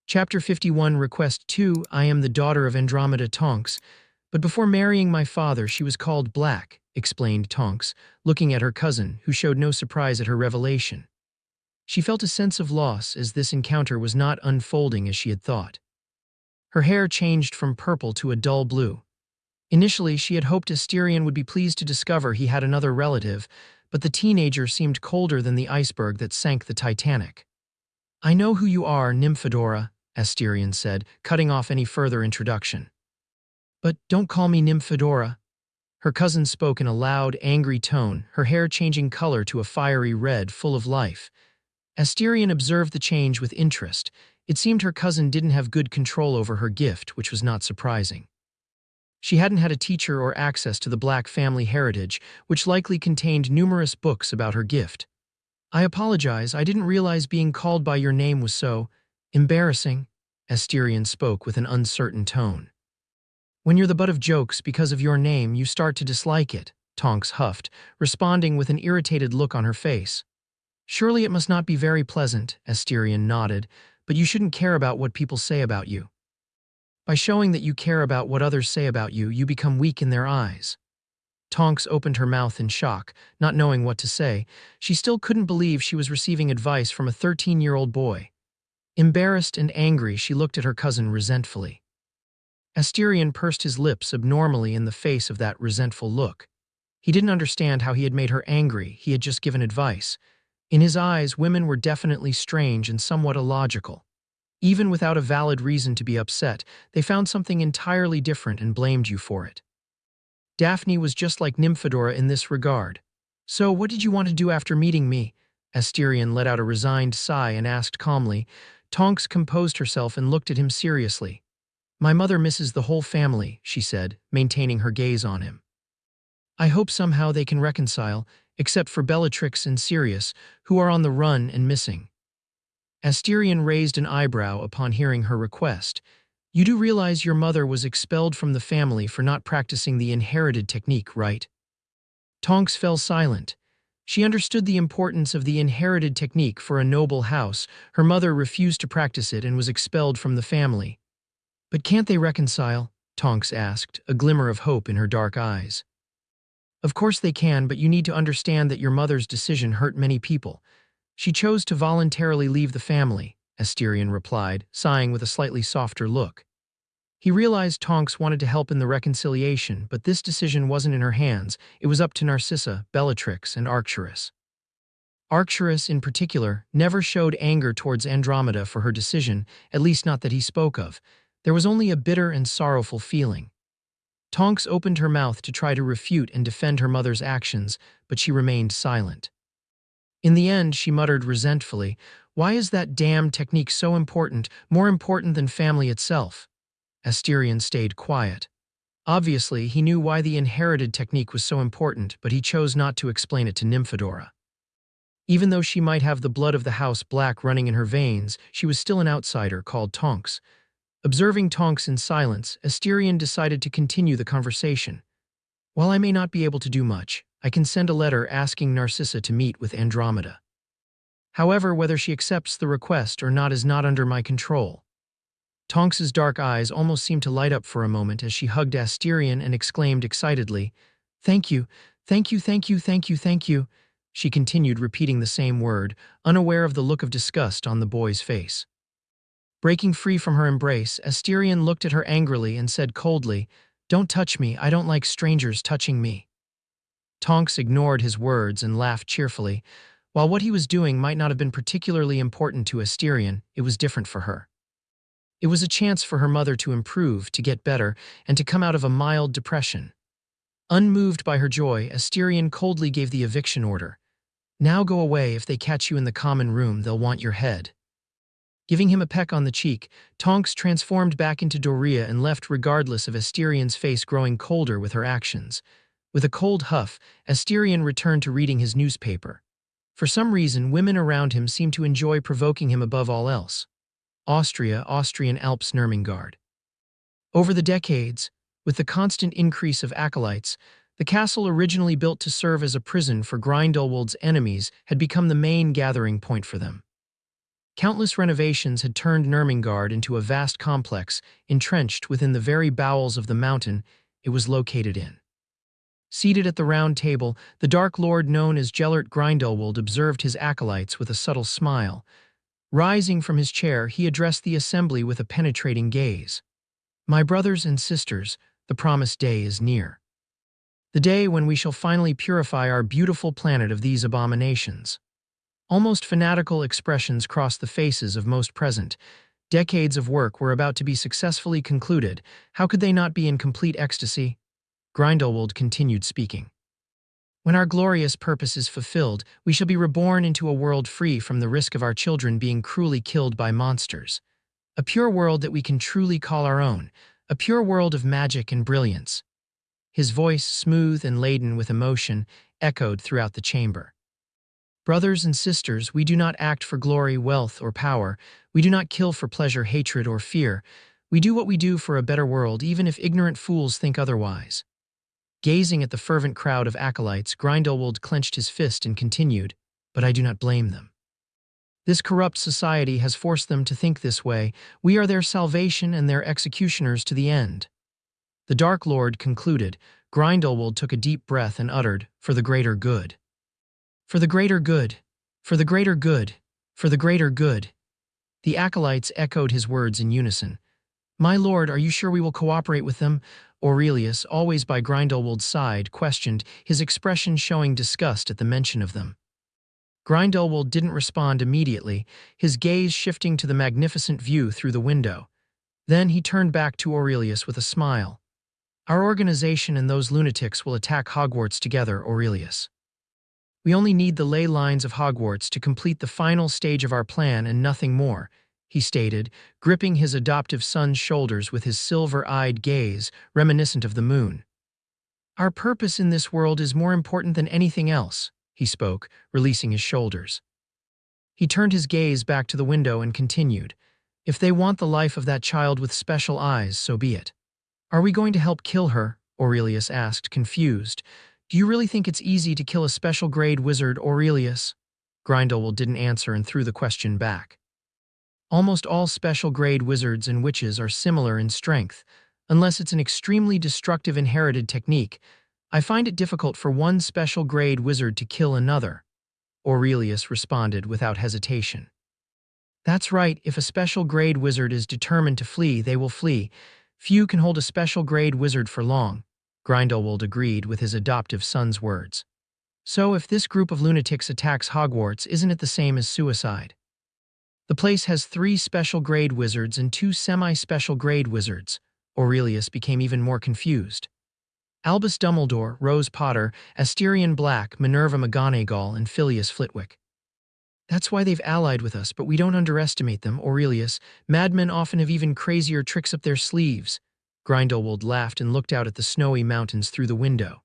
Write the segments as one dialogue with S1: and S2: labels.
S1: Chapter 51, Request 2, I am the daughter of Andromeda Tonks, but before marrying my father she was called Black, explained Tonks, looking at her cousin, who showed no surprise at her revelation. She felt a sense of loss as this encounter was not unfolding as she had thought. Her hair changed from purple to a dull blue. Initially, she had hoped Asterion would be pleased to discover he had another relative, but the teenager seemed colder than the iceberg that sank the Titanic. I know who you are, Nymphadora, Asterion said, cutting off any further introduction. But don't call me Nymphadora. Her cousin spoke in a loud, angry tone, her hair changing color to a fiery red full of life. Asterion observed the change with interest. It seemed her cousin didn't have good control over her gift, which was not surprising. She hadn't had a teacher or access to the Black family heritage, which likely contained numerous books about her gift. I apologize, I didn't realize being called by your name was so embarrassing, Asterion spoke with an uncertain tone. When you're the butt of jokes because of your name, you start to dislike it, Tonks huffed, responding with an irritated look on her face. Surely it must not be very pleasant, Asterion nodded, but you shouldn't care about what people say about you. By showing that you care about what others say about you, you become weak in their eyes. Tonks opened her mouth in shock, not knowing what to say. She still couldn't believe she was receiving advice from a 13-year-old boy. Embarrassed and angry, she looked at her cousin resentfully. Asterion pursed his lips abnormally in the face of that resentful look. He didn't understand how he had made her angry, he had just given advice. In his eyes, women were definitely strange and somewhat illogical. Even without a valid reason to be upset, they found something entirely different and blamed you for it. Daphne was just like Nymphadora in this regard. So, what did you want to do after meeting me? Asterion let out a resigned sigh and asked calmly. Tonks composed herself and looked at him seriously. My mother misses the whole family, she said, maintaining her gaze on him. I hope somehow they can reconcile, except for Bellatrix and Sirius, who are on the run and missing. Asterion raised an eyebrow upon hearing her request. You do realize your mother was expelled from the family for not practicing the inherited technique, right? Tonks fell silent. She understood the importance of the inherited technique for a noble house. Her mother refused to practice it and was expelled from the family. But can't they reconcile? Tonks asked, a glimmer of hope in her dark eyes. Of course they can, but you need to understand that your mother's decision hurt many people. She chose to voluntarily leave the family, Asterion replied, sighing with a slightly softer look. He realized Tonks wanted to help in the reconciliation, but this decision wasn't in her hands. It was up to Narcissa, Bellatrix, and Arcturus. Arcturus, in particular, never showed anger towards Andromeda for her decision, at least not that he spoke of. There was only a bitter and sorrowful feeling. Tonks opened her mouth to try to refute and defend her mother's actions, but she remained silent. In the end, she muttered resentfully, Why is that damned technique so important, more important than family itself? Asterion stayed quiet. Obviously, he knew why the inherited technique was so important, but he chose not to explain it to Nymphadora. Even though she might have the blood of the House Black running in her veins, she was still an outsider called Tonks. Observing Tonks in silence, Asterion decided to continue the conversation. While I may not be able to do much, I can send a letter asking Narcissa to meet with Andromeda. However, whether she accepts the request or not is not under my control. Tonks's dark eyes almost seemed to light up for a moment as she hugged Asterion and exclaimed excitedly, Thank you, thank you, thank you, thank you, thank you. She continued repeating the same word, unaware of the look of disgust on the boy's face. Breaking free from her embrace, Asterion looked at her angrily and said coldly, Don't touch me, I don't like strangers touching me. Tonks ignored his words and laughed cheerfully. While what he was doing might not have been particularly important to Asterion, it was different for her. It was a chance for her mother to improve, to get better, and to come out of a mild depression. Unmoved by her joy, Asterion coldly gave the eviction order. Now go away, if they catch you in the common room, they'll want your head. Giving him a peck on the cheek, Tonks transformed back into Doria and left regardless of Asterion's face growing colder with her actions. With a cold huff, Asterion returned to reading his newspaper. For some reason, women around him seemed to enjoy provoking him above all else. Austria, Austrian Alps Nurmengard. Over the decades, with the constant increase of acolytes, the castle originally built to serve as a prison for Grindelwald's enemies had become the main gathering point for them. Countless renovations had turned Nurmengard into a vast complex, entrenched within the very bowels of the mountain it was located in. Seated at the round table, the Dark Lord known as Gellert Grindelwald observed his acolytes with a subtle smile. Rising from his chair, he addressed the assembly with a penetrating gaze. "My brothers and sisters, the promised day is near. The day when we shall finally purify our beautiful planet of these abominations." Almost fanatical expressions crossed the faces of most present. Decades of work were about to be successfully concluded. How could they not be in complete ecstasy? Grindelwald continued speaking. "When our glorious purpose is fulfilled, we shall be reborn into a world free from the risk of our children being cruelly killed by monsters. A pure world that we can truly call our own, a pure world of magic and brilliance." His voice, smooth and laden with emotion, echoed throughout the chamber. "Brothers and sisters, we do not act for glory, wealth, or power. We do not kill for pleasure, hatred, or fear. We do what we do for a better world, even if ignorant fools think otherwise." Gazing at the fervent crowd of acolytes, Grindelwald clenched his fist and continued, "But I do not blame them. This corrupt society has forced them to think this way. We are their salvation and their executioners to the end." The Dark Lord concluded. Grindelwald took a deep breath and uttered, "For the greater good. For the greater good. For the greater good. For the greater good." The acolytes echoed his words in unison. "My lord, are you sure we will cooperate with them?" Aurelius, always by Grindelwald's side, questioned, his expression showing disgust at the mention of them. Grindelwald didn't respond immediately, his gaze shifting to the magnificent view through the window. Then he turned back to Aurelius with a smile. "Our organization and those lunatics will attack Hogwarts together, Aurelius. We only need the ley lines of Hogwarts to complete the final stage of our plan and nothing more," he stated, gripping his adoptive son's shoulders with his silver-eyed gaze, reminiscent of the moon. "Our purpose in this world is more important than anything else," he spoke, releasing his shoulders. He turned his gaze back to the window and continued, "If they want the life of that child with special eyes, so be it." "Are we going to help kill her?" Aurelius asked, confused. "Do you really think it's easy to kill a special-grade wizard, Aurelius?" Grindelwald didn't answer and threw the question back. "Almost all special-grade wizards and witches are similar in strength, unless it's an extremely destructive inherited technique. I find it difficult for one special-grade wizard to kill another," Aurelius responded without hesitation. "That's right, if a special-grade wizard is determined to flee, they will flee. Few can hold a special-grade wizard for long," Grindelwald agreed with his adoptive son's words. "So if this group of lunatics attacks Hogwarts, isn't it the same as suicide? The place has 3 special-grade wizards and 2 semi-special-grade wizards." Aurelius became even more confused. "Albus Dumbledore, Rose Potter, Asterion Black, Minerva McGonagall, and Phileas Flitwick. That's why they've allied with us, but we don't underestimate them, Aurelius. Madmen often have even crazier tricks up their sleeves." Grindelwald laughed and looked out at the snowy mountains through the window.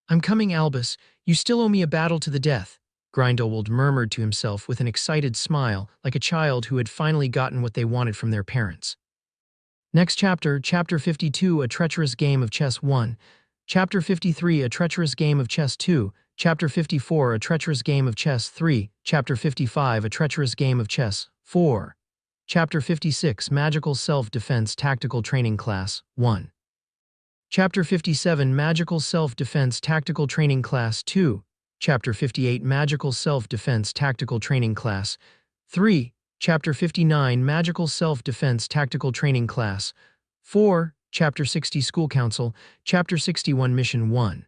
S1: "I'm coming, Albus. You still owe me a battle to the death," Grindelwald murmured to himself with an excited smile, like a child who had finally gotten what they wanted from their parents. Next chapter, Chapter 52, A Treacherous Game of Chess 1. Chapter 53, A Treacherous Game of Chess 2. Chapter 54, A Treacherous Game of Chess 3. Chapter 55, A Treacherous Game of Chess 4. Chapter 56, Magical Self-Defense Tactical Training Class 1. Chapter 57, Magical Self-Defense Tactical Training Class 2. Chapter 58, Magical Self-Defense Tactical Training Class 3. Chapter 59, Magical Self-Defense Tactical Training Class 4. Chapter 60, School Council. Chapter 61, Mission 1.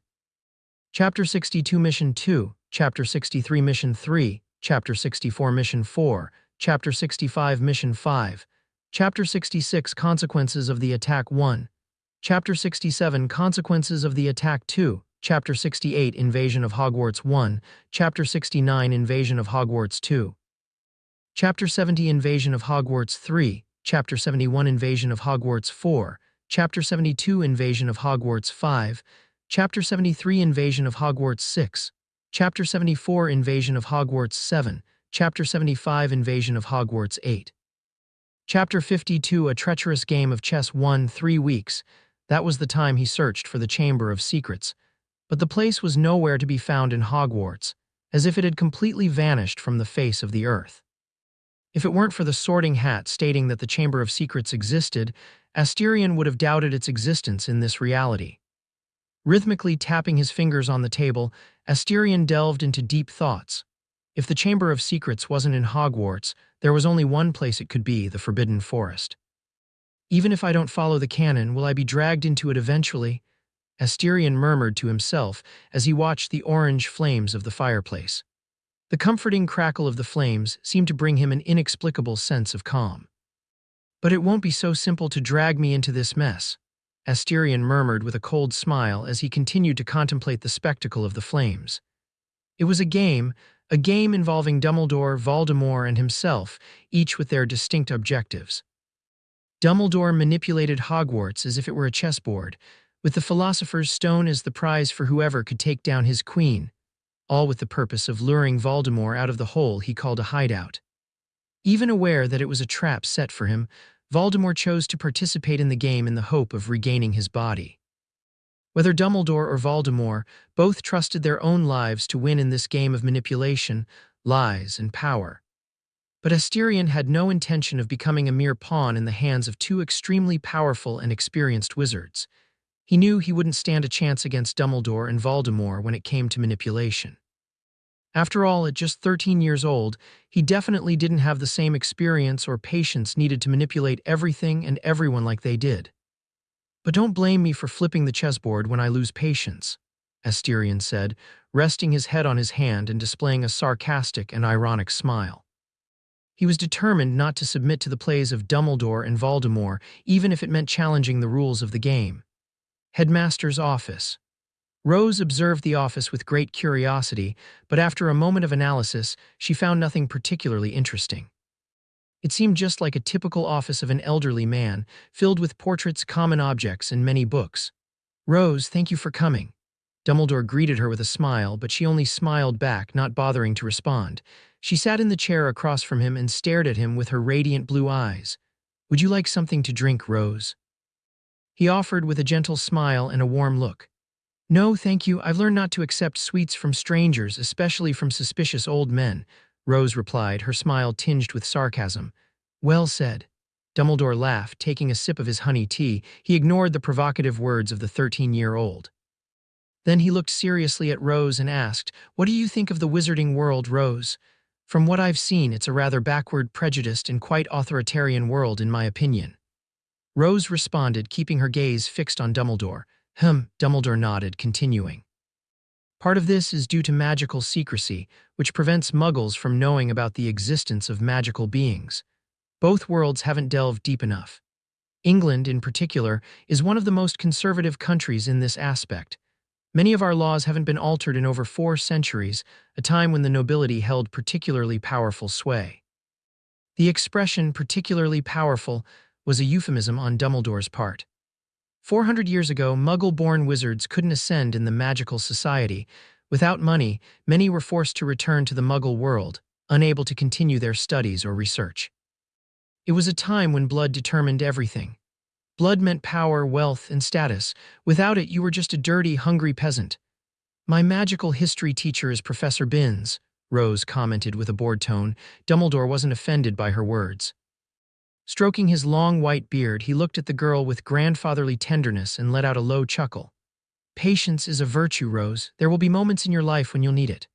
S1: Chapter 62, Mission 2. Chapter 63, Mission 3. Chapter 64, Mission 4. Chapter 65, Mission 5. Chapter 66, Consequences of the Attack 1. Chapter 67, Consequences of the Attack 2. Chapter 68, Invasion of Hogwarts 1. Chapter 69, Invasion of Hogwarts 2. Chapter 70, Invasion of Hogwarts 3. Chapter 71, Invasion of Hogwarts 4. Chapter 72, Invasion of Hogwarts 5. Chapter 73, Invasion of Hogwarts 6. Chapter 74, Invasion of Hogwarts 7. Chapter 75, Invasion of Hogwarts 8. Chapter 52, A Treacherous Game of Chess 1. 3 weeks. That was the time he searched for the Chamber of Secrets. But the place was nowhere to be found in Hogwarts, as if it had completely vanished from the face of the earth. If it weren't for the Sorting Hat stating that the Chamber of Secrets existed, Asterion would have doubted its existence in this reality. Rhythmically tapping his fingers on the table, Asterion delved into deep thoughts. If the Chamber of Secrets wasn't in Hogwarts, there was only one place it could be, the Forbidden Forest. Even if I don't follow the canon, will I be dragged into it eventually? Asterion murmured to himself as he watched the orange flames of the fireplace. The comforting crackle of the flames seemed to bring him an inexplicable sense of calm. But it won't be so simple to drag me into this mess, Asterion murmured with a cold smile as he continued to contemplate the spectacle of the flames. It was a game involving Dumbledore, Voldemort, and himself, each with their distinct objectives. Dumbledore manipulated Hogwarts as if it were a chessboard, with the Philosopher's Stone as the prize for whoever could take down his queen, all with the purpose of luring Voldemort out of the hole he called a hideout. Even aware that it was a trap set for him, Voldemort chose to participate in the game in the hope of regaining his body. Whether Dumbledore or Voldemort, both trusted their own lives to win in this game of manipulation, lies, and power. But Asterion had no intention of becoming a mere pawn in the hands of two extremely powerful and experienced wizards. He knew he wouldn't stand a chance against Dumbledore and Voldemort when it came to manipulation. After all, at just 13 years old, he definitely didn't have the same experience or patience needed to manipulate everything and everyone like they did. But don't blame me for flipping the chessboard when I lose patience, Asterion said, resting his head on his hand and displaying a sarcastic and ironic smile. He was determined not to submit to the plays of Dumbledore and Voldemort, even if it meant challenging the rules of the game. Headmaster's office. Rose observed the office with great curiosity, but after a moment of analysis, she found nothing particularly interesting. It seemed just like a typical office of an elderly man, filled with portraits, common objects, and many books. "Rose, thank you for coming." Dumbledore greeted her with a smile, but she only smiled back, not bothering to respond. She sat in the chair across from him and stared at him with her radiant blue eyes. "Would you like something to drink, Rose?" He offered with a gentle smile and a warm look. "No, thank you. I've learned not to accept sweets from strangers, especially from suspicious old men," Rose replied, her smile tinged with sarcasm. "Well said." Dumbledore laughed, taking a sip of his honey tea. He ignored the provocative words of the 13-year-old. Then he looked seriously at Rose and asked, "What do you think of the wizarding world, Rose? From what I've seen, it's a rather backward, prejudiced, and quite authoritarian world, in my opinion." Rose responded, keeping her gaze fixed on Dumbledore. Dumbledore nodded, continuing. "Part of this is due to magical secrecy, which prevents Muggles from knowing about the existence of magical beings. Both worlds haven't delved deep enough. England, in particular, is one of the most conservative countries in this aspect. Many of our laws haven't been altered in over 4 centuries, a time when the nobility held particularly powerful sway." The expression "particularly powerful" was a euphemism on Dumbledore's part. 400 years ago, Muggle-born wizards couldn't ascend in the magical society. Without money, many were forced to return to the Muggle world, unable to continue their studies or research. It was a time when blood determined everything. Blood meant power, wealth, and status. Without it, you were just a dirty, hungry peasant. "My magical history teacher is Professor Binns," Rose commented with a bored tone. Dumbledore wasn't offended by her words. Stroking his long white beard, he looked at the girl with grandfatherly tenderness and let out a low chuckle. "Patience is a virtue, Rose. There will be moments in your life when you'll need it."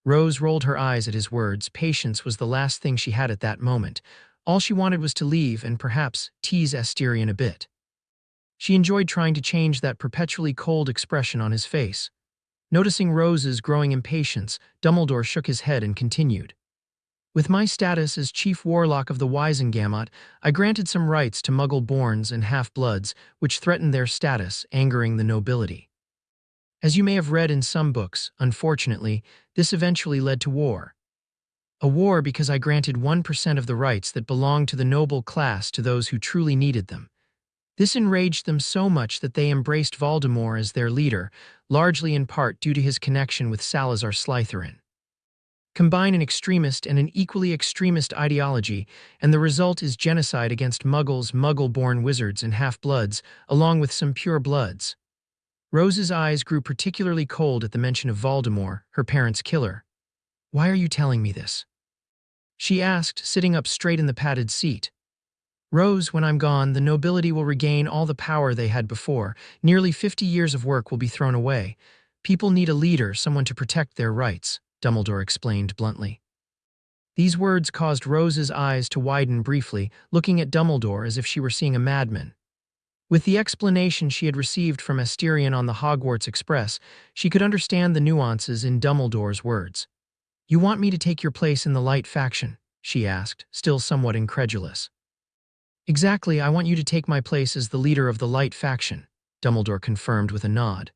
S1: Rose rolled her eyes at his words. Patience was the last thing she had at that moment. All she wanted was to leave and perhaps tease Asterion a bit. She enjoyed trying to change that perpetually cold expression on his face. Noticing Rose's growing impatience, Dumbledore shook his head and continued. "With my status as Chief Warlock of the Wisengamot, I granted some rights to Muggle-borns and half-bloods, which threatened their status, angering the nobility. As you may have read in some books, unfortunately, this eventually led to war. A war because I granted 1% of the rights that belonged to the noble class to those who truly needed them. This enraged them so much that they embraced Voldemort as their leader, largely in part due to his connection with Salazar Slytherin. Combine an extremist and an equally extremist ideology, and the result is genocide against Muggles, Muggle-born wizards, and half-bloods, along with some pure bloods." Rose's eyes grew particularly cold at the mention of Voldemort, her parents' killer. "Why are you telling me this?" she asked, sitting up straight in the padded seat. Rose, when I'm gone, the nobility will regain all the power they had before. Nearly 50 years of work will be thrown away. People need a leader, someone to protect their rights, Dumbledore explained bluntly. These words caused Rose's eyes to widen briefly, looking at Dumbledore as if she were seeing a madman. With the explanation she had received from Asterion on the Hogwarts Express, she could understand the nuances in Dumbledore's words. "You want me to take your place in the Light faction?" she asked, still somewhat incredulous. "Exactly, I want you to take my place as the leader of the Light faction," Dumbledore confirmed with a nod.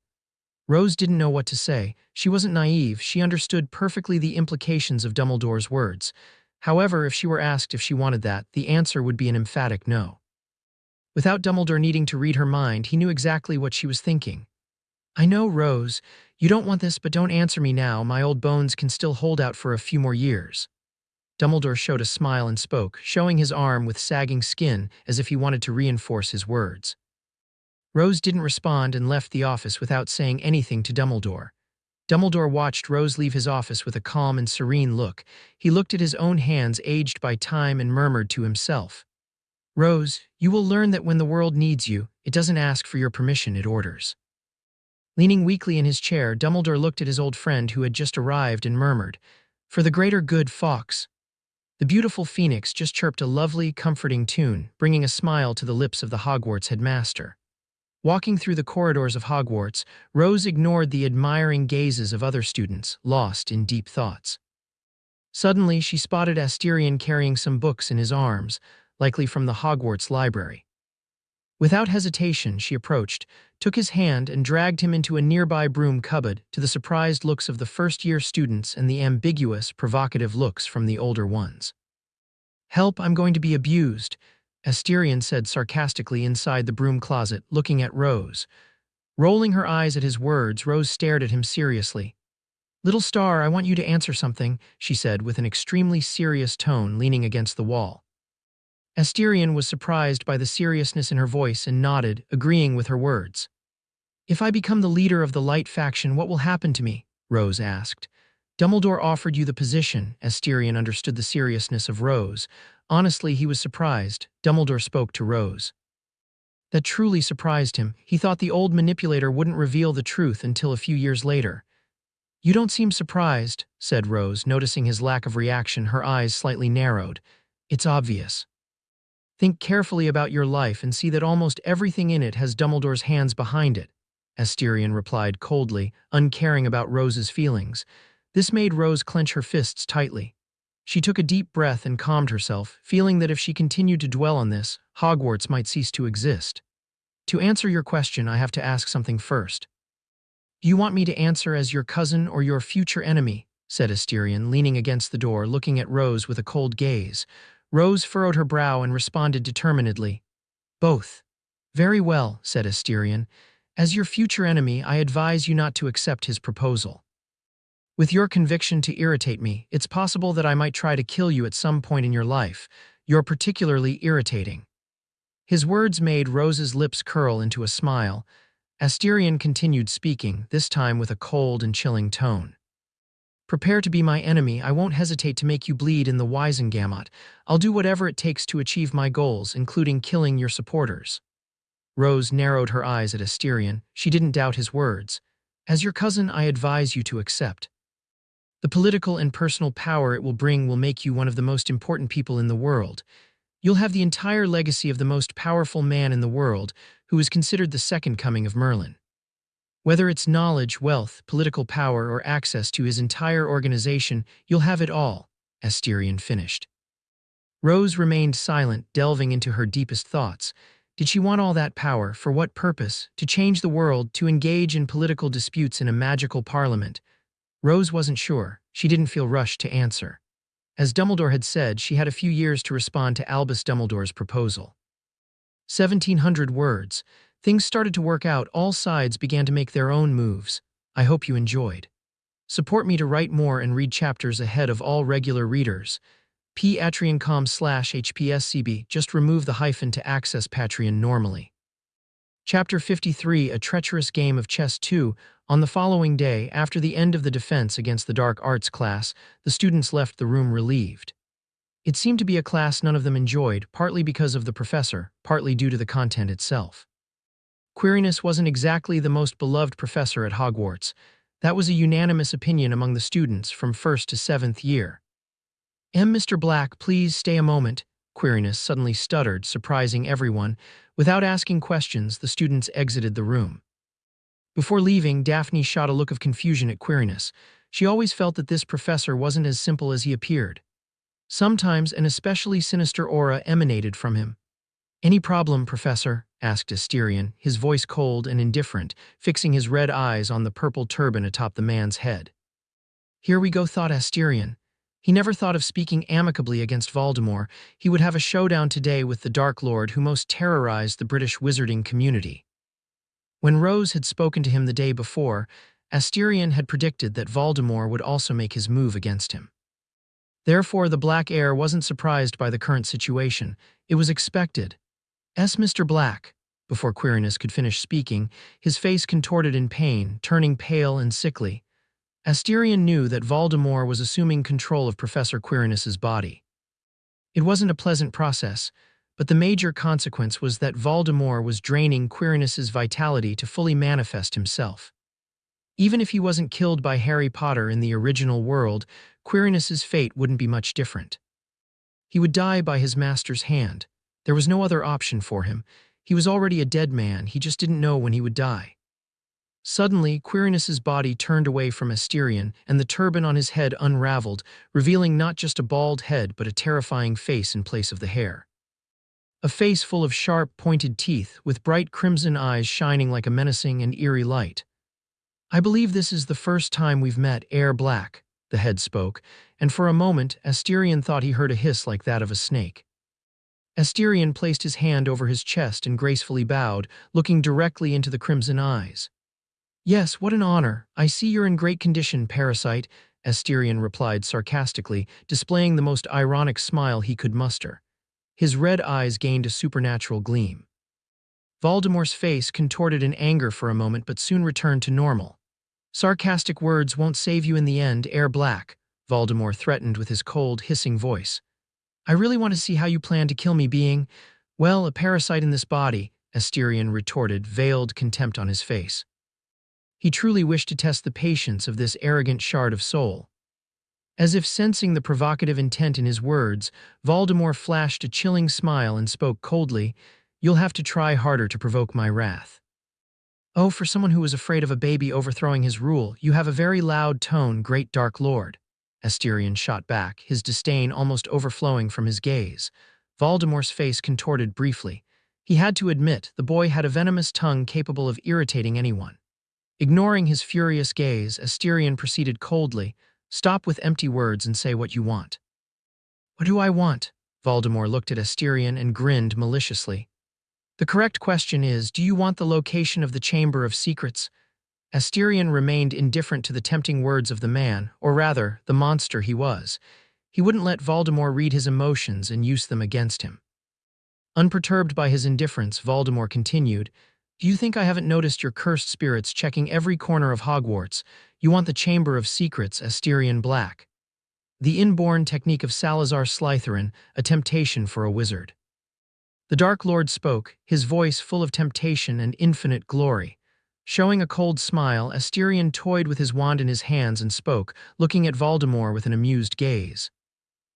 S1: Rose didn't know what to say. She wasn't naive, she understood perfectly the implications of Dumbledore's words. However, if she were asked if she wanted that, the answer would be an emphatic no. Without Dumbledore needing to read her mind, he knew exactly what she was thinking. "I know, Rose. You don't want this, but don't answer me now. My old bones can still hold out for a few more years." Dumbledore showed a smile and spoke, showing his arm with sagging skin as if he wanted to reinforce his words. Rose didn't respond and left the office without saying anything to Dumbledore. Dumbledore watched Rose leave his office with a calm and serene look. He looked at his own hands aged by time and murmured to himself, "Rose, you will learn that when the world needs you, it doesn't ask for your permission, it orders." Leaning weakly in his chair, Dumbledore looked at his old friend who had just arrived and murmured, "For the greater good, Fawkes." The beautiful Phoenix just chirped a lovely, comforting tune, bringing a smile to the lips of the Hogwarts headmaster. Walking through the corridors of Hogwarts, Rose ignored the admiring gazes of other students, lost in deep thoughts. Suddenly, she spotted Asterion carrying some books in his arms, likely from the Hogwarts library. Without hesitation, she approached, took his hand and dragged him into a nearby broom cupboard, to the surprised looks of the first-year students and the ambiguous, provocative looks from the older ones. "Help, I'm going to be abused," Asterion said sarcastically inside the broom closet, looking at Rose. Rolling her eyes at his words, Rose stared at him seriously. "Little star, I want you to answer something," she said with an extremely serious tone, leaning against the wall. Asterion was surprised by the seriousness in her voice and nodded, agreeing with her words. "If I become the leader of the Light faction, what will happen to me?" Rose asked. "Dumbledore offered you the position." Asterion understood the seriousness of Rose. Honestly, he was surprised. Dumbledore spoke to Rose. That truly surprised him. He thought the old manipulator wouldn't reveal the truth until a few years later. "You don't seem surprised," said Rose, noticing his lack of reaction, her eyes slightly narrowed. "It's obvious. Think carefully about your life and see that almost everything in it has Dumbledore's hands behind it," Asterion replied coldly, uncaring about Rose's feelings. This made Rose clench her fists tightly. She took a deep breath and calmed herself, feeling that if she continued to dwell on this, Hogwarts might cease to exist. "To answer your question, I have to ask something first. Do you want me to answer as your cousin or your future enemy?" said Asterion, leaning against the door, looking at Rose with a cold gaze. Rose furrowed her brow and responded determinedly, "Both." "Very well," said Asterion. "As your future enemy, I advise you not to accept his proposal. With your conviction to irritate me, it's possible that I might try to kill you at some point in your life. You're particularly irritating." His words made Rose's lips curl into a smile. Asterion continued speaking, this time with a cold and chilling tone. "Prepare to be my enemy. I won't hesitate to make you bleed in the Wizengamot. I'll do whatever it takes to achieve my goals, including killing your supporters." Rose narrowed her eyes at Asterion. She didn't doubt his words. "As your cousin, I advise you to accept. The political and personal power it will bring will make you one of the most important people in the world. You'll have the entire legacy of the most powerful man in the world, who is considered the second coming of Merlin. Whether it's knowledge, wealth, political power, or access to his entire organization, you'll have it all," Asterion finished. Rose remained silent, delving into her deepest thoughts. Did she want all that power? For what purpose? To change the world? To engage in political disputes in a magical parliament? Rose wasn't sure. She didn't feel rushed to answer. As Dumbledore had said, she had a few years to respond to Albus Dumbledore's proposal. 1,700 words. Things started to work out. All sides began to make their own moves. I hope you enjoyed. Support me to write more and read chapters ahead of all regular readers. Patreon.com/HPSCB. Just remove the hyphen to access Patreon normally. Chapter 53, A Treacherous Game of Chess 2. On the following day, after the end of the defense against the dark arts class, the students left the room relieved. It seemed to be a class none of them enjoyed, partly because of the professor, partly due to the content itself. Queeriness wasn't exactly the most beloved professor at Hogwarts. That was a unanimous opinion among the students from 1st to 7th year. Mr. Black, please stay a moment," Queeriness suddenly stuttered, surprising everyone. Without asking questions, the students exited the room. Before leaving, Daphne shot a look of confusion at Queeriness. She always felt that this professor wasn't as simple as he appeared. Sometimes an especially sinister aura emanated from him. "Any problem, Professor?" asked Asterion, his voice cold and indifferent, fixing his red eyes on the purple turban atop the man's head. "Here we go," thought Asterion. He never thought of speaking amicably against Voldemort. He would have a showdown today with the Dark Lord who most terrorized the British wizarding community. When Rose had spoken to him the day before, Asterion had predicted that Voldemort would also make his move against him. Therefore, the Black Heir wasn't surprised by the current situation. It was expected. Mr. Black." Before Queeriness could finish speaking, his face contorted in pain, turning pale and sickly. Asterion knew that Voldemort was assuming control of Professor Queeriness's body. It wasn't a pleasant process, but the major consequence was that Voldemort was draining Queeriness's vitality to fully manifest himself. Even if he wasn't killed by Harry Potter in the original world, Queeriness's fate wouldn't be much different. He would die by his master's hand. There was no other option for him. He was already a dead man, he just didn't know when he would die. Suddenly, Queeriness's body turned away from Asterion, and the turban on his head unraveled, revealing not just a bald head but a terrifying face in place of the hair. A face full of sharp, pointed teeth, with bright crimson eyes shining like a menacing and eerie light. "I believe this is the first time we've met, Heir Black," the head spoke, and for a moment Asterion thought he heard a hiss like that of a snake. Asterion placed his hand over his chest and gracefully bowed, looking directly into the crimson eyes. "Yes, what an honor. I see you're in great condition, parasite," Asterion replied sarcastically, displaying the most ironic smile he could muster. His red eyes gained a supernatural gleam. Voldemort's face contorted in anger for a moment but soon returned to normal. "Sarcastic words won't save you in the end, Heir Black," Voldemort threatened with his cold, hissing voice. "I really want to see how you plan to kill me being, well, a parasite in this body," Asterion retorted, veiled contempt on his face. He truly wished to test the patience of this arrogant shard of soul. As if sensing the provocative intent in his words, Voldemort flashed a chilling smile and spoke coldly, "You'll have to try harder to provoke my wrath." "Oh, for someone who was afraid of a baby overthrowing his rule, you have a very loud tone, great Dark Lord," Asterion shot back, his disdain almost overflowing from his gaze. Voldemort's face contorted briefly. He had to admit, the boy had a venomous tongue capable of irritating anyone. Ignoring his furious gaze, Asterion proceeded coldly, "Stop with empty words and say what you want." "What do I want?" Voldemort looked at Asterion and grinned maliciously. "The correct question is, do you want the location of the Chamber of Secrets?" Asterion remained indifferent to the tempting words of the man, or rather, the monster he was. He wouldn't let Voldemort read his emotions and use them against him. Unperturbed by his indifference, Voldemort continued, "Do you think I haven't noticed your cursed spirits checking every corner of Hogwarts? You want the Chamber of Secrets, Asterion Black. The inborn technique of Salazar Slytherin, a temptation for a wizard." The Dark Lord spoke, his voice full of temptation and infinite glory. Showing a cold smile, Asterion toyed with his wand in his hands and spoke, looking at Voldemort with an amused gaze.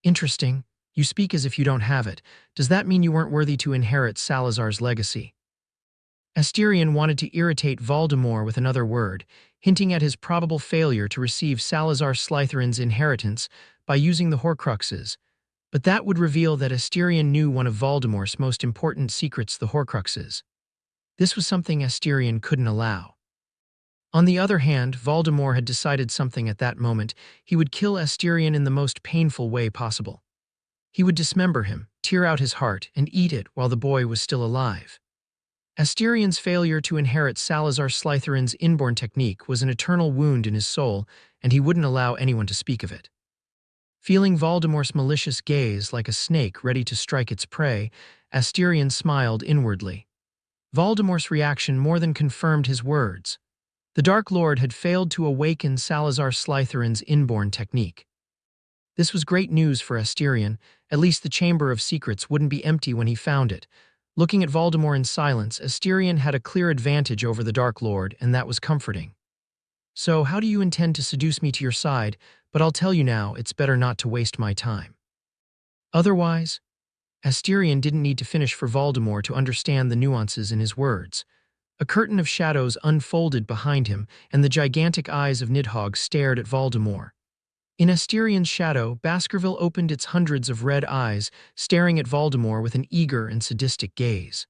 S1: "Interesting. You speak as if you don't have it. Does that mean you weren't worthy to inherit Salazar's legacy?" Asterion wanted to irritate Voldemort with another word, hinting at his probable failure to receive Salazar Slytherin's inheritance by using the Horcruxes, but that would reveal that Asterion knew one of Voldemort's most important secrets, the Horcruxes. This was something Asterion couldn't allow. On the other hand, Voldemort had decided something at that moment. He would kill Asterion in the most painful way possible. He would dismember him, tear out his heart, and eat it while the boy was still alive. Asterion's failure to inherit Salazar Slytherin's inborn technique was an eternal wound in his soul, and he wouldn't allow anyone to speak of it. Feeling Voldemort's malicious gaze like a snake ready to strike its prey, Asterion smiled inwardly. Voldemort's reaction more than confirmed his words. The Dark Lord had failed to awaken Salazar Slytherin's inborn technique. This was great news for Asterion. At least the Chamber of Secrets wouldn't be empty when he found it. Looking at Voldemort in silence, Asterion had a clear advantage over the Dark Lord, and that was comforting. So, how do you intend to seduce me to your side? But I'll tell you now, it's better not to waste my time. Otherwise, Asterion didn't need to finish for Voldemort to understand the nuances in his words. A curtain of shadows unfolded behind him, and the gigantic eyes of Nidhogg stared at Voldemort. In Asterion's shadow, Baskerville opened its hundreds of red eyes, staring at Voldemort with an eager and sadistic gaze.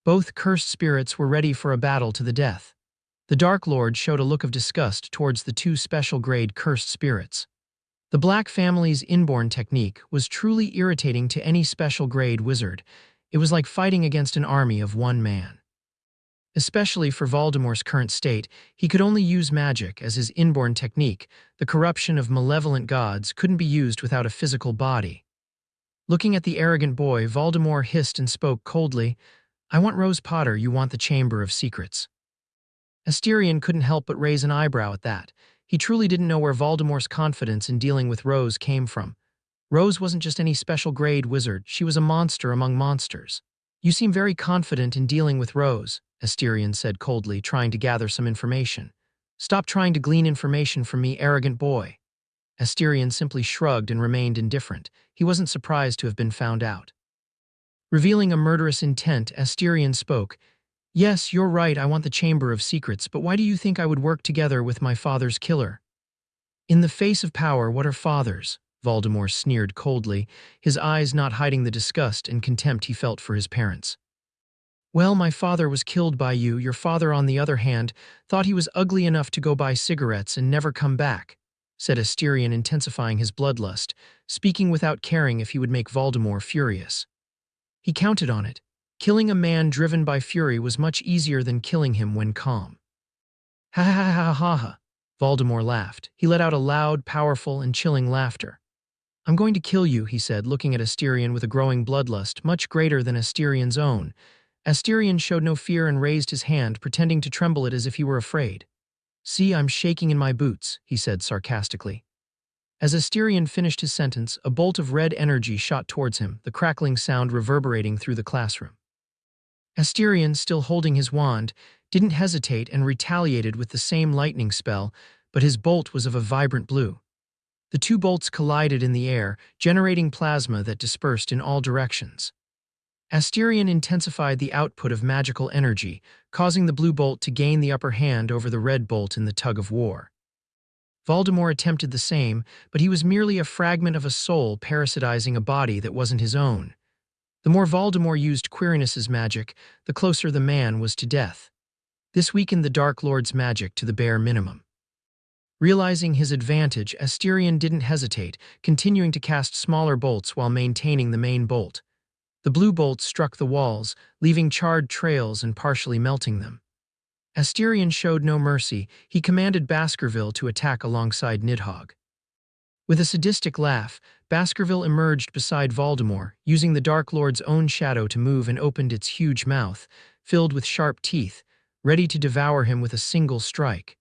S1: Both cursed spirits were ready for a battle to the death. The Dark Lord showed a look of disgust towards the two special-grade cursed spirits. The Black family's inborn technique was truly irritating to any special-grade wizard. It was like fighting against an army of one man. Especially for Voldemort's current state, he could only use magic as his inborn technique. The corruption of malevolent gods couldn't be used without a physical body. Looking at the arrogant boy, Voldemort hissed and spoke coldly, "I want Rose Potter, you want the Chamber of Secrets." Asterion couldn't help but raise an eyebrow at that. He truly didn't know where Voldemort's confidence in dealing with Rose came from. Rose wasn't just any special-grade wizard, she was a monster among monsters. "You seem very confident in dealing with Rose," Asterion said coldly, trying to gather some information. "Stop trying to glean information from me, arrogant boy." Asterion simply shrugged and remained indifferent. He wasn't surprised to have been found out. Revealing a murderous intent, Asterion spoke. "Yes, you're right, I want the Chamber of Secrets, but why do you think I would work together with my father's killer?" "In the face of power, what are fathers?" Voldemort sneered coldly, his eyes not hiding the disgust and contempt he felt for his parents. "Well, my father was killed by you. Your father, on the other hand, thought he was ugly enough to go buy cigarettes and never come back," said Asterion, intensifying his bloodlust, speaking without caring if he would make Voldemort furious. He counted on it. Killing a man driven by fury was much easier than killing him when calm. "Ha ha ha ha ha ha," Voldemort laughed. He let out a loud, powerful, and chilling laughter. "I'm going to kill you," he said, looking at Asterion with a growing bloodlust, much greater than Asterion's own. Asterion showed no fear and raised his hand, pretending to tremble it as if he were afraid. "See, I'm shaking in my boots," he said sarcastically. As Asterion finished his sentence, a bolt of red energy shot towards him, the crackling sound reverberating through the classroom. Asterion, still holding his wand, didn't hesitate and retaliated with the same lightning spell, but his bolt was of a vibrant blue. The two bolts collided in the air, generating plasma that dispersed in all directions. Asterion intensified the output of magical energy, causing the blue bolt to gain the upper hand over the red bolt in the tug-of-war. Voldemort attempted the same, but he was merely a fragment of a soul parasitizing a body that wasn't his own. The more Voldemort used Quirinus's magic, the closer the man was to death. This weakened the Dark Lord's magic to the bare minimum. Realizing his advantage, Asterion didn't hesitate, continuing to cast smaller bolts while maintaining the main bolt. The blue bolts struck the walls, leaving charred trails and partially melting them. Asterion showed no mercy. He commanded Baskerville to attack alongside Nidhogg. With a sadistic laugh, Baskerville emerged beside Voldemort, using the Dark Lord's own shadow to move, and opened its huge mouth, filled with sharp teeth, ready to devour him with a single strike.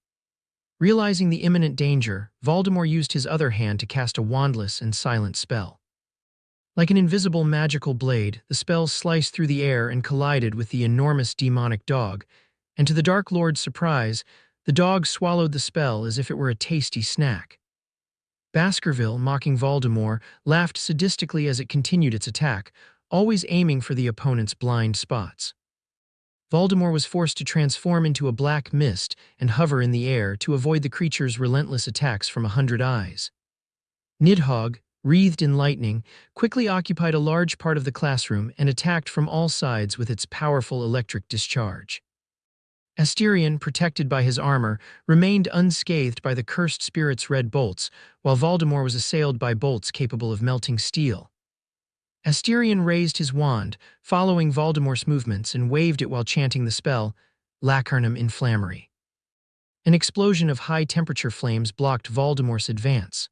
S1: Realizing the imminent danger, Voldemort used his other hand to cast a wandless and silent spell. Like an invisible magical blade, the spell sliced through the air and collided with the enormous demonic dog, and to the Dark Lord's surprise, the dog swallowed the spell as if it were a tasty snack. Baskerville, mocking Voldemort, laughed sadistically as it continued its attack, always aiming for the opponent's blind spots. Voldemort was forced to transform into a black mist and hover in the air to avoid the creature's relentless attacks from 100 eyes. Nidhogg, wreathed in lightning, quickly occupied a large part of the classroom and attacked from all sides with its powerful electric discharge. Asterion, protected by his armor, remained unscathed by the cursed spirit's red bolts, while Voldemort was assailed by bolts capable of melting steel. Asterion raised his wand, following Voldemort's movements, and waved it while chanting the spell, Lacernum Inflammary. An explosion of high-temperature flames blocked Voldemort's advance.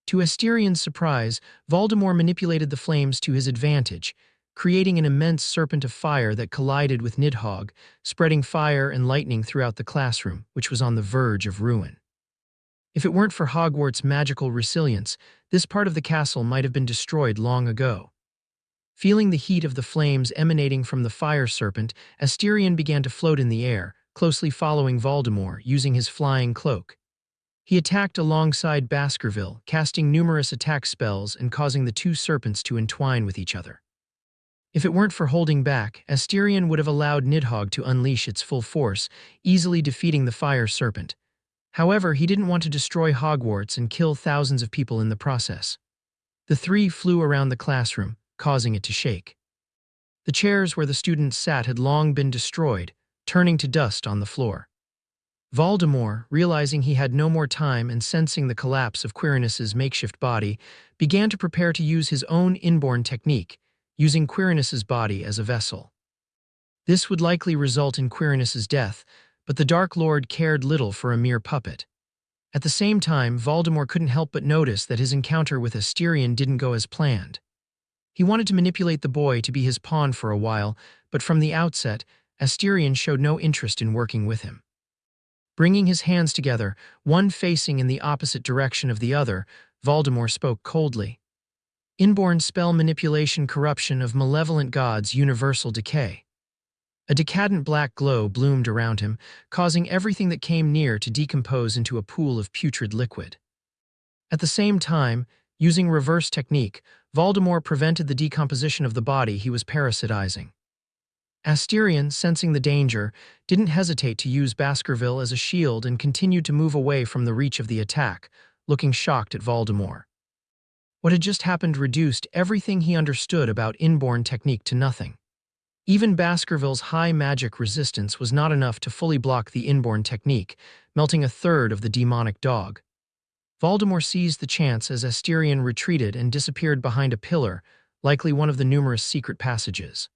S1: To Asterion's surprise, Voldemort manipulated the flames to his advantage, creating an immense serpent of fire that collided with Nidhogg, spreading fire and lightning throughout the classroom, which was on the verge of ruin. If it weren't for Hogwarts' magical resilience, This part of the castle might have been destroyed long ago. Feeling the heat of the flames emanating from the fire serpent, Asterion began to float in the air, closely following Voldemort, using his flying cloak. He attacked alongside Baskerville, casting numerous attack spells and causing the two serpents to entwine with each other. If it weren't for holding back, Asterion would have allowed Nidhogg to unleash its full force, easily defeating the fire serpent. However, he didn't want to destroy Hogwarts and kill thousands of people in the process. The three flew around the classroom, causing it to shake. The chairs where the students sat had long been destroyed, turning to dust on the floor. Voldemort, realizing he had no more time and sensing the collapse of Quirinus's makeshift body, began to prepare to use his own inborn technique, using Quirinus's body as a vessel. This would likely result in Quirinus's death, but the Dark Lord cared little for a mere puppet. At the same time, Voldemort couldn't help but notice that his encounter with Asterion didn't go as planned. He wanted to manipulate the boy to be his pawn for a while, but from the outset, Asterion showed no interest in working with him. Bringing his hands together, one facing in the opposite direction of the other, Voldemort spoke coldly. Inborn spell manipulation corruption of malevolent gods universal decay. A decadent black glow bloomed around him, causing everything that came near to decompose into a pool of putrid liquid. At the same time, using reverse technique, Voldemort prevented the decomposition of the body he was parasitizing. Asterion, sensing the danger, didn't hesitate to use Baskerville as a shield and continued to move away from the reach of the attack, looking shocked at Voldemort. What had just happened reduced everything he understood about inborn technique to nothing. Even Baskerville's high magic resistance was not enough to fully block the inborn technique, melting a third of the demonic dog. Voldemort seized the chance as Asterion retreated and disappeared behind a pillar, likely one of the numerous secret passages.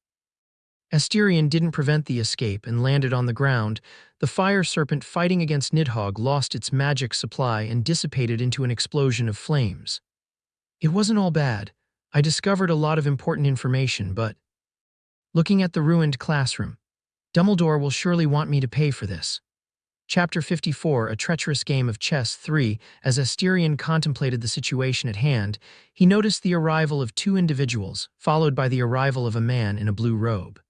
S1: Asterion didn't prevent the escape and landed on the ground. The fire serpent fighting against Nidhogg lost its magic supply and dissipated into an explosion of flames. It wasn't all bad. I discovered a lot of important information, but... Looking at the ruined classroom, Dumbledore will surely want me to pay for this. Chapter 54, A Treacherous Game of Chess 3. As Asterion contemplated the situation at hand, he noticed the arrival of two individuals, followed by the arrival of a man in a blue robe.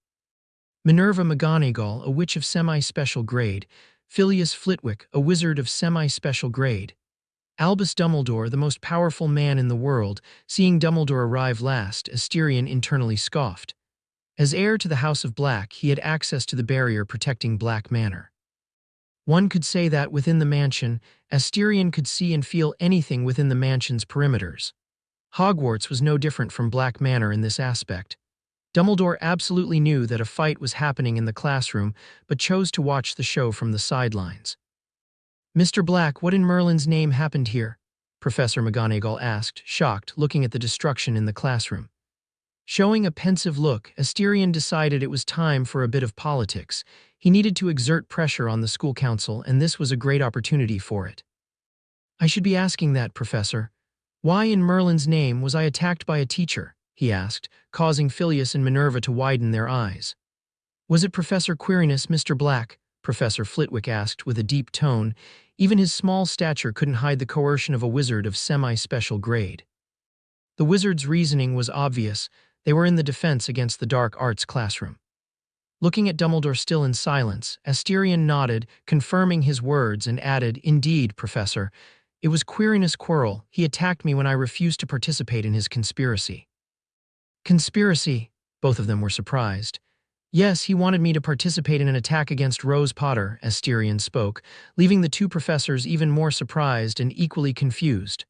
S1: Minerva McGonagall, a witch of semi-special grade, Filius Flitwick, a wizard of semi-special grade. Albus Dumbledore, the most powerful man in the world. Seeing Dumbledore arrive last, Asterion internally scoffed. As heir to the House of Black, he had access to the barrier protecting Black Manor. One could say that within the mansion, Asterion could see and feel anything within the mansion's perimeters. Hogwarts was no different from Black Manor in this aspect. Dumbledore absolutely knew that a fight was happening in the classroom, but chose to watch the show from the sidelines. "Mr. Black, what in Merlin's name happened here?" Professor McGonagall asked, shocked, looking at the destruction in the classroom. Showing a pensive look, Asterion decided it was time for a bit of politics. He needed to exert pressure on the school council, and this was a great opportunity for it. "I should be asking that, Professor. Why in Merlin's name was I attacked by a teacher?" he asked, causing Filius and Minerva to widen their eyes. "Was it Professor Quirinus, Mr. Black?" Professor Flitwick asked with a deep tone. Even his small stature couldn't hide the coercion of a wizard of semi-special grade. The wizard's reasoning was obvious. They were in the defense against the dark arts classroom. Looking at Dumbledore still in silence, Asterion nodded, confirming his words, and added, "Indeed, Professor. It was Quirinus Quirrell. He attacked me when I refused to participate in his conspiracy." "Conspiracy?" Both of them were surprised. "Yes, he wanted me to participate in an attack against Rose Potter," Asterion spoke, leaving the two professors even more surprised and equally confused.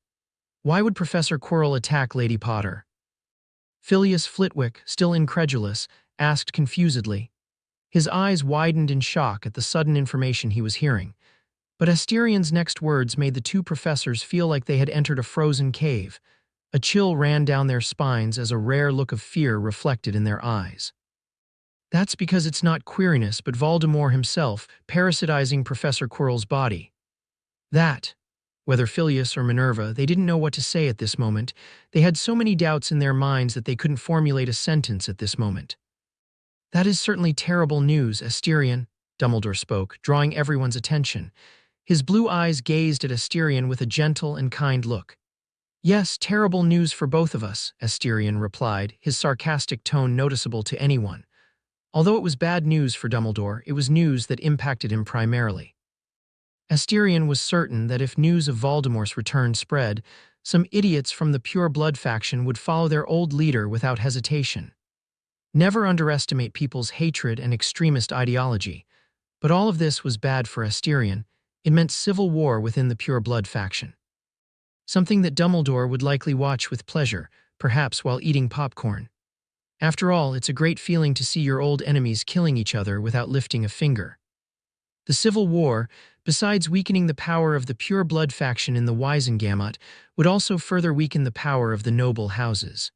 S1: Why would Professor Quirrell attack Lady Potter? Filius Flitwick, still incredulous, asked confusedly. His eyes widened in shock at the sudden information he was hearing. But Asterion's next words made the two professors feel like they had entered a frozen cave. A chill ran down their spines as a rare look of fear reflected in their eyes. "That's because it's not Quirinus but Voldemort himself, parasitizing Professor Quirrell's body." That, whether Filius or Minerva, they didn't know what to say at this moment. They had so many doubts in their minds that they couldn't formulate a sentence at this moment. "That is certainly terrible news, Asterion," Dumbledore spoke, drawing everyone's attention. His blue eyes gazed at Asterion with a gentle and kind look. Yes, terrible news for both of us, Asterion replied, his sarcastic tone noticeable to anyone. Although it was bad news for Dumbledore, it was news that impacted him primarily. Asterion was certain that if news of Voldemort's return spread, some idiots from the Pure Blood faction would follow their old leader without hesitation. Never underestimate people's hatred and extremist ideology. But all of this was bad for Asterion. It meant civil war within the Pure Blood faction. Something that Dumbledore would likely watch with pleasure, perhaps while eating popcorn. After all, it's a great feeling to see your old enemies killing each other without lifting a finger. The Civil War, besides weakening the power of the Pure Blood faction in the Wisengamot, would also further weaken the power of the noble houses.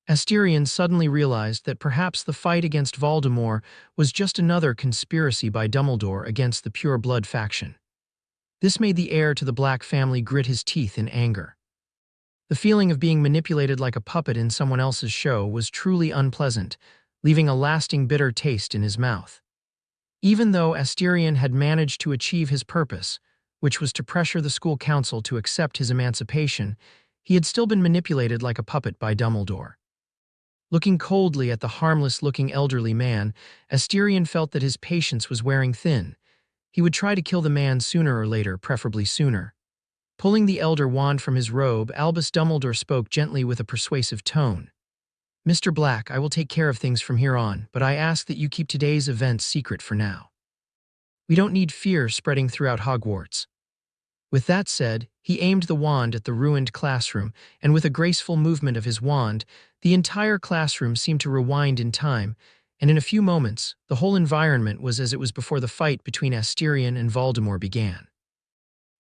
S1: Asterion suddenly realized that perhaps the fight against Voldemort was just another conspiracy by Dumbledore against the Pure Blood faction. This made the heir to the Black family grit his teeth in anger. The feeling of being manipulated like a puppet in someone else's show was truly unpleasant, leaving a lasting bitter taste in his mouth. Even though Asterion had managed to achieve his purpose, which was to pressure the school council to accept his emancipation, he had still been manipulated like a puppet by Dumbledore. Looking coldly at the harmless-looking elderly man, Asterion felt that his patience was wearing thin. He would try to kill the man sooner or later, preferably sooner. Pulling the Elder Wand from his robe, Albus Dumbledore spoke gently with a persuasive tone. "Mr. Black, I will take care of things from here on, but I ask that you keep today's events secret for now. We don't need fear spreading throughout Hogwarts." With that said, he aimed the wand at the ruined classroom, and with a graceful movement of his wand, the entire classroom seemed to rewind in time, and in a few moments, the whole environment was as it was before the fight between Asterion and Voldemort began.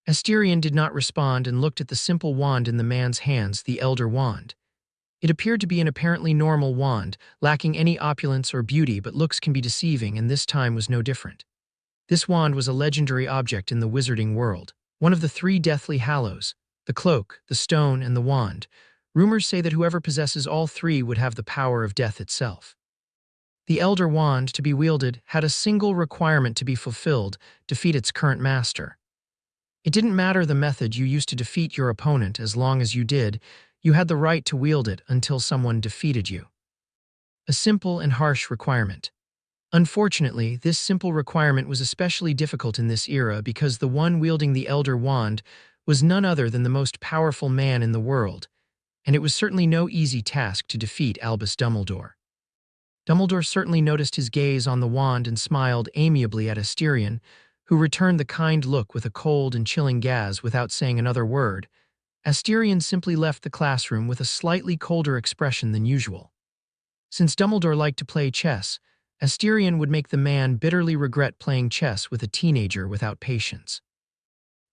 S1: Asterion did not respond and looked at the simple wand in the man's hands, the Elder Wand. It appeared to be an apparently normal wand, lacking any opulence or beauty, but looks can be deceiving, and this time was no different. This wand was a legendary object in the wizarding world, one of the three deathly hallows, the cloak, the stone, and the wand. Rumors say that whoever possesses all three would have the power of death itself. The Elder Wand, to be wielded, had a single requirement to be fulfilled: defeat its current master. It didn't matter the method you used to defeat your opponent, as long as you did, you had the right to wield it until someone defeated you. A simple and harsh requirement. Unfortunately, this simple requirement was especially difficult in this era because the one wielding the Elder Wand was none other than the most powerful man in the world, and it was certainly no easy task to defeat Albus Dumbledore. Dumbledore certainly noticed his gaze on the wand and smiled amiably at Asterion, who returned the kind look with a cold and chilling gaze without saying another word. Asterion simply left the classroom with a slightly colder expression than usual. Since Dumbledore liked to play chess, Asterion would make the man bitterly regret playing chess with a teenager without patience.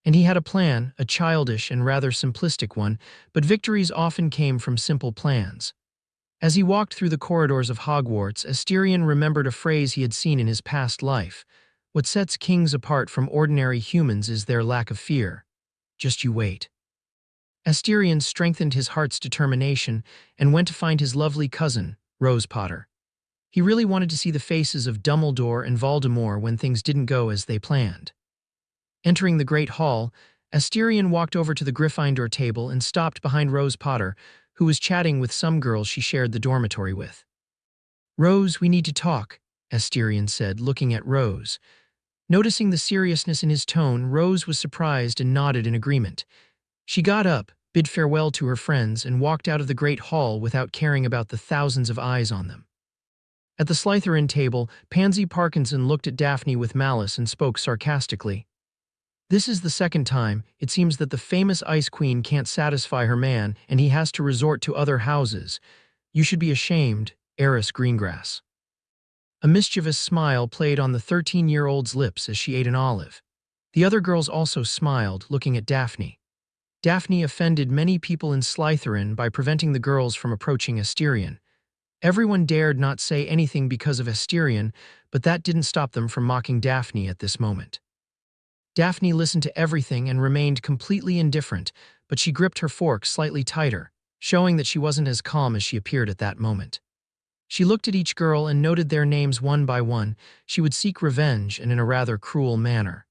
S1: And he had a plan, a childish and rather simplistic one, but victories often came from simple plans. As he walked through the corridors of Hogwarts, Asterion remembered a phrase he had seen in his past life. What sets kings apart from ordinary humans is their lack of fear. Just you wait. Asterion strengthened his heart's determination and went to find his lovely cousin, Rose Potter. He really wanted to see the faces of Dumbledore and Voldemort when things didn't go as they planned. Entering the Great Hall, Asterion walked over to the Gryffindor table and stopped behind Rose Potter, who was chatting with some girls she shared the dormitory with. "Rose, we need to talk," Asterion said, looking at Rose. Noticing the seriousness in his tone, Rose was surprised and nodded in agreement. She got up, bid farewell to her friends, and walked out of the Great Hall without caring about the thousands of eyes on them. At the Slytherin table, Pansy Parkinson looked at Daphne with malice and spoke sarcastically. "This is the second time, it seems, that the famous Ice Queen can't satisfy her man and he has to resort to other houses. You should be ashamed, Heiress Greengrass." A mischievous smile played on the 13-year-old's lips as she ate an olive. The other girls also smiled, looking at Daphne. Daphne offended many people in Slytherin by preventing the girls from approaching Asterion. Everyone dared not say anything because of Asterion, but that didn't stop them from mocking Daphne at this moment. Daphne listened to everything and remained completely indifferent, but she gripped her fork slightly tighter, showing that she wasn't as calm as she appeared at that moment. She looked at each girl and noted their names one by one. She would seek revenge, and in a rather cruel manner.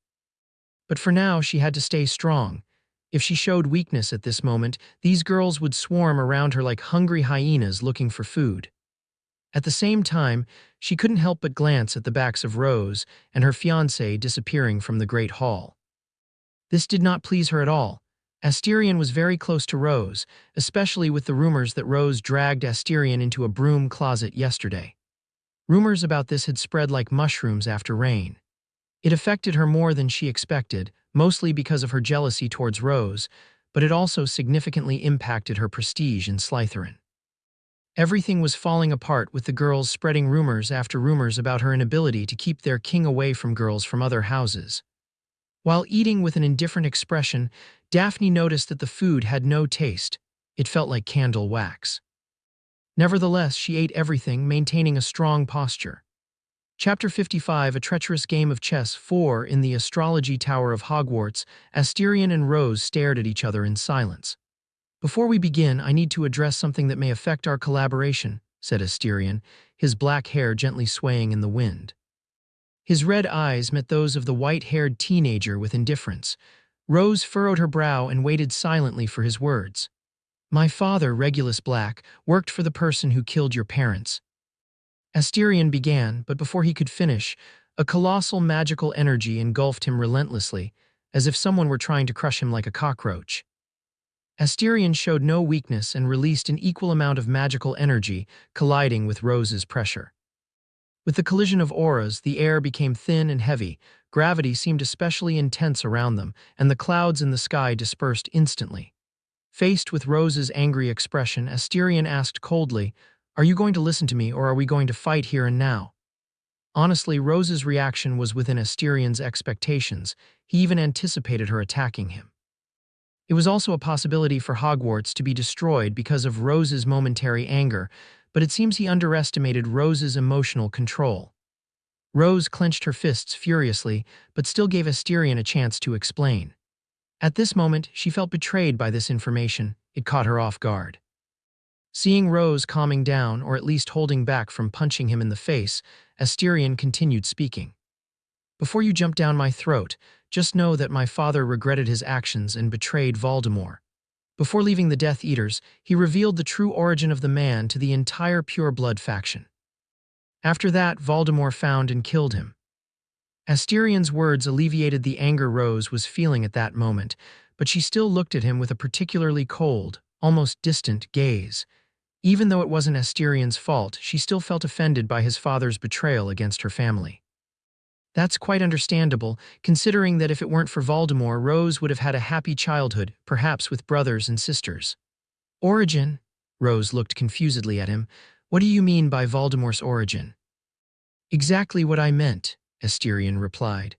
S1: But for now, she had to stay strong. If she showed weakness at this moment, these girls would swarm around her like hungry hyenas looking for food. At the same time, she couldn't help but glance at the backs of Rose and her fiancé disappearing from the Great Hall. This did not please her at all. Asterion was very close to Rose, especially with the rumors that Rose dragged Asterion into a broom closet yesterday. Rumors about this had spread like mushrooms after rain. It affected her more than she expected, mostly because of her jealousy towards Rose, but it also significantly impacted her prestige in Slytherin. Everything was falling apart with the girls spreading rumors after rumors about her inability to keep their king away from girls from other houses. While eating with an indifferent expression, Daphne noticed that the food had no taste. It felt like candle wax. Nevertheless, she ate everything, maintaining a strong posture. Chapter 55, A Treacherous Game of Chess 4. In the Astrology Tower of Hogwarts, Asterion and Rose stared at each other in silence. "Before we begin, I need to address something that may affect our collaboration," said Asterion, his black hair gently swaying in the wind. His red eyes met those of the white-haired teenager with indifference. Rose furrowed her brow and waited silently for his words. "My father, Regulus Black, worked for the person who killed your parents." Asterion began, but before he could finish, a colossal magical energy engulfed him relentlessly, as if someone were trying to crush him like a cockroach. Asterion showed no weakness and released an equal amount of magical energy, colliding with Rose's pressure. With the collision of auras, the air became thin and heavy, gravity seemed especially intense around them, and the clouds in the sky dispersed instantly. Faced with Rose's angry expression, Asterion asked coldly, "Are you going to listen to me, or are we going to fight here and now?" Honestly, Rose's reaction was within Asterion's expectations. He even anticipated her attacking him. It was also a possibility for Hogwarts to be destroyed because of Rose's momentary anger, but it seems he underestimated Rose's emotional control. Rose clenched her fists furiously, but still gave Asterion a chance to explain. At this moment, she felt betrayed by this information. It caught her off guard. Seeing Rose calming down, or at least holding back from punching him in the face, Asterion continued speaking. "Before you jump down my throat, just know that my father regretted his actions and betrayed Voldemort. Before leaving the Death Eaters, he revealed the true origin of the man to the entire Pure Blood faction. After that, Voldemort found and killed him." Asterion's words alleviated the anger Rose was feeling at that moment, but she still looked at him with a particularly cold, almost distant gaze. Even though it wasn't Asterion's fault, she still felt offended by his father's betrayal against her family. That's quite understandable, considering that if it weren't for Voldemort, Rose would have had a happy childhood, perhaps with brothers and sisters. "Origin?" Rose looked confusedly at him. "What do you mean by Voldemort's origin?" "Exactly what I meant," Asterion replied.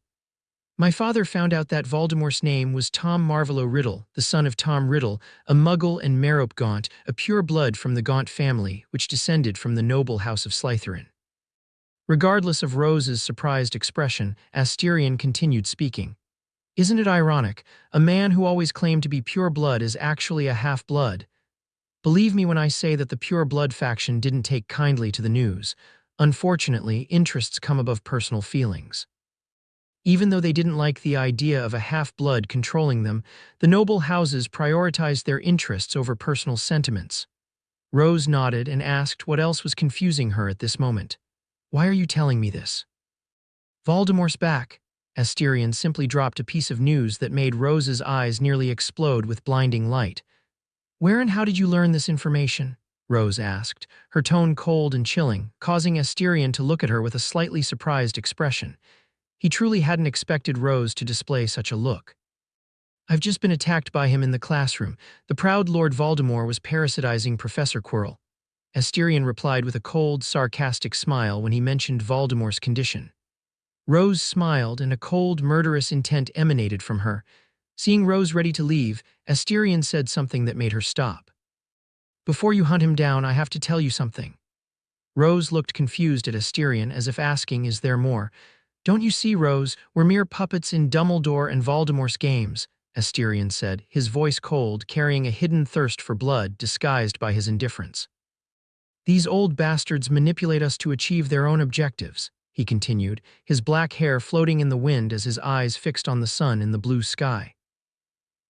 S1: "My father found out that Voldemort's name was Tom Marvolo Riddle, the son of Tom Riddle, a Muggle and Merope Gaunt, a pure blood from the Gaunt family, which descended from the noble house of Slytherin." Regardless of Rose's surprised expression, Asterion continued speaking. "Isn't it ironic? A man who always claimed to be pure blood is actually a half-blood. Believe me when I say that the Pure Blood faction didn't take kindly to the news. Unfortunately, interests come above personal feelings. Even though they didn't like the idea of a half-blood controlling them, the noble houses prioritized their interests over personal sentiments." Rose nodded and asked what else was confusing her at this moment. "Why are you telling me this?" "Voldemort's back." Asterion simply dropped a piece of news that made Rose's eyes nearly explode with blinding light. "Where and how did you learn this information?" Rose asked, her tone cold and chilling, causing Asterion to look at her with a slightly surprised expression. He truly hadn't expected Rose to display such a look. "I've just been attacked by him in the classroom. The proud Lord Voldemort was parasitizing Professor Quirrell." Asterion replied with a cold, sarcastic smile when he mentioned Voldemort's condition. Rose smiled, and a cold, murderous intent emanated from her. Seeing Rose ready to leave, Asterion said something that made her stop. "Before you hunt him down, I have to tell you something." Rose looked confused at Asterion, as if asking, "Is there more?" "Don't you see, Rose, we're mere puppets in Dumbledore and Voldemort's games," Asterion said, his voice cold, carrying a hidden thirst for blood disguised by his indifference. "These old bastards manipulate us to achieve their own objectives," he continued, his black hair floating in the wind as his eyes fixed on the sun in the blue sky.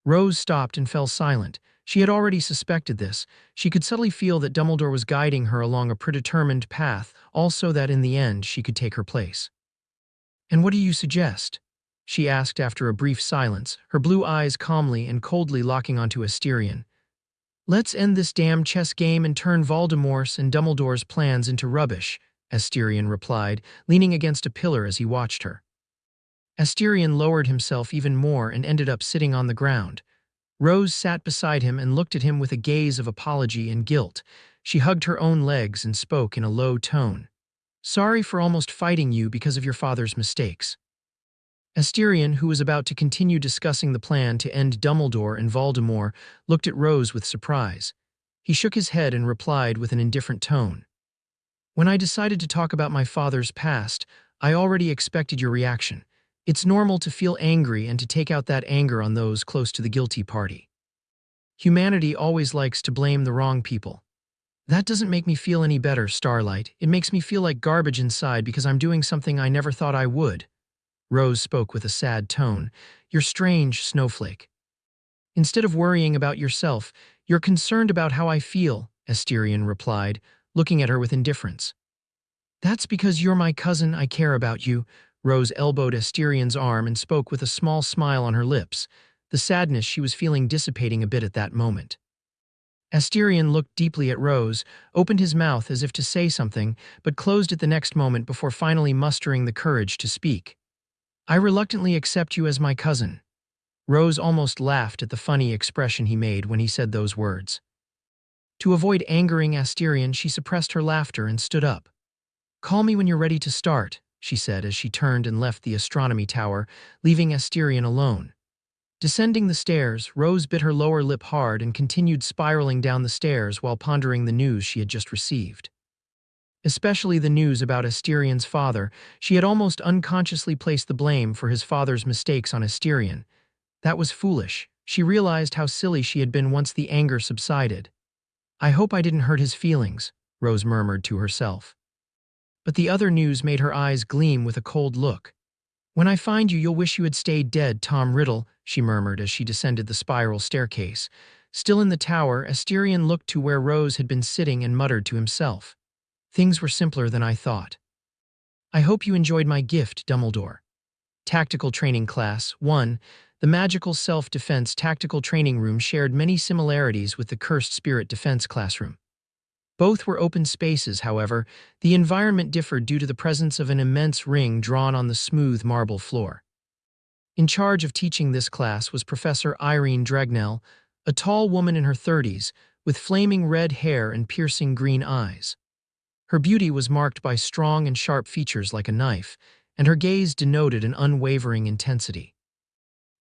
S1: Rose stopped and fell silent. She had already suspected this. She could subtly feel that Dumbledore was guiding her along a predetermined path, also that in the end she could take her place. "And what do you suggest?" she asked after a brief silence, her blue eyes calmly and coldly locking onto Asterion. "Let's end this damn chess game and turn Voldemort's and Dumbledore's plans into rubbish," Asterion replied, leaning against a pillar as he watched her. Asterion lowered himself even more and ended up sitting on the ground. Rose sat beside him and looked at him with a gaze of apology and guilt. She hugged her own legs and spoke in a low tone. "Sorry for almost fighting you because of your father's mistakes." Asterion, who was about to continue discussing the plan to end Dumbledore and Voldemort, looked at Rose with surprise. He shook his head and replied with an indifferent tone. "When I decided to talk about my father's past, I already expected your reaction. It's normal to feel angry and to take out that anger on those close to the guilty party. Humanity always likes to blame the wrong people. That doesn't make me feel any better, Starlight. It makes me feel like garbage inside because I'm doing something I never thought I would." Rose spoke with a sad tone. "You're strange, Snowflake. Instead of worrying about yourself, you're concerned about how I feel," Asterion replied, looking at her with indifference. "That's because you're my cousin. I care about you." Rose elbowed Asterion's arm and spoke with a small smile on her lips, the sadness she was feeling dissipating a bit at that moment. Asterion looked deeply at Rose, opened his mouth as if to say something, but closed it the next moment before finally mustering the courage to speak. "I reluctantly accept you as my cousin." Rose almost laughed at the funny expression he made when he said those words. To avoid angering Asterion, she suppressed her laughter and stood up. "Call me when you're ready to start," she said as she turned and left the astronomy tower, leaving Asterion alone. Descending the stairs, Rose bit her lower lip hard and continued spiraling down the stairs while pondering the news she had just received. Especially the news about Asterion's father. She had almost unconsciously placed the blame for his father's mistakes on Asterion. That was foolish. She realized how silly she had been once the anger subsided. "I hope I didn't hurt his feelings," Rose murmured to herself. But the other news made her eyes gleam with a cold look. "When I find you, you'll wish you had stayed dead, Tom Riddle," she murmured as she descended the spiral staircase. Still in the tower, Asterion looked to where Rose had been sitting and muttered to himself. "Things were simpler than I thought. I hope you enjoyed my gift, Dumbledore." Tactical Training Class 1. The Magical Self-Defense Tactical Training Room shared many similarities with the Cursed Spirit Defense Classroom. Both were open spaces, however. The environment differed due to the presence of an immense ring drawn on the smooth marble floor. In charge of teaching this class was Professor Irene Dregnell, a tall woman in her 30s, with flaming red hair and piercing green eyes. Her beauty was marked by strong and sharp features like a knife, and her gaze denoted an unwavering intensity.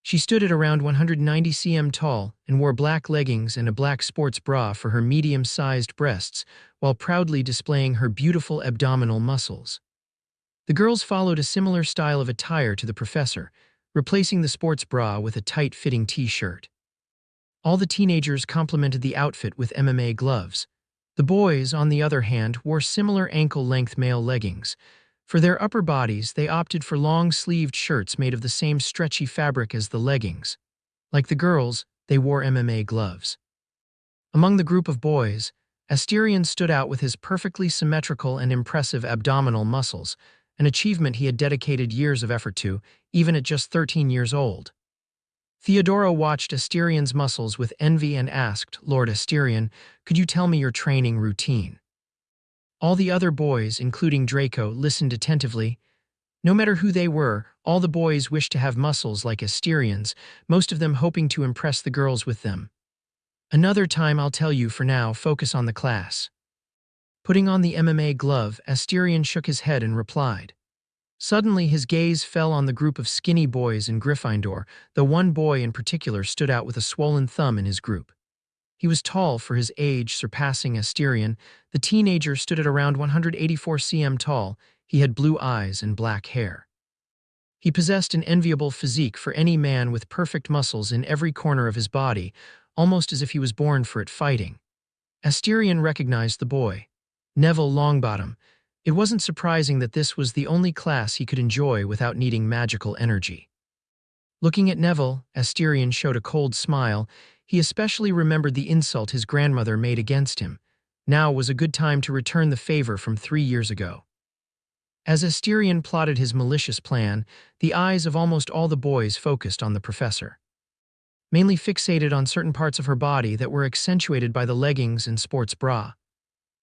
S1: She stood at around 190 cm tall and wore black leggings and a black sports bra for her medium-sized breasts, while proudly displaying her beautiful abdominal muscles. The girls followed a similar style of attire to the professor, replacing the sports bra with a tight-fitting t-shirt. All the teenagers complemented the outfit with MMA gloves. The boys, on the other hand, wore similar ankle-length male leggings. For their upper bodies, they opted for long-sleeved shirts made of the same stretchy fabric as the leggings. Like the girls, they wore MMA gloves. Among the group of boys, Asterion stood out with his perfectly symmetrical and impressive abdominal muscles, an achievement he had dedicated years of effort to, even at just 13 years old. Theodora watched Asterion's muscles with envy and asked, "Lord Asterion, could you tell me your training routine?" All the other boys, including Draco, listened attentively. No matter who they were, all the boys wished to have muscles like Asterion's, most of them hoping to impress the girls with them. "Another time I'll tell you. For now, focus on the class." Putting on the MMA glove, Asterion shook his head and replied. Suddenly, his gaze fell on the group of skinny boys in Gryffindor, though one boy in particular stood out with a swollen thumb in his group. He was tall for his age, surpassing Asterion. The teenager stood at around 184 cm tall. He had blue eyes and black hair. He possessed an enviable physique for any man, with perfect muscles in every corner of his body, almost as if he was born for it, fighting. Asterion recognized the boy. Neville Longbottom. It wasn't surprising that this was the only class he could enjoy without needing magical energy. Looking at Neville, Asterion showed a cold smile. He especially remembered the insult his grandmother made against him. Now was a good time to return the favor from 3 years ago. As Asterion plotted his malicious plan, the eyes of almost all the boys focused on the professor. Mainly fixated on certain parts of her body that were accentuated by the leggings and sports bra.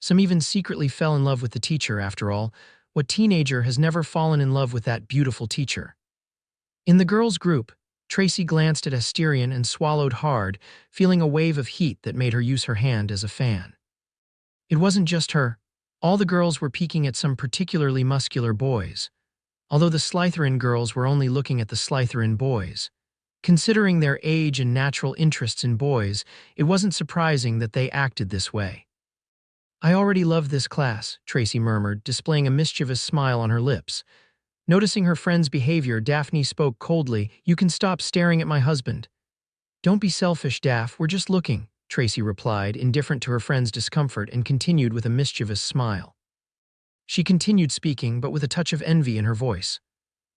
S1: Some even secretly fell in love with the teacher, after all. What teenager has never fallen in love with that beautiful teacher? In the girls' group, Tracy glanced at Asterion and swallowed hard, feeling a wave of heat that made her use her hand as a fan. It wasn't just her. All the girls were peeking at some particularly muscular boys. Although the Slytherin girls were only looking at the Slytherin boys. Considering their age and natural interests in boys, it wasn't surprising that they acted this way. "I already love this class," Tracy murmured, displaying a mischievous smile on her lips. Noticing her friend's behavior, Daphne spoke coldly. "You can stop staring at my husband." "Don't be selfish, Daph, we're just looking," Tracy replied, indifferent to her friend's discomfort, and continued with a mischievous smile. She continued speaking, but with a touch of envy in her voice.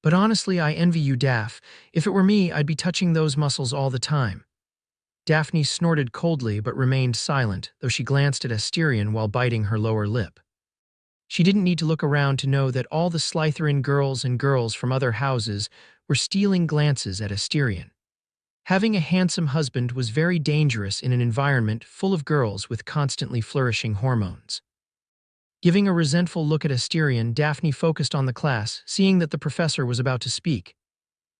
S1: "But honestly, I envy you, Daph. If it were me, I'd be touching those muscles all the time." Daphne snorted coldly but remained silent, though she glanced at Asterion while biting her lower lip. She didn't need to look around to know that all the Slytherin girls and girls from other houses were stealing glances at Asterion. Having a handsome husband was very dangerous in an environment full of girls with constantly flourishing hormones. Giving a resentful look at Asterion, Daphne focused on the class, seeing that the professor was about to speak.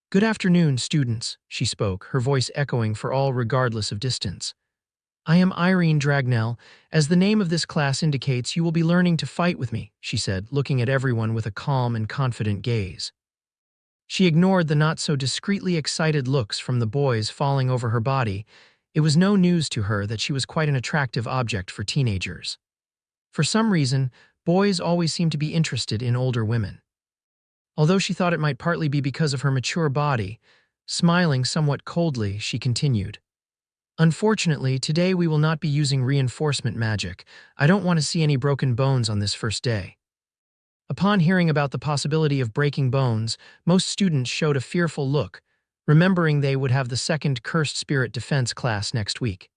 S1: "Good afternoon, students," she spoke, her voice echoing for all regardless of distance. "I am Irene Dragnell. As the name of this class indicates, you will be learning to fight with me," she said, looking at everyone with a calm and confident gaze. She ignored the not-so-discreetly excited looks from the boys falling over her body. It was no news to her that she was quite an attractive object for teenagers. For some reason, boys always seemed to be interested in older women. Although she thought it might partly be because of her mature body, smiling somewhat coldly, she continued. "Unfortunately, today we will not be using reinforcement magic. I don't want to see any broken bones on this first day." Upon hearing about the possibility of breaking bones, most students showed a fearful look, remembering they would have the second Cursed Spirit Defense class next week.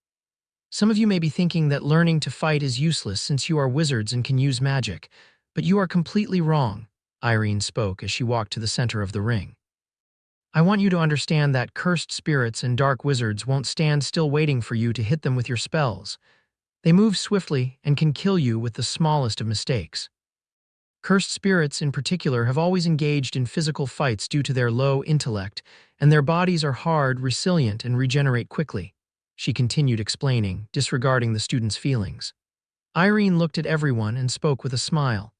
S1: "Some of you may be thinking that learning to fight is useless since you are wizards and can use magic, but you are completely wrong," Irene spoke as she walked to the center of the ring. "I want you to understand that cursed spirits and dark wizards won't stand still waiting for you to hit them with your spells. They move swiftly and can kill you with the smallest of mistakes. Cursed spirits, in particular, have always engaged in physical fights due to their low intellect, and their bodies are hard, resilient, and regenerate quickly," she continued explaining, disregarding the students' feelings. Irene looked at everyone and spoke with a smile.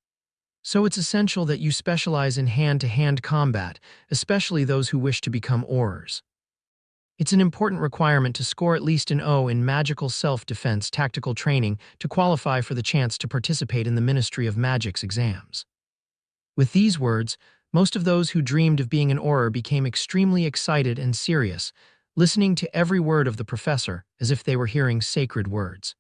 S1: "So it's essential that you specialize in hand-to-hand combat, especially those who wish to become aurors. It's an important requirement to score at least an O in magical self-defense tactical training to qualify for the chance to participate in the Ministry of Magic's exams." With these words, most of those who dreamed of being an auror became extremely excited and serious, listening to every word of the professor as if they were hearing sacred words.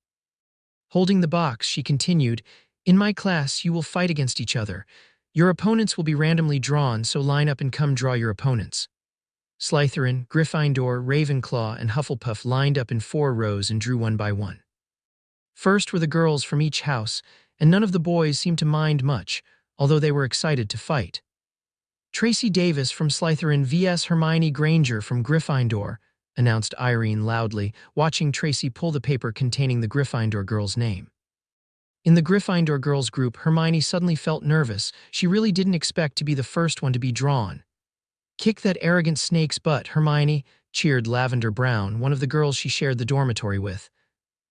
S1: Holding the box, she continued, "In my class, you will fight against each other. Your opponents will be randomly drawn, so line up and come draw your opponents." Slytherin, Gryffindor, Ravenclaw, and Hufflepuff lined up in 4 rows and drew one by one. First were the girls from each house, and none of the boys seemed to mind much, although they were excited to fight. "Tracy Davis from Slytherin vs. Hermione Granger from Gryffindor," announced Irene loudly, watching Tracy pull the paper containing the Gryffindor girl's name. In the Gryffindor girls' group, Hermione suddenly felt nervous. She really didn't expect to be the first one to be drawn. "Kick that arrogant snake's butt, Hermione," cheered Lavender Brown, one of the girls she shared the dormitory with.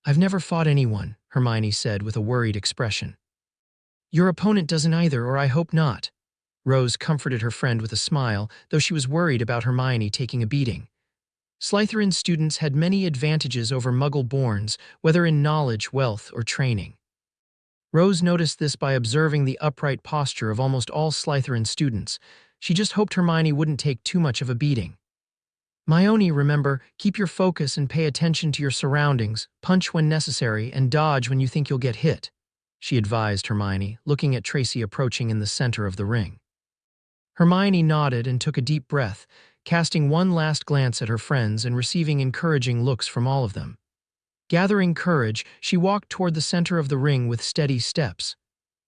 S1: "I've never fought anyone," Hermione said with a worried expression. "Your opponent doesn't either, or I hope not." Rose comforted her friend with a smile, though she was worried about Hermione taking a beating. Slytherin students had many advantages over Muggle-borns, whether in knowledge, wealth, or training. Rose noticed this by observing the upright posture of almost all Slytherin students. She just hoped Hermione wouldn't take too much of a beating. "Hermione, remember, keep your focus and pay attention to your surroundings, punch when necessary, and dodge when you think you'll get hit," she advised Hermione, looking at Tracy approaching in the center of the ring. Hermione nodded and took a deep breath, casting one last glance at her friends and receiving encouraging looks from all of them. Gathering courage, she walked toward the center of the ring with steady steps.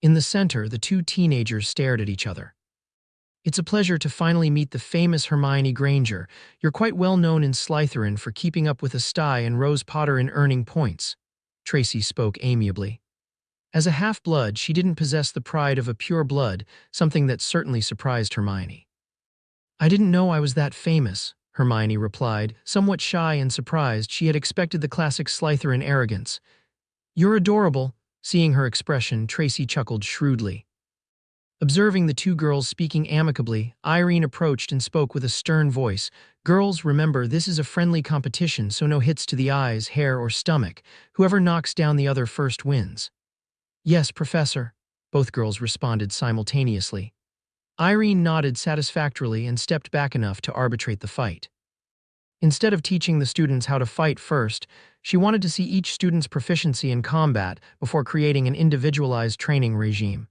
S1: In the center, the two teenagers stared at each other. "It's a pleasure to finally meet the famous Hermione Granger. You're quite well known in Slytherin for keeping up with Astai and Rose Potter in earning points," Tracy spoke amiably. As a half-blood, she didn't possess the pride of a pure blood, something that certainly surprised Hermione. "I didn't know I was that famous," Hermione replied, somewhat shy and surprised. She had expected the classic Slytherin arrogance. "You're adorable." Seeing her expression, Tracy chuckled shrewdly. Observing the two girls speaking amicably, Irene approached and spoke with a stern voice. "Girls, remember, this is a friendly competition, so no hits to the eyes, hair, or stomach. Whoever knocks down the other first wins." "Yes, Professor," both girls responded simultaneously. Irene nodded satisfactorily and stepped back enough to arbitrate the fight. Instead of teaching the students how to fight first, she wanted to see each student's proficiency in combat before creating an individualized training regime.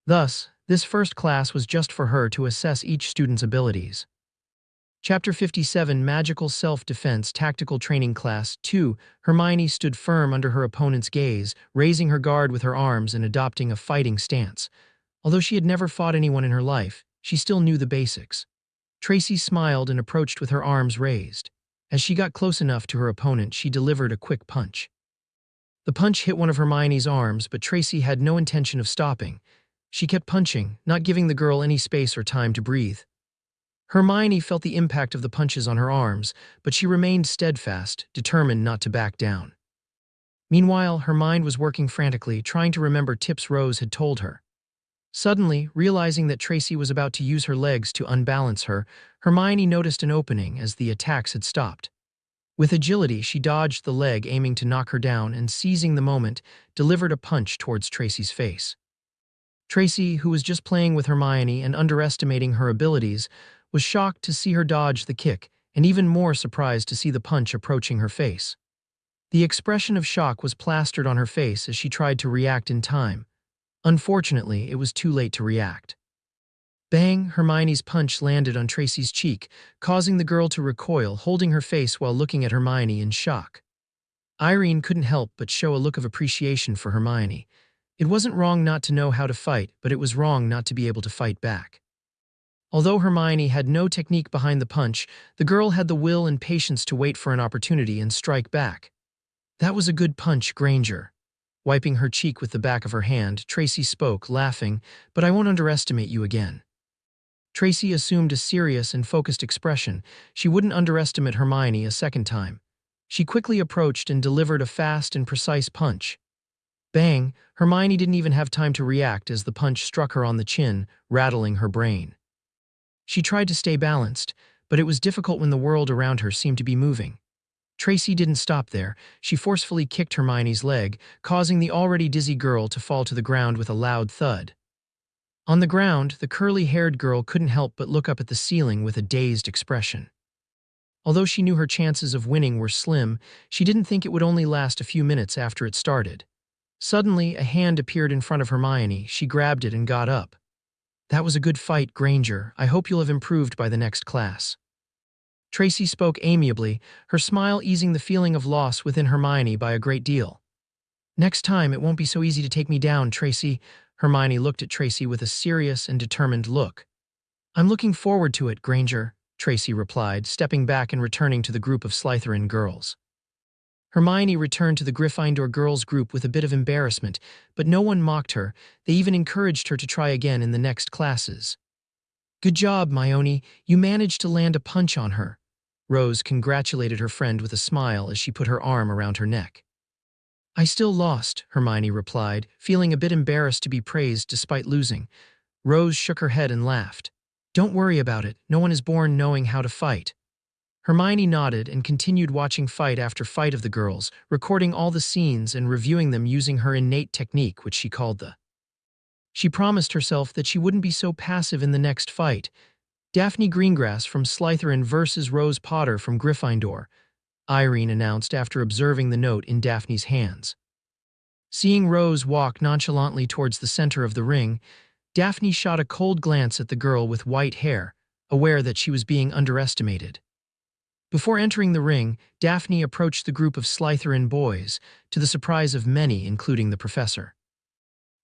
S1: Thus, this first class was just for her to assess each student's abilities. Chapter 57, Magical Self-Defense Tactical Training Class 2. Hermione stood firm under her opponent's gaze, raising her guard with her arms and adopting a fighting stance. Although she had never fought anyone in her life, she still knew the basics. Tracy smiled and approached with her arms raised. As she got close enough to her opponent, she delivered a quick punch. The punch hit one of Hermione's arms, but Tracy had no intention of stopping. She kept punching, not giving the girl any space or time to breathe. Hermione felt the impact of the punches on her arms, but she remained steadfast, determined not to back down. Meanwhile, her mind was working frantically, trying to remember tips Rose had told her. Suddenly, realizing that Tracy was about to use her legs to unbalance her, Hermione noticed an opening as the attacks had stopped. With agility, she dodged the leg, aiming to knock her down, and seizing the moment, delivered a punch towards Tracy's face. Tracy, who was just playing with Hermione and underestimating her abilities, was shocked to see her dodge the kick, and even more surprised to see the punch approaching her face. The expression of shock was plastered on her face as she tried to react in time. Unfortunately, it was too late to react. Bang! Hermione's punch landed on Tracy's cheek, causing the girl to recoil, holding her face while looking at Hermione in shock. Irene couldn't help but show a look of appreciation for Hermione. It wasn't wrong not to know how to fight, but it was wrong not to be able to fight back. Although Hermione had no technique behind the punch, the girl had the will and patience to wait for an opportunity and strike back. "That was a good punch, Granger." Wiping her cheek with the back of her hand, Tracy spoke, laughing, "But I won't underestimate you again." Tracy assumed a serious and focused expression. She wouldn't underestimate Hermione a second time. She quickly approached and delivered a fast and precise punch. Bang! Hermione didn't even have time to react as the punch struck her on the chin, rattling her brain. She tried to stay balanced, but it was difficult when the world around her seemed to be moving. Tracy didn't stop there. She forcefully kicked Hermione's leg, causing the already dizzy girl to fall to the ground with a loud thud. On the ground, the curly-haired girl couldn't help but look up at the ceiling with a dazed expression. Although she knew her chances of winning were slim, she didn't think it would only last a few minutes after it started. Suddenly, a hand appeared in front of Hermione. She grabbed it and got up. "That was a good fight, Granger. I hope you'll have improved by the next class." Tracy spoke amiably, her smile easing the feeling of loss within Hermione by a great deal. "Next time, it won't be so easy to take me down, Tracy." Hermione looked at Tracy with a serious and determined look. "I'm looking forward to it, Granger," Tracy replied, stepping back and returning to the group of Slytherin girls. Hermione returned to the Gryffindor girls' group with a bit of embarrassment, but no one mocked her. They even encouraged her to try again in the next classes. "Good job, Myoni. You managed to land a punch on her." Rose congratulated her friend with a smile as she put her arm around her neck. "I still lost," Hermione replied, feeling a bit embarrassed to be praised despite losing. Rose shook her head and laughed. "Don't worry about it. No one is born knowing how to fight." Hermione nodded and continued watching fight after fight of the girls, recording all the scenes and reviewing them using her innate technique, which she called the. She promised herself that she wouldn't be so passive in the next fight. Daphne Greengrass from Slytherin versus Rose Potter from Gryffindor, Irene announced after observing the note in Daphne's hands. Seeing Rose walk nonchalantly towards the center of the ring, Daphne shot a cold glance at the girl with white hair, aware that she was being underestimated. Before entering the ring, Daphne approached the group of Slytherin boys, to the surprise of many, including the professor.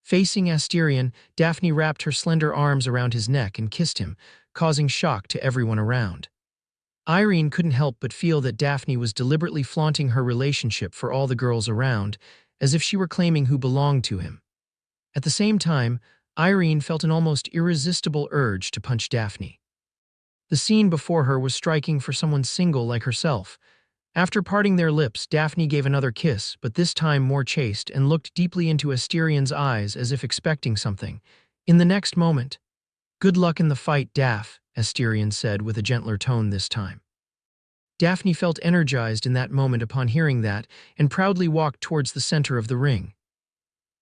S1: Facing Asterion, Daphne wrapped her slender arms around his neck and kissed him, causing shock to everyone around. Irene couldn't help but feel that Daphne was deliberately flaunting her relationship for all the girls around, as if she were claiming who belonged to him. At the same time, Irene felt an almost irresistible urge to punch Daphne. The scene before her was striking for someone single like herself. After parting their lips, Daphne gave another kiss, but this time more chaste, and looked deeply into Asterion's eyes as if expecting something. In the next moment, "Good luck in the fight, Daph," Asterion said with a gentler tone this time. Daphne felt energized in that moment upon hearing that, and proudly walked towards the center of the ring.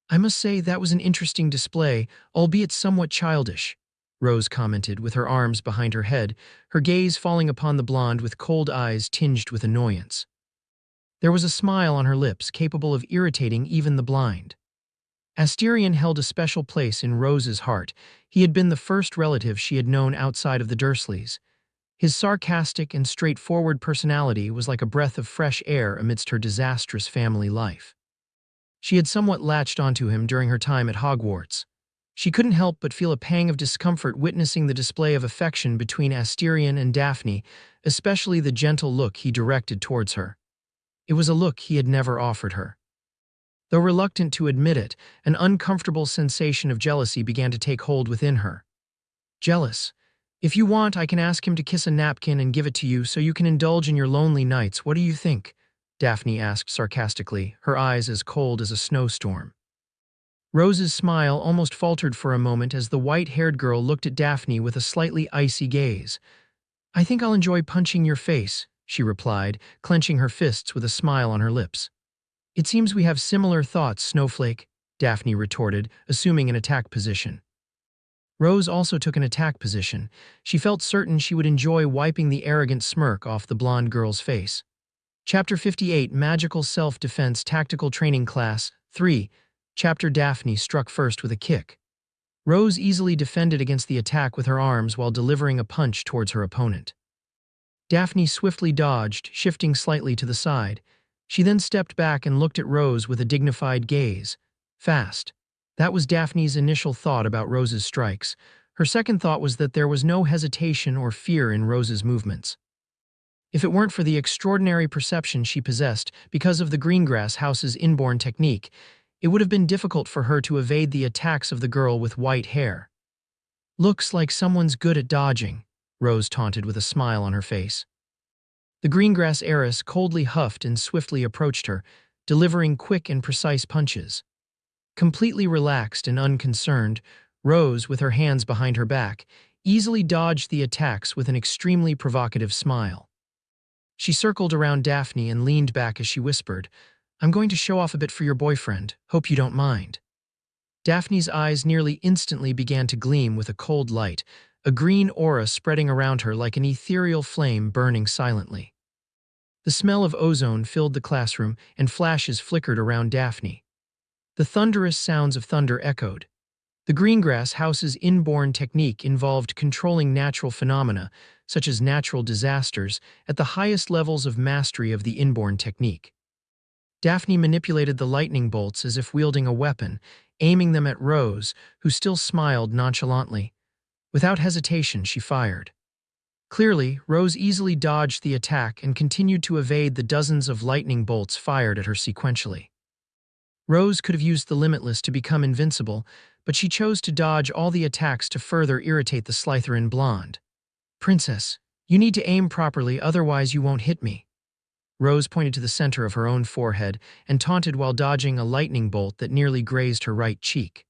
S1: "I must say that was an interesting display, albeit somewhat childish," Rose commented with her arms behind her head, her gaze falling upon the blonde with cold eyes tinged with annoyance. There was a smile on her lips capable of irritating even the blind. Asterion held a special place in Rose's heart. He had been the first relative she had known outside of the Dursleys. His sarcastic and straightforward personality was like a breath of fresh air amidst her disastrous family life. She had somewhat latched onto him during her time at Hogwarts. She couldn't help but feel a pang of discomfort witnessing the display of affection between Asterion and Daphne, especially the gentle look he directed towards her. It was a look he had never offered her. Though reluctant to admit it, an uncomfortable sensation of jealousy began to take hold within her. "Jealous? If you want, I can ask him to kiss a napkin and give it to you so you can indulge in your lonely nights. What do you think?" Daphne asked sarcastically, her eyes as cold as a snowstorm. Rose's smile almost faltered for a moment as the white-haired girl looked at Daphne with a slightly icy gaze. "I think I'll enjoy punching your face," she replied, clenching her fists with a smile on her lips. "It seems we have similar thoughts, Snowflake," Daphne retorted, assuming an attack position. Rose also took an attack position. She felt certain she would enjoy wiping the arrogant smirk off the blonde girl's face. Chapter 58, Magical Self-Defense Tactical Training Class 3. Chapter Daphne struck first with a kick. Rose easily defended against the attack with her arms while delivering a punch towards her opponent. Daphne swiftly dodged, shifting slightly to the side. She then stepped back and looked at Rose with a dignified gaze. Fast. That was Daphne's initial thought about Rose's strikes. Her second thought was that there was no hesitation or fear in Rose's movements. If it weren't for the extraordinary perception she possessed because of the Greengrass house's inborn technique, it would have been difficult for her to evade the attacks of the girl with white hair. "Looks like someone's good at dodging," Rose taunted with a smile on her face. The Greengrass heiress coldly huffed and swiftly approached her, delivering quick and precise punches. Completely relaxed and unconcerned, Rose, with her hands behind her back, easily dodged the attacks with an extremely provocative smile. She circled around Daphne and leaned back as she whispered, "I'm going to show off a bit for your boyfriend. Hope you don't mind." Daphne's eyes nearly instantly began to gleam with a cold light, a green aura spreading around her like an ethereal flame burning silently. The smell of ozone filled the classroom, and flashes flickered around Daphne. The thunderous sounds of thunder echoed. The Greengrass house's inborn technique involved controlling natural phenomena, such as natural disasters, at the highest levels of mastery of the inborn technique. Daphne manipulated the lightning bolts as if wielding a weapon, aiming them at Rose, who still smiled nonchalantly. Without hesitation, she fired. Clearly, Rose easily dodged the attack and continued to evade the dozens of lightning bolts fired at her sequentially. Rose could have used the Limitless to become invincible, but she chose to dodge all the attacks to further irritate the Slytherin blonde. "Princess, you need to aim properly, otherwise you won't hit me." Rose pointed to the center of her own forehead and taunted while dodging a lightning bolt that nearly grazed her right cheek.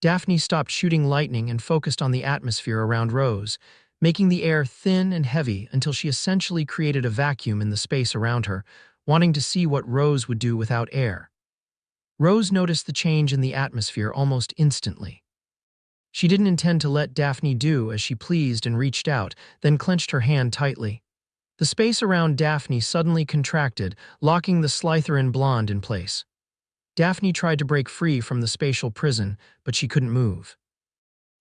S1: Daphne stopped shooting lightning and focused on the atmosphere around Rose, making the air thin and heavy until she essentially created a vacuum in the space around her, wanting to see what Rose would do without air. Rose noticed the change in the atmosphere almost instantly. She didn't intend to let Daphne do as she pleased and reached out, then clenched her hand tightly. The space around Daphne suddenly contracted, locking the Slytherin blonde in place. Daphne tried to break free from the spatial prison, but she couldn't move.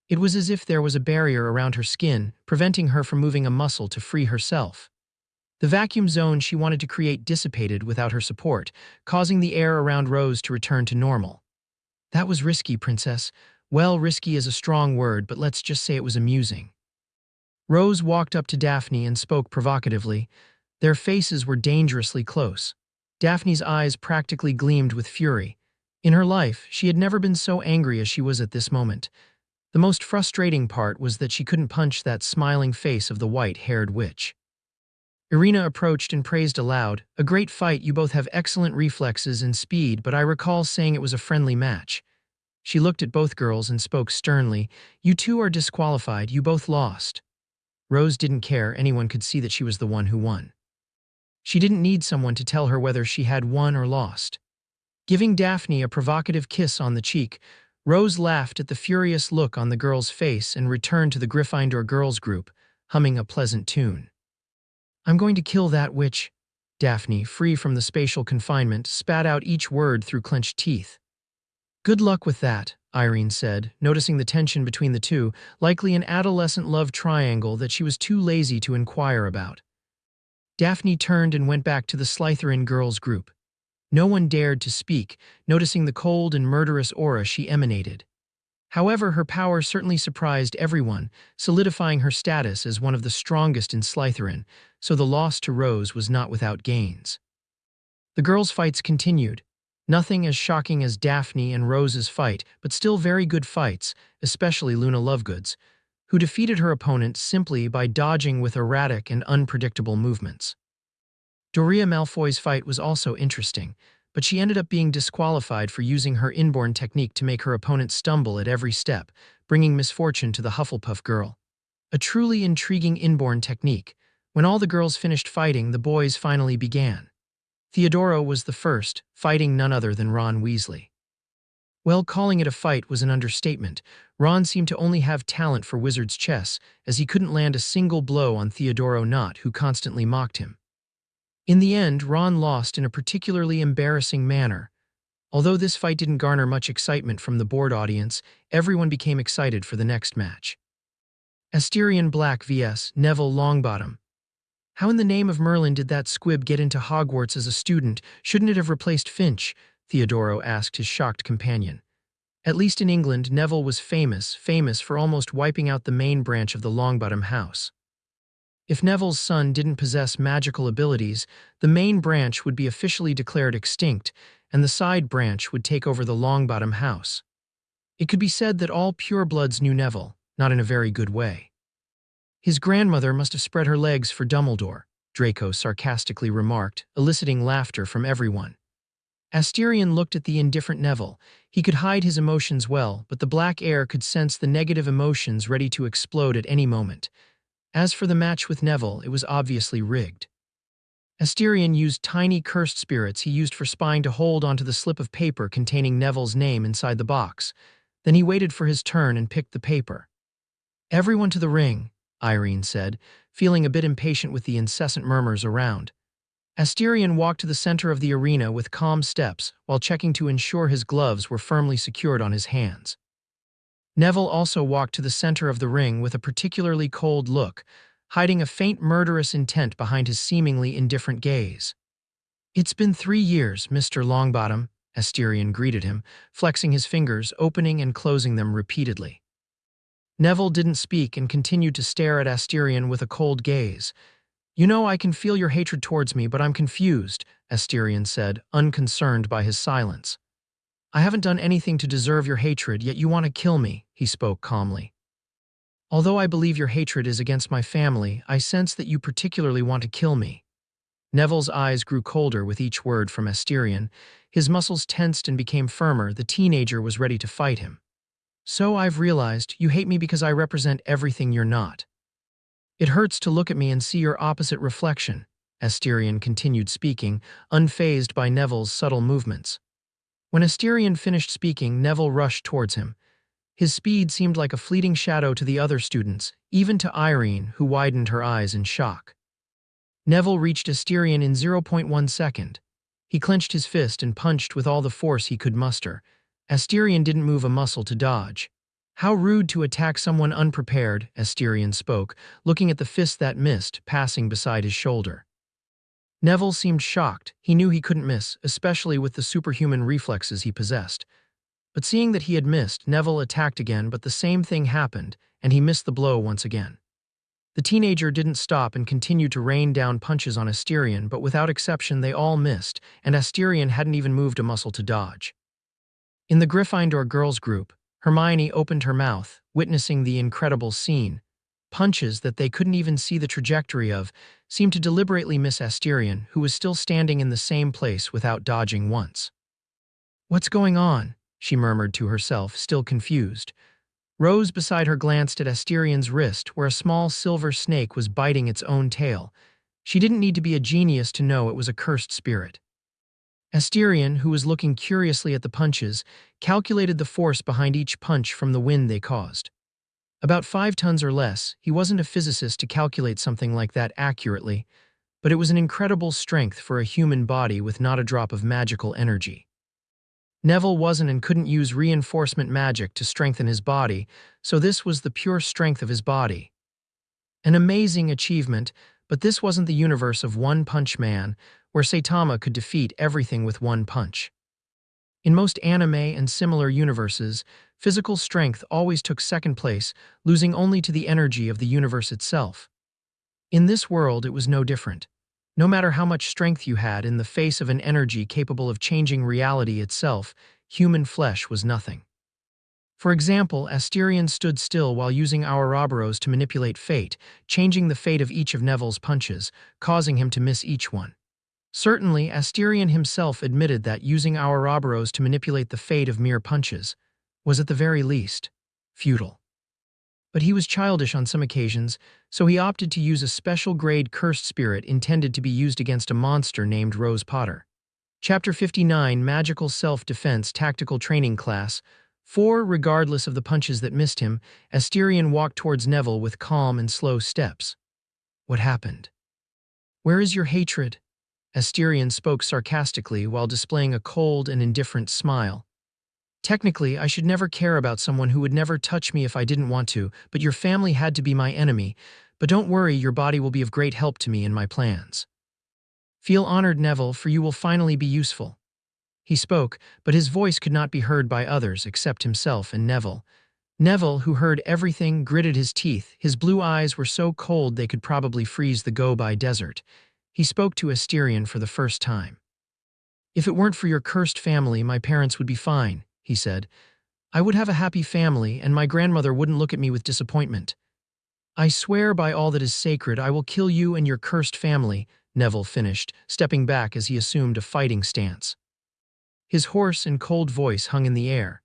S1: It was as if there was a barrier around her skin, preventing her from moving a muscle to free herself. The vacuum zone she wanted to create dissipated without her support, causing the air around Rose to return to normal. That was risky, Princess. Well, risky is a strong word, but let's just say it was amusing. Rose walked up to Daphne and spoke provocatively. Their faces were dangerously close. Daphne's eyes practically gleamed with fury. In her life, she had never been so angry as she was at this moment. The most frustrating part was that she couldn't punch that smiling face of the white-haired witch. Irina approached and praised aloud, "A great fight, you both have excellent reflexes and speed, but I recall saying it was a friendly match." She looked at both girls and spoke sternly, "You two are disqualified, you both lost." Rose didn't care, anyone could see that she was the one who won. She didn't need someone to tell her whether she had won or lost. Giving Daphne a provocative kiss on the cheek, Rose laughed at the furious look on the girl's face and returned to the Gryffindor girls group, humming a pleasant tune. "I'm going to kill that witch." Daphne, free from the spatial confinement, spat out each word through clenched teeth. "Good luck with that," Irene said, noticing the tension between the two, likely an adolescent love triangle that she was too lazy to inquire about. Daphne turned and went back to the Slytherin girls group. No one dared to speak, noticing the cold and murderous aura she emanated. However, her power certainly surprised everyone, solidifying her status as one of the strongest in Slytherin, so the loss to Rose was not without gains. The girls' fights continued. Nothing as shocking as Daphne and Rose's fight, but still very good fights, especially Luna Lovegoods, who defeated her opponent simply by dodging with erratic and unpredictable movements. Doria Malfoy's fight was also interesting, but she ended up being disqualified for using her inborn technique to make her opponent stumble at every step, bringing misfortune to the Hufflepuff girl. A truly intriguing inborn technique. When all the girls finished fighting, the boys finally began. Theodoro was the first, fighting none other than Ron Weasley. Well, calling it a fight was an understatement. Ron seemed to only have talent for wizard's chess, as he couldn't land a single blow on Theodoro Knott, who constantly mocked him. In the end, Ron lost in a particularly embarrassing manner. Although this fight didn't garner much excitement from the board audience, everyone became excited for the next match. Asterion Black vs. Neville Longbottom. How in the name of Merlin did that squib get into Hogwarts as a student? Shouldn't it have replaced Finch? Theodoro asked his shocked companion. At least in England, Neville was famous for almost wiping out the main branch of the Longbottom house. If Neville's son didn't possess magical abilities, the main branch would be officially declared extinct, and the side branch would take over the Longbottom house. It could be said that all purebloods knew Neville, not in a very good way. "His grandmother must have spread her legs for Dumbledore," Draco sarcastically remarked, eliciting laughter from everyone. Asterion looked at the indifferent Neville. He could hide his emotions well, but the black air could sense the negative emotions ready to explode at any moment. As for the match with Neville, it was obviously rigged. Asterion used tiny cursed spirits he used for spying to hold onto the slip of paper containing Neville's name inside the box. Then he waited for his turn and picked the paper. "Everyone to the ring," Irene said, feeling a bit impatient with the incessant murmurs around. Asterion walked to the center of the arena with calm steps while checking to ensure his gloves were firmly secured on his hands. Neville also walked to the center of the ring with a particularly cold look, hiding a faint murderous intent behind his seemingly indifferent gaze. "It's been 3 years, Mr. Longbottom," Asterion greeted him, flexing his fingers, opening and closing them repeatedly. Neville didn't speak and continued to stare at Asterion with a cold gaze. "You know, I can feel your hatred towards me, but I'm confused," Asterion said, unconcerned by his silence. "I haven't done anything to deserve your hatred, yet you want to kill me," he spoke calmly. "Although I believe your hatred is against my family, I sense that you particularly want to kill me." Neville's eyes grew colder with each word from Asterion. His muscles tensed and became firmer. The teenager was ready to fight him. "So I've realized you hate me because I represent everything you're not. It hurts to look at me and see your opposite reflection," Asterion continued speaking, unfazed by Neville's subtle movements. When Asterion finished speaking, Neville rushed towards him. His speed seemed like a fleeting shadow to the other students, even to Irene, who widened her eyes in shock. Neville reached Asterion in 0.1 second. He clenched his fist and punched with all the force he could muster. Asterion didn't move a muscle to dodge. How rude to attack someone unprepared, Asterion spoke, looking at the fist that missed, passing beside his shoulder. Neville seemed shocked. He knew he couldn't miss, especially with the superhuman reflexes he possessed. But seeing that he had missed, Neville attacked again, but the same thing happened, and he missed the blow once again. The teenager didn't stop and continued to rain down punches on Asterion, but without exception they all missed, and Asterion hadn't even moved a muscle to dodge. In the Gryffindor girls' group, Hermione opened her mouth, witnessing the incredible scene. Punches that they couldn't even see the trajectory of seemed to deliberately miss Asterion, who was still standing in the same place without dodging once. "What's going on?" she murmured to herself, still confused. Rose beside her glanced at Asterion's wrist, where a small silver snake was biting its own tail. She didn't need to be a genius to know it was a cursed spirit. Asterion, who was looking curiously at the punches, calculated the force behind each punch from the wind they caused. About 5 tons or less. He wasn't a physicist to calculate something like that accurately, but it was an incredible strength for a human body with not a drop of magical energy. Neville wasn't and couldn't use reinforcement magic to strengthen his body, so this was the pure strength of his body. An amazing achievement, but this wasn't the universe of One Punch Man, where Saitama could defeat everything with one punch. In most anime and similar universes, physical strength always took second place, losing only to the energy of the universe itself. In this world, it was no different. No matter how much strength you had in the face of an energy capable of changing reality itself, human flesh was nothing. For example, Asterion stood still while using Ouroboros to manipulate fate, changing the fate of each of Neville's punches, causing him to miss each one. Certainly, Asterion himself admitted that using Ouroboros to manipulate the fate of mere punches was at the very least futile. But he was childish on some occasions, so he opted to use a special-grade cursed spirit intended to be used against a monster named Rose Potter. Chapter 59, Magical Self-Defense Tactical Training Class 4. Regardless of the punches that missed him, Asterion walked towards Neville with calm and slow steps. "What happened? Where is your hatred?" Asterion spoke sarcastically while displaying a cold and indifferent smile. "Technically, I should never care about someone who would never touch me if I didn't want to, but your family had to be my enemy. But don't worry, your body will be of great help to me in my plans. Feel honored, Neville, for you will finally be useful." He spoke, but his voice could not be heard by others except himself and Neville. Neville, who heard everything, gritted his teeth. His blue eyes were so cold they could probably freeze the go-by desert. He spoke to Asterion for the first time. "If it weren't for your cursed family, my parents would be fine," he said. "I would have a happy family, and my grandmother wouldn't look at me with disappointment. I swear by all that is sacred, I will kill you and your cursed family," Neville finished, stepping back as he assumed a fighting stance. His hoarse and cold voice hung in the air.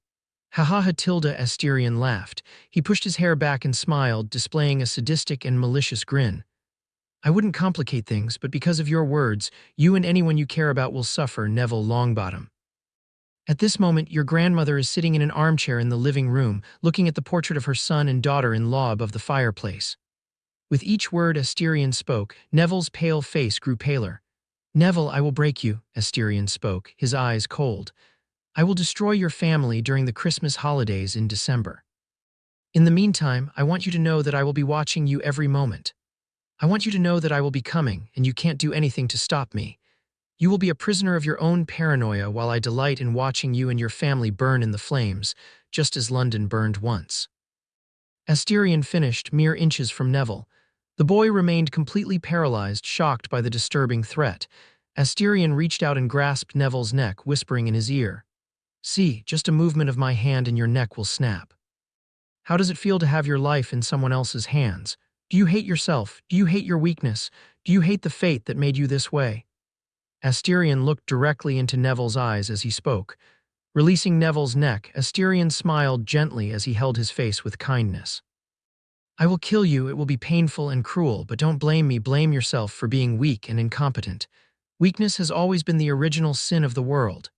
S1: "Ha ha ha!" Asterion laughed. He pushed his hair back and smiled, displaying a sadistic and malicious grin. "I wouldn't complicate things, but because of your words, you and anyone you care about will suffer," Neville Longbottom. At this moment, your grandmother is sitting in an armchair in the living room, looking at the portrait of her son and daughter-in-law above the fireplace. With each word Asterion spoke, Neville's pale face grew paler. "Neville, I will break you," Asterion spoke, his eyes cold. "I will destroy your family during the Christmas holidays in December. In the meantime, I want you to know that I will be watching you every moment. I want you to know that I will be coming, and you can't do anything to stop me. You will be a prisoner of your own paranoia while I delight in watching you and your family burn in the flames, just as London burned once." Asterion finished, mere inches from Neville. The boy remained completely paralyzed, shocked by the disturbing threat. Asterion reached out and grasped Neville's neck, whispering in his ear, "See, just a movement of my hand and your neck will snap. How does it feel to have your life in someone else's hands? Do you hate yourself? Do you hate your weakness? Do you hate the fate that made you this way?" Asterion looked directly into Neville's eyes as he spoke. Releasing Neville's neck, Asterion smiled gently as he held his face with kindness. "I will kill you, it will be painful and cruel, but don't blame me, blame yourself for being weak and incompetent. Weakness has always been the original sin of the world."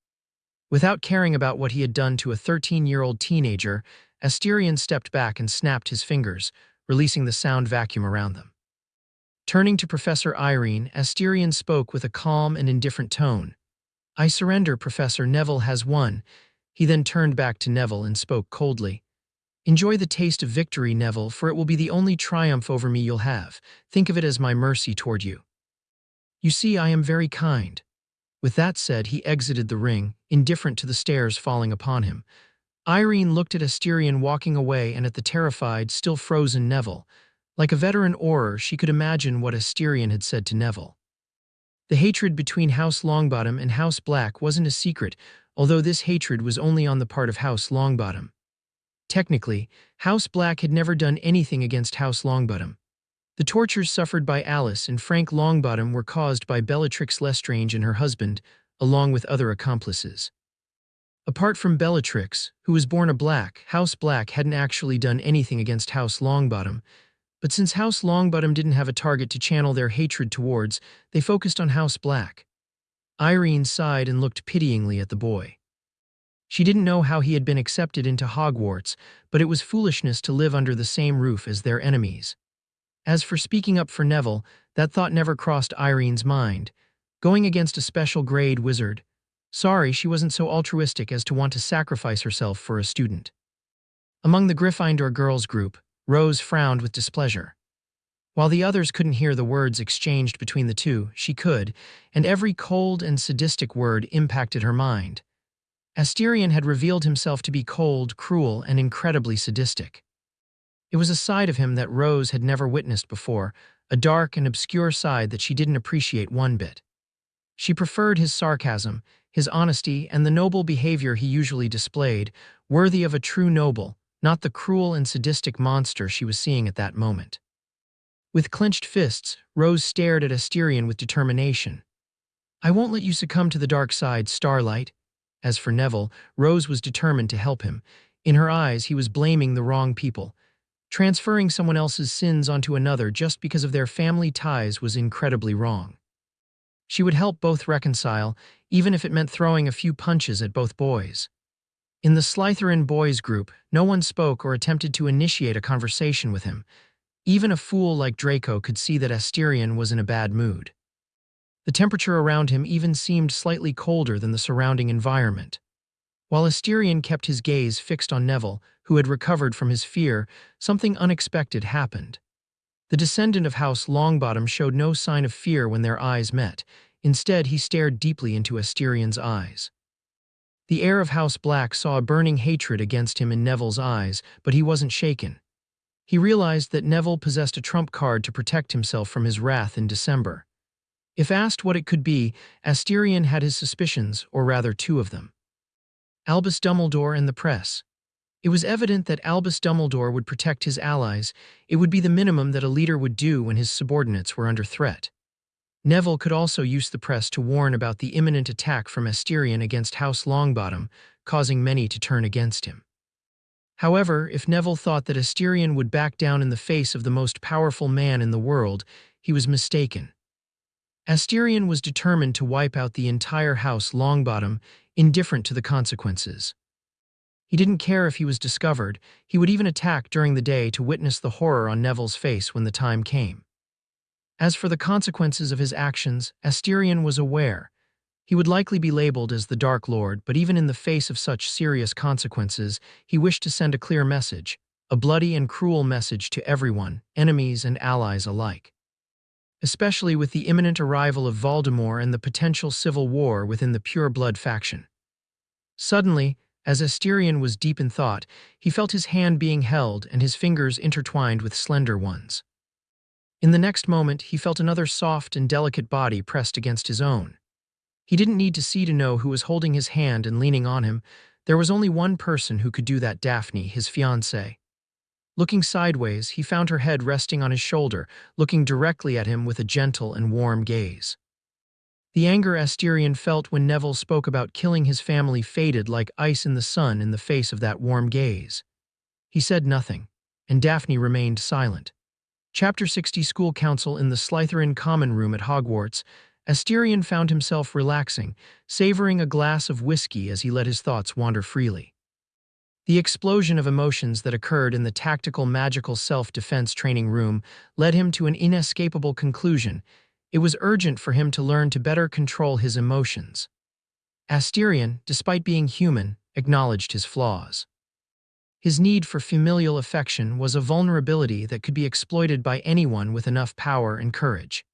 S1: Without caring about what he had done to a 13-year-old teenager, Asterion stepped back and snapped his fingers, releasing the sound vacuum around them. Turning to Professor Irene, Asterion spoke with a calm and indifferent tone. "I surrender, Professor. Neville has won." He then turned back to Neville and spoke coldly. Enjoy the taste of victory, Neville, for it will be the only triumph over me you'll have. Think of it as my mercy toward you. You see, I am very kind." With that said, he exited the ring, indifferent to the stares falling upon him. Irene looked at Asterion walking away and at the terrified, still frozen Neville. Like a veteran Auror, she could imagine what Asterion had said to Neville. The hatred between House Longbottom and House Black wasn't a secret, although this hatred was only on the part of House Longbottom. Technically, House Black had never done anything against House Longbottom. The tortures suffered by Alice and Frank Longbottom were caused by Bellatrix Lestrange and her husband, along with other accomplices. Apart from Bellatrix, who was born a Black, House Black hadn't actually done anything against House Longbottom, but since House Longbottom didn't have a target to channel their hatred towards, they focused on House Black. Irene sighed and looked pityingly at the boy. She didn't know how he had been accepted into Hogwarts, but it was foolishness to live under the same roof as their enemies. As for speaking up for Neville, that thought never crossed Irene's mind. Going against a special grade wizard. Sorry, she wasn't so altruistic as to want to sacrifice herself for a student. Among the Gryffindor girls group, Rose frowned with displeasure. While the others couldn't hear the words exchanged between the two, she could, and every cold and sadistic word impacted her mind. Asterion had revealed himself to be cold, cruel, and incredibly sadistic. It was a side of him that Rose had never witnessed before, a dark and obscure side that she didn't appreciate one bit. She preferred his sarcasm, his honesty, and the noble behavior he usually displayed, worthy of a true noble, not the cruel and sadistic monster she was seeing at that moment. With clenched fists, Rose stared at Asterion with determination. "I won't let you succumb to the dark side, Starlight." As for Neville, Rose was determined to help him. In her eyes, he was blaming the wrong people. Transferring someone else's sins onto another just because of their family ties was incredibly wrong. She would help both reconcile, even if it meant throwing a few punches at both boys. In the Slytherin boys group, no one spoke or attempted to initiate a conversation with him. Even a fool like Draco could see that Asterion was in a bad mood. The temperature around him even seemed slightly colder than the surrounding environment. While Asterion kept his gaze fixed on Neville, who had recovered from his fear, something unexpected happened. The descendant of House Longbottom showed no sign of fear when their eyes met. Instead, he stared deeply into Asterion's eyes. The heir of House Black saw a burning hatred against him in Neville's eyes, but he wasn't shaken. He realized that Neville possessed a trump card to protect himself from his wrath in December. If asked what it could be, Asterion had his suspicions, or rather two of them. Albus Dumbledore and the press. It was evident that Albus Dumbledore would protect his allies. It would be the minimum that a leader would do when his subordinates were under threat. Neville could also use the press to warn about the imminent attack from Asterion against House Longbottom, causing many to turn against him. However, if Neville thought that Asterion would back down in the face of the most powerful man in the world, he was mistaken. Asterion was determined to wipe out the entire House Longbottom, indifferent to the consequences. He didn't care if he was discovered. He would even attack during the day to witness the horror on Neville's face when the time came. As for the consequences of his actions, Asterion was aware. He would likely be labeled as the Dark Lord, but even in the face of such serious consequences, he wished to send a clear message, a bloody and cruel message to everyone, enemies and allies alike. Especially with the imminent arrival of Voldemort and the potential civil war within the Pure Blood faction. Suddenly, as Asterion was deep in thought, he felt his hand being held and his fingers intertwined with slender ones. In the next moment, he felt another soft and delicate body pressed against his own. He didn't need to see to know who was holding his hand and leaning on him. There was only one person who could do that: Daphne, his fiancée. Looking sideways, he found her head resting on his shoulder, looking directly at him with a gentle and warm gaze. The anger Asterion felt when Neville spoke about killing his family faded like ice in the sun in the face of that warm gaze. He said nothing, and Daphne remained silent. Chapter 60 School Council. In the Slytherin Common Room at Hogwarts, Asterion found himself relaxing, savoring a glass of whiskey as he let his thoughts wander freely. The explosion of emotions that occurred in the tactical magical self-defense training room led him to an inescapable conclusion. It was urgent for him to learn to better control his emotions. Asterion, despite being human, acknowledged his flaws. His need for familial affection was a vulnerability that could be exploited by anyone with enough power and courage.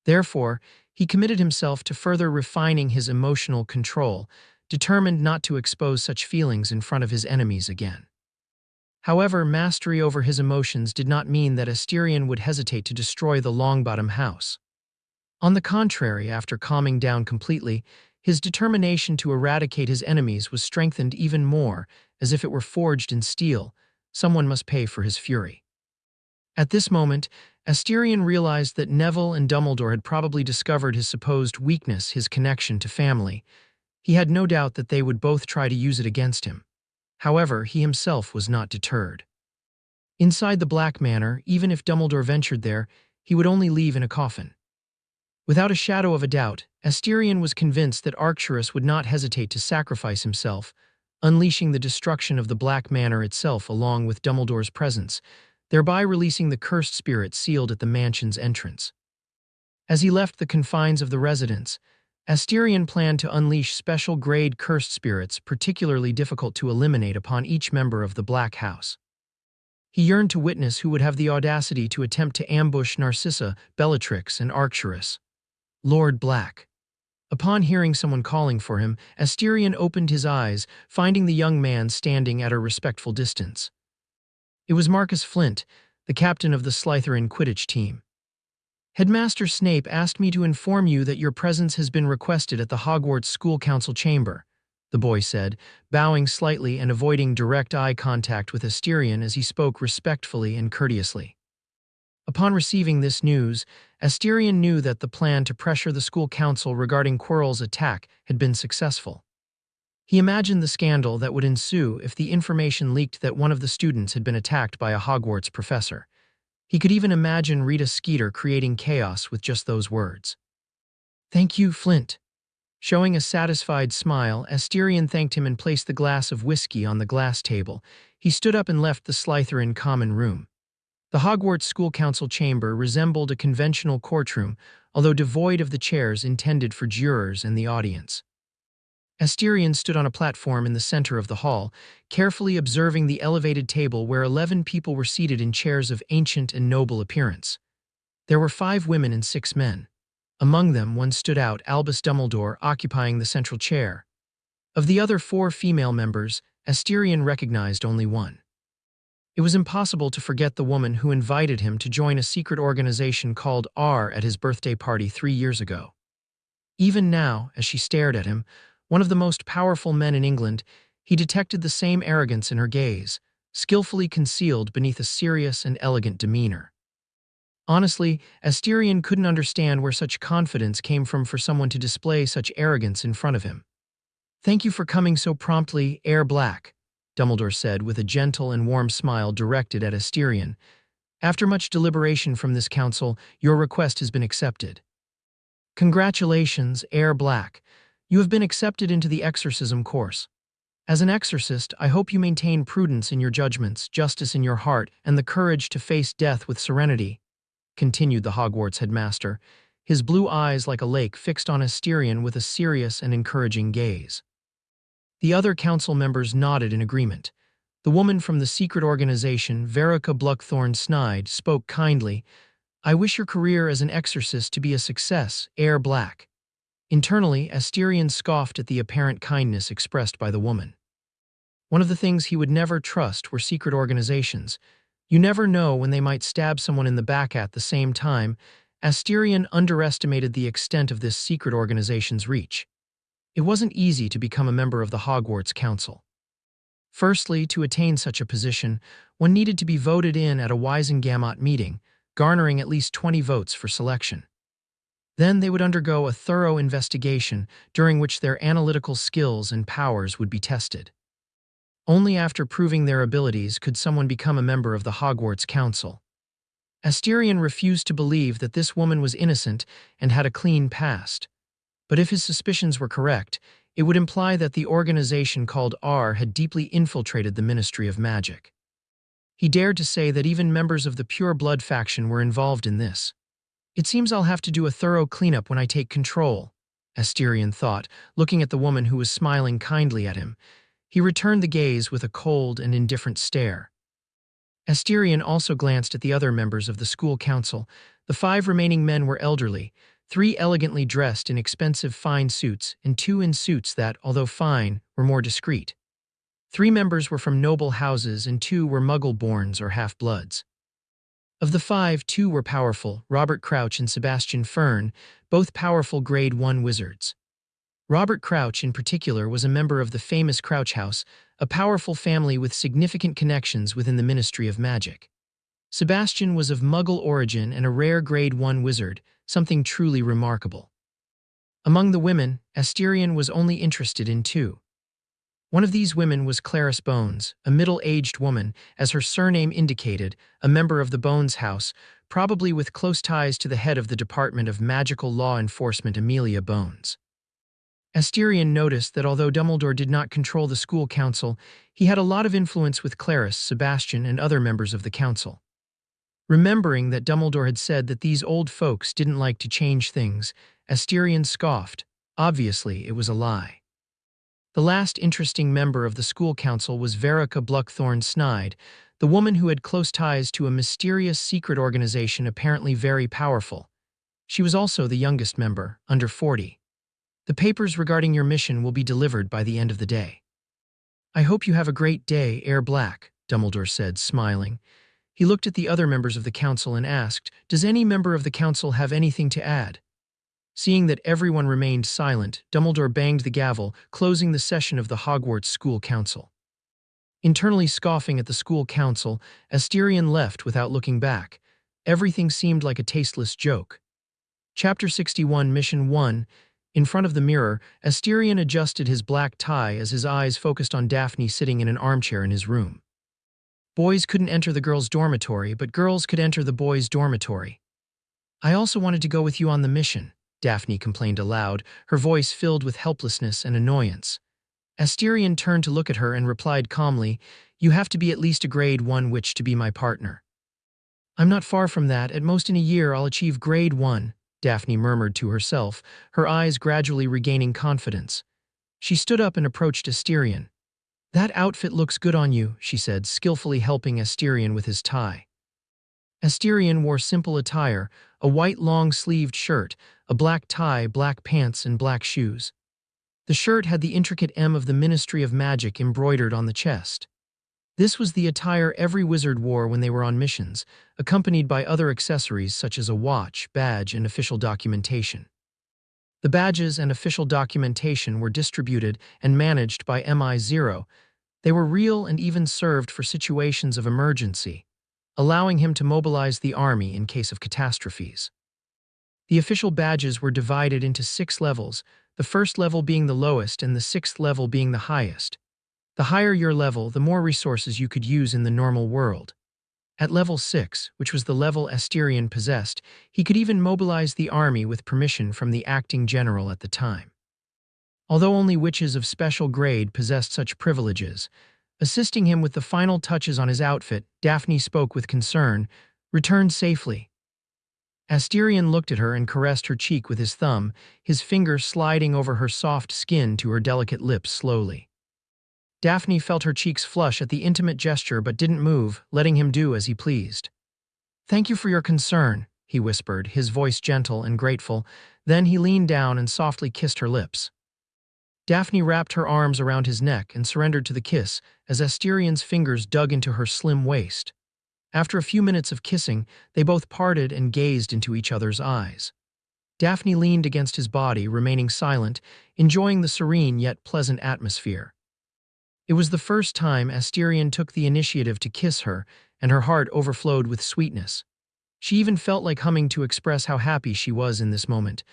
S1: Therefore, he committed himself to further refining his emotional control, determined not to expose such feelings in front of his enemies again. However, mastery over his emotions did not mean that Asterion would hesitate to destroy the Longbottom house. On the contrary, after calming down completely, his determination to eradicate his enemies was strengthened even more, as if it were forged in steel. Someone must pay for his fury. At this moment, Asterion realized that Neville and Dumbledore had probably discovered his supposed weakness, his connection to family. He had no doubt that they would both try to use it against him. However, he himself was not deterred. Inside the Black Manor, even if Dumbledore ventured there, he would only leave in a coffin. Without a shadow of a doubt, Asterion was convinced that Arcturus would not hesitate to sacrifice himself, unleashing the destruction of the Black Manor itself along with Dumbledore's presence, thereby releasing the cursed spirit sealed at the mansion's entrance. As he left the confines of the residence, Asterion planned to unleash special-grade cursed spirits particularly difficult to eliminate upon each member of the Black House. He yearned to witness who would have the audacity to attempt to ambush Narcissa, Bellatrix, and Arcturus. Lord Black. Upon hearing someone calling for him, Asterion opened his eyes, finding the young man standing at a respectful distance. It was Marcus Flint, the captain of the Slytherin Quidditch team. Headmaster Snape asked me to inform you that your presence has been requested at the Hogwarts School Council chamber, the boy said, bowing slightly and avoiding direct eye contact with Asterion as he spoke respectfully and courteously. Upon receiving this news, Asterion knew that the plan to pressure the school council regarding Quirrell's attack had been successful. He imagined the scandal that would ensue if the information leaked that one of the students had been attacked by a Hogwarts professor. He could even imagine Rita Skeeter creating chaos with just those words. "Thank you, Flint." Showing a satisfied smile, Asterion thanked him and placed the glass of whiskey on the glass table. He stood up and left the Slytherin common room. The Hogwarts School Council chamber resembled a conventional courtroom, although devoid of the chairs intended for jurors and the audience. Asterion stood on a platform in the center of the hall, carefully observing the elevated table where 11 people were seated in chairs of ancient and noble appearance. There were 5 women and 6 men. Among them, one stood out, Albus Dumbledore, occupying the central chair. Of the other 4 female members, Asterion recognized only one. It was impossible to forget the woman who invited him to join a secret organization called HEIR at his birthday party 3 years ago. Even now, as she stared at him, one of the most powerful men in England, he detected the same arrogance in her gaze, skillfully concealed beneath a serious and elegant demeanor. Honestly, Asterion couldn't understand where such confidence came from for someone to display such arrogance in front of him. "Thank you for coming so promptly, HEIR Black," Dumbledore said with a gentle and warm smile directed at Asterion. "After much deliberation from this council, your request has been accepted." "Congratulations, HEIR Black. You have been accepted into the exorcism course. As an exorcist, I hope you maintain prudence in your judgments, justice in your heart, and the courage to face death with serenity," continued the Hogwarts headmaster, his blue eyes like a lake fixed on Asterion with a serious and encouraging gaze. The other council members nodded in agreement. The woman from the secret organization, Verica Bluckthorn-Snide, spoke kindly. "I wish your career as an exorcist to be a success, HEIR Black." Internally, Asterion scoffed at the apparent kindness expressed by the woman. One of the things he would never trust were secret organizations. You never know when they might stab someone in the back at the same time. Asterion underestimated the extent of this secret organization's reach. It wasn't easy to become a member of the Hogwarts Council. Firstly, to attain such a position, one needed to be voted in at a Wisengamot meeting, garnering at least 20 votes for selection. Then they would undergo a thorough investigation during which their analytical skills and powers would be tested. Only after proving their abilities could someone become a member of the Hogwarts Council. Asterion refused to believe that this woman was innocent and had a clean past. But if his suspicions were correct, it would imply that the organization called HEIR had deeply infiltrated the Ministry of Magic. He dared to say that even members of the Pure Blood faction were involved in this. "It seems I'll have to do a thorough cleanup when I take control," Asterion thought, looking at the woman who was smiling kindly at him. He returned the gaze with a cold and indifferent stare. Asterion also glanced at the other members of the school council. The 5 remaining men were elderly, 3 elegantly dressed in expensive fine suits and 2 in suits that, although fine, were more discreet. 3 members were from noble houses and 2 were muggle-borns or half-bloods. Of the 5, 2 were powerful, Robert Crouch and Sebastian Fern, both powerful Grade 1 wizards. Robert Crouch, in particular, was a member of the famous Crouch House, a powerful family with significant connections within the Ministry of Magic. Sebastian was of Muggle origin and a rare Grade 1 wizard, something truly remarkable. Among the women, Asterion was only interested in 2. One of these women was Clarice Bones, a middle-aged woman, as her surname indicated, a member of the Bones House, probably with close ties to the head of the Department of Magical Law Enforcement, Amelia Bones. Asterion noticed that although Dumbledore did not control the school council, he had a lot of influence with Clarice, Sebastian, and other members of the council. Remembering that Dumbledore had said that these old folks didn't like to change things, Asterion scoffed. Obviously, it was a lie. The last interesting member of the school council was Verica Blackthorne-Snide, the woman who had close ties to a mysterious secret organization apparently very powerful. She was also the youngest member, under 40. The papers regarding your mission will be delivered by the end of the day. I hope you have a great day, HEIR Black, Dumbledore said, smiling. He looked at the other members of the council and asked, does any member of the council have anything to add? Seeing that everyone remained silent, Dumbledore banged the gavel, closing the session of the Hogwarts School Council. Internally scoffing at the school council, Asterion left without looking back. Everything seemed like a tasteless joke. Chapter 61, Mission 1. In front of the mirror, Asterion adjusted his black tie as his eyes focused on Daphne sitting in an armchair in his room. Boys couldn't enter the girls' dormitory, but girls could enter the boys' dormitory. I also wanted to go with you on the mission, Daphne complained aloud, her voice filled with helplessness and annoyance. Asterion turned to look at her and replied calmly, you have to be at least a Grade 1 witch to be my partner. I'm not far from that. At most in a year I'll achieve Grade 1, Daphne murmured to herself, her eyes gradually regaining confidence. She stood up and approached Asterion. That outfit looks good on you, she said, skillfully helping Asterion with his tie. Asterion wore simple attire, a white long-sleeved shirt, a black tie, black pants, and black shoes. The shirt had the intricate M of the Ministry of Magic embroidered on the chest. This was the attire every wizard wore when they were on missions, accompanied by other accessories such as a watch, badge, and official documentation. The badges and official documentation were distributed and managed by MI0. They were real and even served for situations of emergency, allowing him to mobilize the army in case of catastrophes. The official badges were divided into 6 levels, the first level being the lowest and the 6th level being the highest. The higher your level, the more resources you could use in the normal world. At level 6, which was the level Asterion possessed, he could even mobilize the army with permission from the acting general at the time. Although only witches of special grade possessed such privileges, assisting him with the final touches on his outfit, Daphne spoke with concern, "Return safely." Asterion looked at her and caressed her cheek with his thumb, his finger sliding over her soft skin to her delicate lips slowly. Daphne felt her cheeks flush at the intimate gesture but didn't move, letting him do as he pleased. "Thank you for your concern," he whispered, his voice gentle and grateful. Then he leaned down and softly kissed her lips. Daphne wrapped her arms around his neck and surrendered to the kiss as Asterion's fingers dug into her slim waist. After a few minutes of kissing, they both parted and gazed into each other's eyes. Daphne leaned against his body, remaining silent, enjoying the serene yet pleasant atmosphere. It was the first time Asterion took the initiative to kiss her, and her heart overflowed with sweetness. She even felt like humming to express how happy she was in this moment.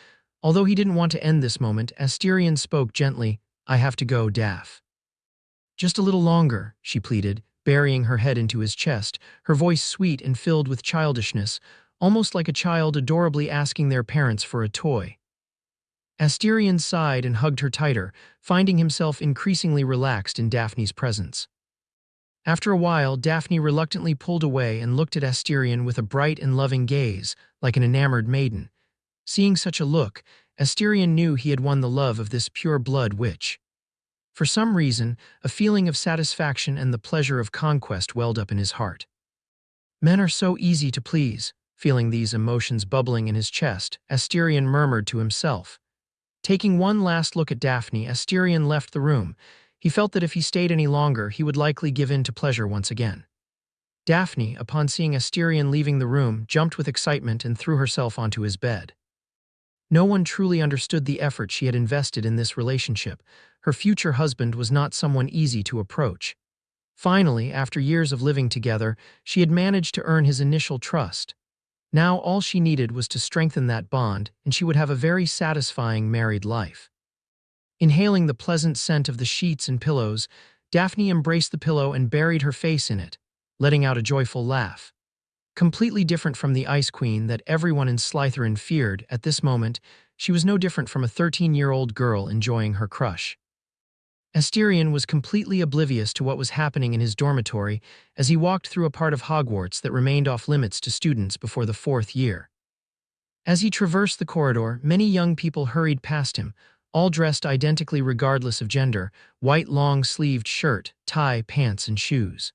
S1: Although he didn't want to end this moment, Asterion spoke gently, "I have to go, Daph." "Just a little longer," she pleaded, burying her head into his chest, her voice sweet and filled with childishness, almost like a child adorably asking their parents for a toy. Asterion sighed and hugged her tighter, finding himself increasingly relaxed in Daphne's presence. After a while, Daphne reluctantly pulled away and looked at Asterion with a bright and loving gaze, like an enamored maiden. Seeing such a look, Asterion knew he had won the love of this pure-blood witch. For some reason, a feeling of satisfaction and the pleasure of conquest welled up in his heart. Men are so easy to please. Feeling these emotions bubbling in his chest, Asterion murmured to himself. Taking one last look at Daphne, Asterion left the room. He felt that if he stayed any longer, he would likely give in to pleasure once again. Daphne, upon seeing Asterion leaving the room, jumped with excitement and threw herself onto his bed. No one truly understood the effort she had invested in this relationship. Her future husband was not someone easy to approach. Finally, after years of living together, she had managed to earn his initial trust. Now all she needed was to strengthen that bond, and she would have a very satisfying married life. Inhaling the pleasant scent of the sheets and pillows, Daphne embraced the pillow and buried her face in it, letting out a joyful laugh. Completely different from the Ice Queen that everyone in Slytherin feared, at this moment, she was no different from a 13-year-old girl enjoying her crush. Asterion was completely oblivious to what was happening in his dormitory as he walked through a part of Hogwarts that remained off-limits to students before the 4th year. As he traversed the corridor, many young people hurried past him, all dressed identically regardless of gender, white long-sleeved shirt, tie, pants, and shoes.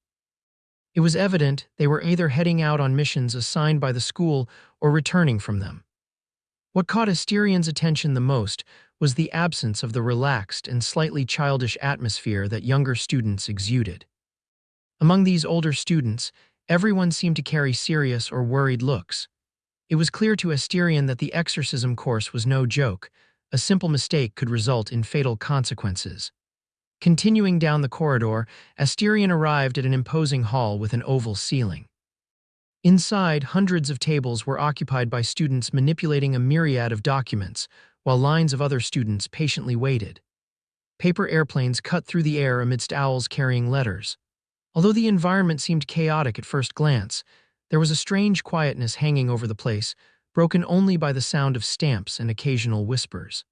S1: It was evident they were either heading out on missions assigned by the school or returning from them. What caught Asterion's attention the most was the absence of the relaxed and slightly childish atmosphere that younger students exuded. Among these older students, everyone seemed to carry serious or worried looks. It was clear to Asterion that the exorcism course was no joke. A simple mistake could result in fatal consequences. Continuing down the corridor, Asterion arrived at an imposing hall with an oval ceiling. Inside, hundreds of tables were occupied by students manipulating a myriad of documents, while lines of other students patiently waited. Paper airplanes cut through the air amidst owls carrying letters. Although the environment seemed chaotic at first glance, there was a strange quietness hanging over the place, broken only by the sound of stamps and occasional whispers.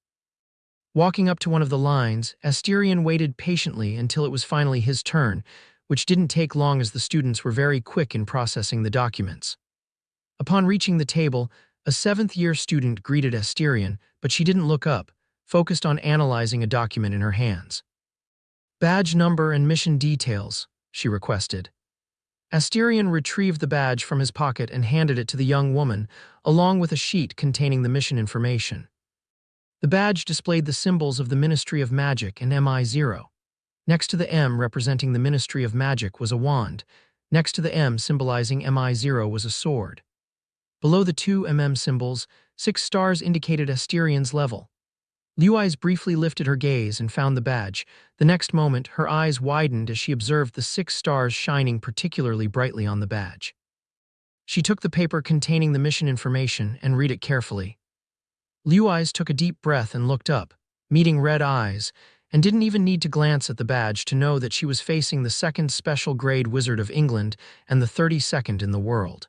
S1: Walking up to one of the lines, Asterion waited patiently until it was finally his turn, which didn't take long as the students were very quick in processing the documents. Upon reaching the table, a 7th-year student greeted Asterion, but she didn't look up, focused on analyzing a document in her hands. "Badge number and mission details," she requested. Asterion retrieved the badge from his pocket and handed it to the young woman, along with a sheet containing the mission information. The badge displayed the symbols of the Ministry of Magic and MI0. Next to the M representing the Ministry of Magic was a wand. Next to the M symbolizing MI0 was a sword. Below the two symbols, 6 stars indicated Asterion's level. Luy's briefly lifted her gaze and found the badge. The next moment, her eyes widened as she observed the 6 stars shining particularly brightly on the badge. She took the paper containing the mission information and read it carefully. Luy's took a deep breath and looked up, meeting red eyes, and didn't even need to glance at the badge to know that she was facing the 2nd Special Grade Wizard of England and the 32nd in the world.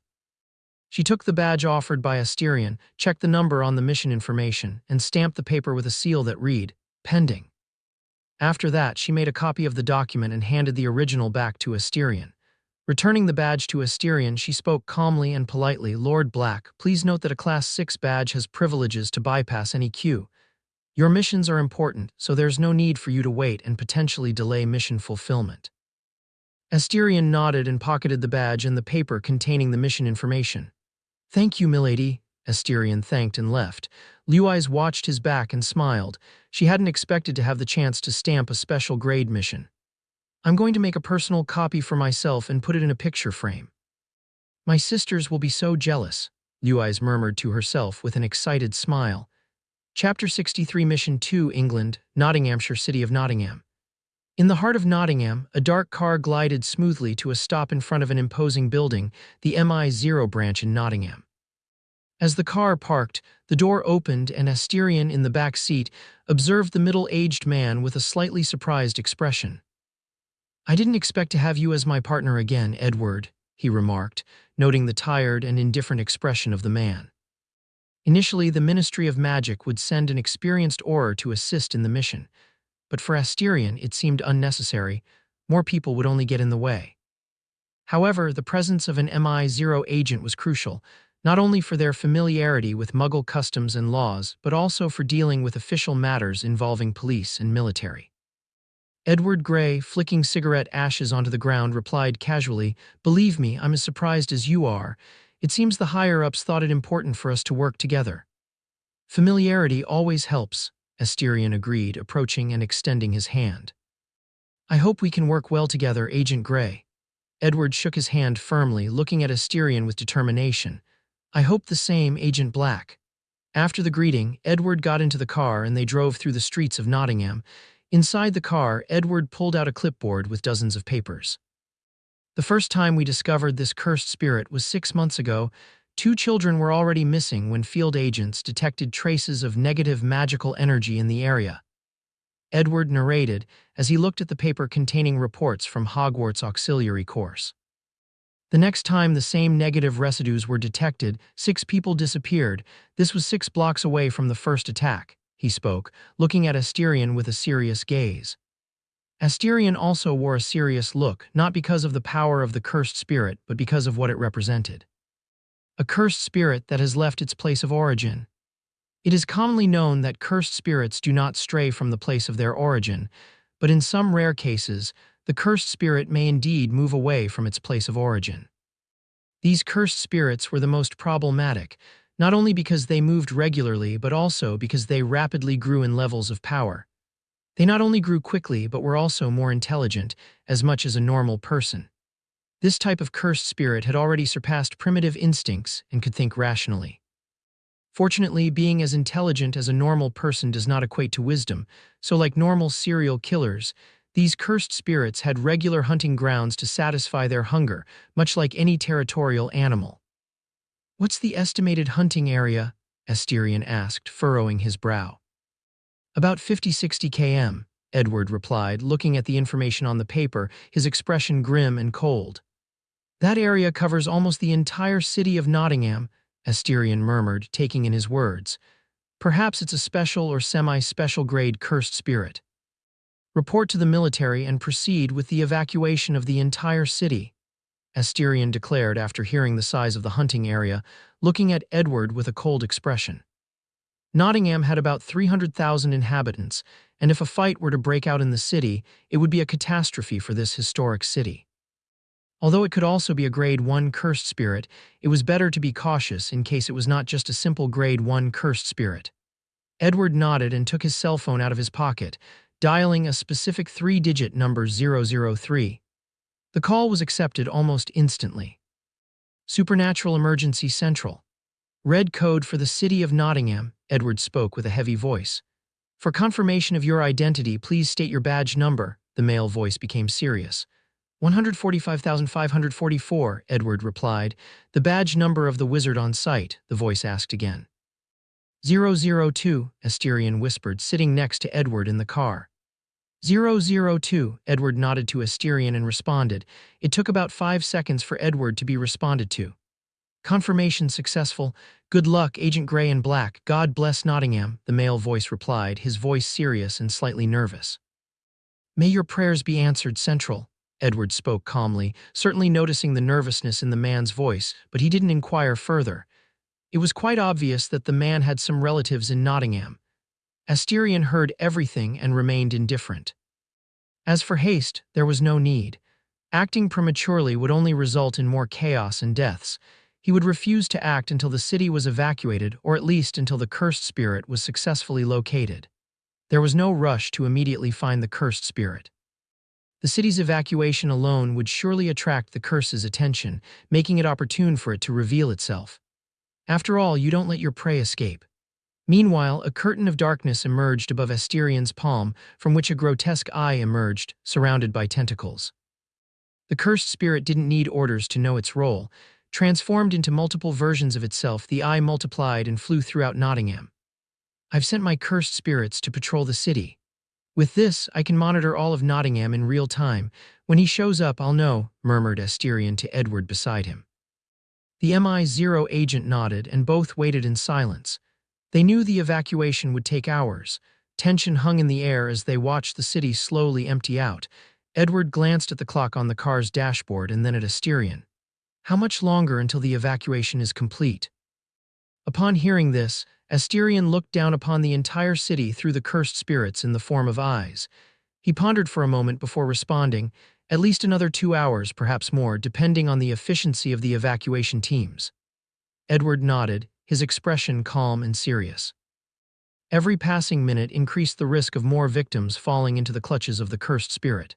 S1: She took the badge offered by Asterion, checked the number on the mission information, and stamped the paper with a seal that read, "Pending." After that, she made a copy of the document and handed the original back to Asterion. Returning the badge to Asterion, she spoke calmly and politely, "Lord Black, please note that a Class 6 badge has privileges to bypass any queue. Your missions are important, so there's no need for you to wait and potentially delay mission fulfillment." Asterion nodded and pocketed the badge and the paper containing the mission information. "Thank you, milady," Asterion thanked and left. Luy's watched his back and smiled. She hadn't expected to have the chance to stamp a special grade mission. "I'm going to make a personal copy for myself and put it in a picture frame. My sisters will be so jealous," Luy's murmured to herself with an excited smile. Chapter 63 Mission 2 England, Nottinghamshire, City of Nottingham. In the heart of Nottingham, a dark car glided smoothly to a stop in front of an imposing building, the MI0 branch in Nottingham. As the car parked, the door opened and Asterion in the back seat observed the middle-aged man with a slightly surprised expression. "I didn't expect to have you as my partner again, Edward," he remarked, noting the tired and indifferent expression of the man. Initially, the Ministry of Magic would send an experienced Auror to assist in the mission, but for Asterion it seemed unnecessary. More people would only get in the way. However, the presence of an MI0 agent was crucial, not only for their familiarity with Muggle customs and laws, but also for dealing with official matters involving police and military. Edward Grey, flicking cigarette ashes onto the ground, replied casually, "Believe me, I'm as surprised as you are. It seems the higher-ups thought it important for us to work together." "Familiarity always helps," Asterion agreed, approaching and extending his hand. "I hope we can work well together, Agent Grey." Edward shook his hand firmly, looking at Asterion with determination. "I hope the same, Agent Black." After the greeting, Edward got into the car and they drove through the streets of Nottingham. Inside the car, Edward pulled out a clipboard with dozens of papers. "The first time we discovered this cursed spirit was 6 months ago. 2 children were already missing when field agents detected traces of negative magical energy in the area," Edward narrated as he looked at the paper containing reports from Hogwarts Auxiliary Course. "The next time the same negative residues were detected, 6 people disappeared. This was 6 blocks away from the first attack," he spoke, looking at Asterion with a serious gaze. Asterion also wore a serious look, not because of the power of the cursed spirit, but because of what it represented. A cursed spirit that has left its place of origin. It is commonly known that cursed spirits do not stray from the place of their origin, but in some rare cases, the cursed spirit may indeed move away from its place of origin. These cursed spirits were the most problematic, not only because they moved regularly, but also because they rapidly grew in levels of power. They not only grew quickly, but were also more intelligent, as much as a normal person. This type of cursed spirit had already surpassed primitive instincts and could think rationally. Fortunately, being as intelligent as a normal person does not equate to wisdom, so like normal serial killers, these cursed spirits had regular hunting grounds to satisfy their hunger, much like any territorial animal. "What's the estimated hunting area?" Asterion asked, furrowing his brow. "About 50–60 km, Edward replied, looking at the information on the paper, his expression grim and cold. "That area covers almost the entire city of Nottingham," Asterion murmured, taking in his words. "Perhaps it's a special or semi-special grade cursed spirit. Report to the military and proceed with the evacuation of the entire city," Asterion declared after hearing the size of the hunting area, looking at Edward with a cold expression. Nottingham had about 300,000 inhabitants, and if a fight were to break out in the city, it would be a catastrophe for this historic city. Although it could also be a Grade 1 cursed spirit, it was better to be cautious in case it was not just a simple Grade 1 cursed spirit. Edward nodded and took his cell phone out of his pocket, dialing a specific 3-digit number 003. The call was accepted almost instantly. "Supernatural Emergency Central. Red code for the city of Nottingham," Edward spoke with a heavy voice. "For confirmation of your identity, please state your badge number." The male voice became serious. 145,544, Edward replied. "The badge number of the wizard on site," the voice asked again. 002, Asterion whispered, sitting next to Edward in the car. 002, Edward nodded to Asterion and responded. It took about 5 seconds for Edward to be responded to. "Confirmation successful. Good luck, Agent Grey and Black. God bless Nottingham," the male voice replied, his voice serious and slightly nervous. "May your prayers be answered, Central," Edward spoke calmly, certainly noticing the nervousness in the man's voice, but he didn't inquire further. It was quite obvious that the man had some relatives in Nottingham. Asterion heard everything and remained indifferent. As for haste, there was no need. Acting prematurely would only result in more chaos and deaths. He would refuse to act until the city was evacuated, or at least until the cursed spirit was successfully located. There was no rush to immediately find the cursed spirit. The city's evacuation alone would surely attract the curse's attention, making it opportune for it to reveal itself. After all, you don't let your prey escape. Meanwhile, a curtain of darkness emerged above Asterion's palm, from which a grotesque eye emerged, surrounded by tentacles. The cursed spirit didn't need orders to know its role. Transformed into multiple versions of itself, the eye multiplied and flew throughout Nottingham. "I've sent my cursed spirits to patrol the city. With this, I can monitor all of Nottingham in real time. When he shows up, I'll know," murmured Asterion to Edward beside him. The MI0 agent nodded, and both waited in silence. They knew the evacuation would take hours. Tension hung in the air as they watched the city slowly empty out. Edward glanced at the clock on the car's dashboard and then at Asterion. "How much longer until the evacuation is complete?" Upon hearing this, Asterion looked down upon the entire city through the cursed spirits in the form of eyes. He pondered for a moment before responding, at least another 2 hours, perhaps more, depending on the efficiency of the evacuation teams. Edward nodded, his expression calm and serious. Every passing minute increased the risk of more victims falling into the clutches of the cursed spirit.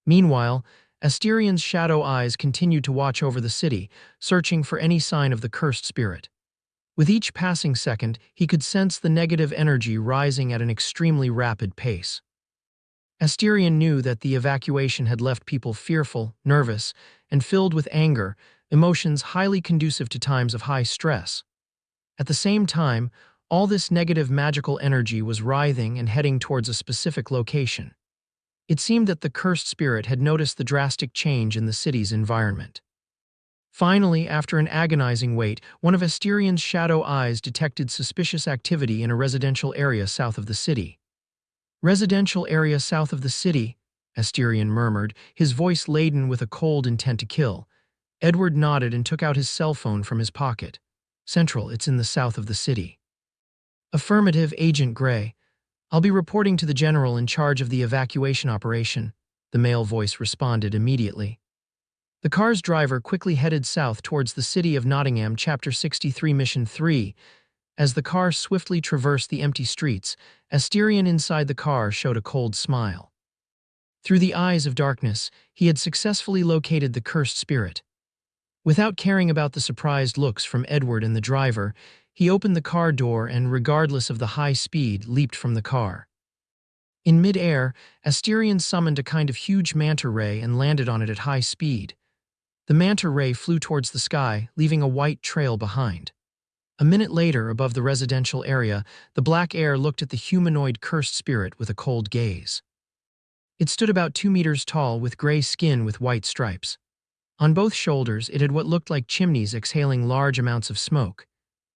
S1: Meanwhile, Asterion's shadow eyes continued to watch over the city, searching for any sign of the cursed spirit. With each passing second, he could sense the negative energy rising at an extremely rapid pace. Asterion knew that the evacuation had left people fearful, nervous, and filled with anger, emotions highly conducive to times of high stress. At the same time, all this negative magical energy was writhing and heading towards a specific location. It seemed that the cursed spirit had noticed the drastic change in the city's environment. Finally, after an agonizing wait, one of Asterion's shadow eyes detected suspicious activity in a residential area south of the city. "Residential area south of the city," Asterion murmured, his voice laden with a cold intent to kill. Edward nodded and took out his cell phone from his pocket. "Central, it's in the south of the city." "Affirmative, Agent Gray. I'll be reporting to the general in charge of the evacuation operation," the male voice responded immediately. The car's driver quickly headed south towards the city of Nottingham, Chapter 63, Mission 3. As the car swiftly traversed the empty streets, Asterion inside the car showed a cold smile. Through the eyes of darkness, he had successfully located the cursed spirit. Without caring about the surprised looks from Edward and the driver, he opened the car door and, regardless of the high speed, leaped from the car. In mid-air, Asterion summoned a kind of huge manta ray and landed on it at high speed. The manta ray flew towards the sky, leaving a white trail behind. A minute later, above the residential area, the black air looked at the humanoid cursed spirit with a cold gaze. It stood about 2 meters tall, with gray skin with white stripes. On both shoulders, it had what looked like chimneys exhaling large amounts of smoke.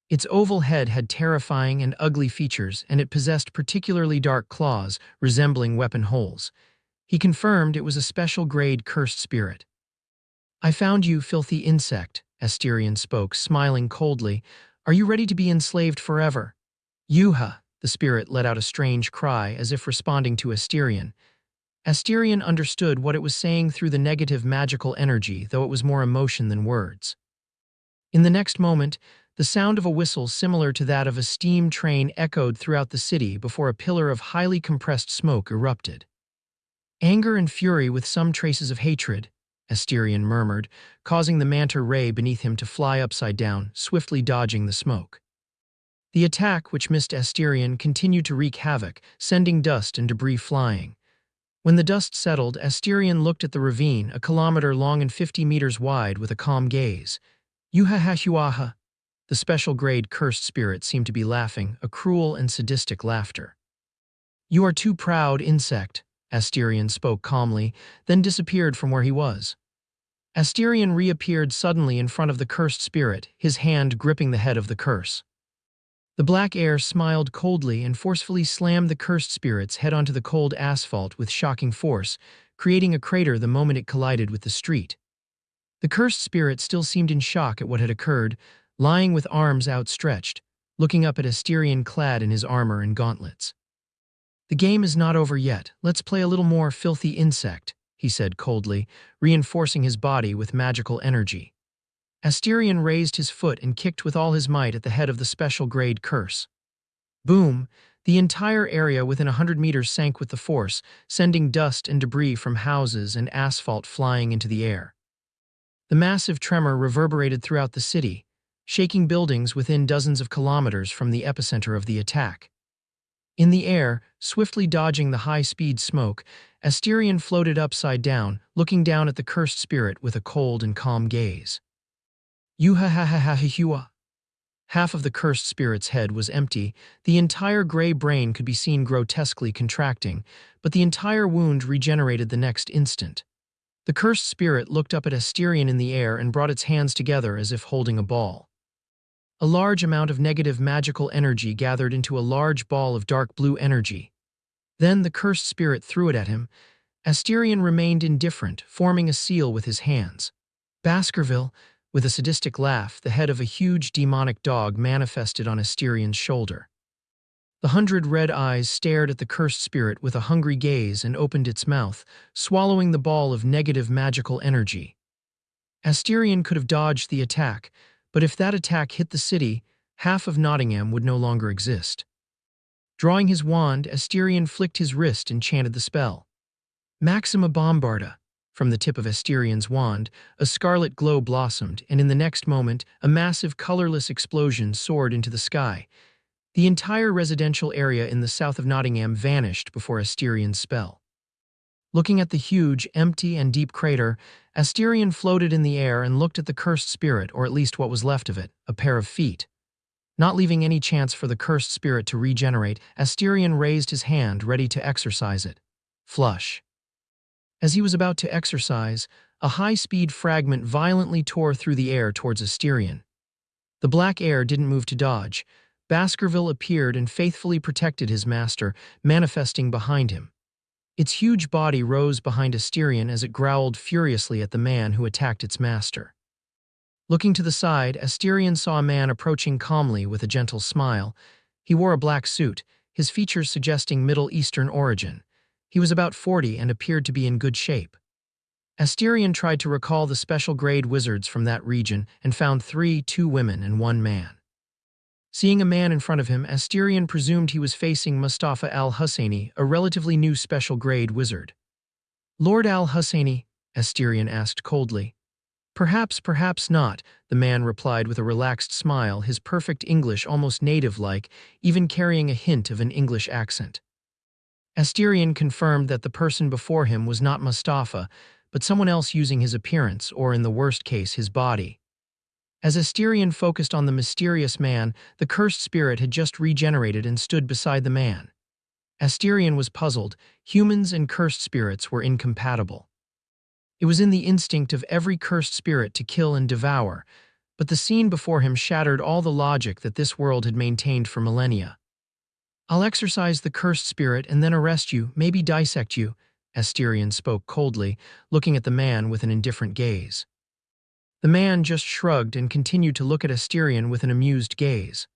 S1: Its oval head had terrifying and ugly features, and it possessed particularly dark claws, resembling weapon holes. He confirmed it was a special-grade cursed spirit. "I found you, filthy insect," Asterion spoke, smiling coldly. "Are you ready to be enslaved forever?" "Yuha!" The spirit let out a strange cry, as if responding to Asterion. Asterion understood what it was saying through the negative magical energy, though it was more emotion than words. In the next moment, the sound of a whistle similar to that of a steam train echoed throughout the city before a pillar of highly compressed smoke erupted. "Anger and fury with some traces of hatred," Asterion murmured, causing the manta ray beneath him to fly upside down, swiftly dodging the smoke. The attack, which missed Asterion, continued to wreak havoc, sending dust and debris flying. When the dust settled, Asterion looked at the ravine, a kilometer long and 50 meters wide, with a calm gaze. "Yuha-ha-huaha." The special-grade cursed spirit seemed to be laughing, a cruel and sadistic laughter. "You are too proud, insect," Asterion spoke calmly, then disappeared from where he was. Asterion reappeared suddenly in front of the cursed spirit, his hand gripping the head of the curse. The black air smiled coldly and forcefully slammed the cursed spirit's head onto the cold asphalt with shocking force, creating a crater the moment it collided with the street. The cursed spirit still seemed in shock at what had occurred, lying with arms outstretched, looking up at Asterion clad in his armor and gauntlets. "The game is not over yet. Let's play a little more, filthy insect," he said coldly, reinforcing his body with magical energy. Asterion raised his foot and kicked with all his might at the head of the special-grade curse. Boom! The entire area within 100 meters sank with the force, sending dust and debris from houses and asphalt flying into the air. The massive tremor reverberated throughout the city, shaking buildings within dozens of kilometers from the epicenter of the attack. In the air, swiftly dodging the high-speed smoke, Asterion floated upside down, looking down at the cursed spirit with a cold and calm gaze. "Yuha-ha-ha-ha-hua." Half of the cursed spirit's head was empty, the entire gray brain could be seen grotesquely contracting, but the entire wound regenerated the next instant. The cursed spirit looked up at Asterion in the air and brought its hands together as if holding a ball. A large amount of negative magical energy gathered into a large ball of dark blue energy. Then the cursed spirit threw it at him. Asterion remained indifferent, forming a seal with his hands. Baskerville, with a sadistic laugh, the head of a huge demonic dog manifested on Asterion's shoulder. The 100 red eyes stared at the cursed spirit with a hungry gaze and opened its mouth, swallowing the ball of negative magical energy. Asterion could have dodged the attack, but if that attack hit the city, half of Nottingham would no longer exist. Drawing his wand, Asterion flicked his wrist and chanted the spell. Maxima Bombarda. From the tip of Asterion's wand, a scarlet glow blossomed, and in the next moment, a massive colorless explosion soared into the sky. The entire residential area in the south of Nottingham vanished before Asterion's spell. Looking at the huge, empty, and deep crater, Asterion floated in the air and looked at the cursed spirit, or at least what was left of it, a pair of feet. Not leaving any chance for the cursed spirit to regenerate, Asterion raised his hand, ready to exorcise it. Flush. As he was about to exorcise, a high-speed fragment violently tore through the air towards Asterion. The black air didn't move to dodge. Baskerville appeared and faithfully protected his master, manifesting behind him. Its huge body rose behind Asterion as it growled furiously at the man who attacked its master. Looking to the side, Asterion saw a man approaching calmly with a gentle smile. He wore a black suit, his features suggesting Middle Eastern origin. He was about 40 and appeared to be in good shape. Asterion tried to recall the special grade wizards from that region and found 2 women and 1 man. Seeing a man in front of him, Asterion presumed he was facing Mustafa al-Husseini, a relatively new special grade wizard. Lord al-Husseini? Asterion asked coldly. Perhaps, perhaps not, the man replied with a relaxed smile, his perfect English almost native-like, even carrying a hint of an English accent. Asterion confirmed that the person before him was not Mustafa, but someone else using his appearance, or in the worst case, his body. As Asterion focused on the mysterious man, the cursed spirit had just regenerated and stood beside the man. Asterion was puzzled. Humans and cursed spirits were incompatible. It was in the instinct of every cursed spirit to kill and devour, but the scene before him shattered all the logic that this world had maintained for millennia. "I'll exorcise the cursed spirit and then arrest you, maybe dissect you," Asterion spoke coldly, looking at the man with an indifferent gaze. The man just shrugged and continued to look at Asterion with an amused gaze.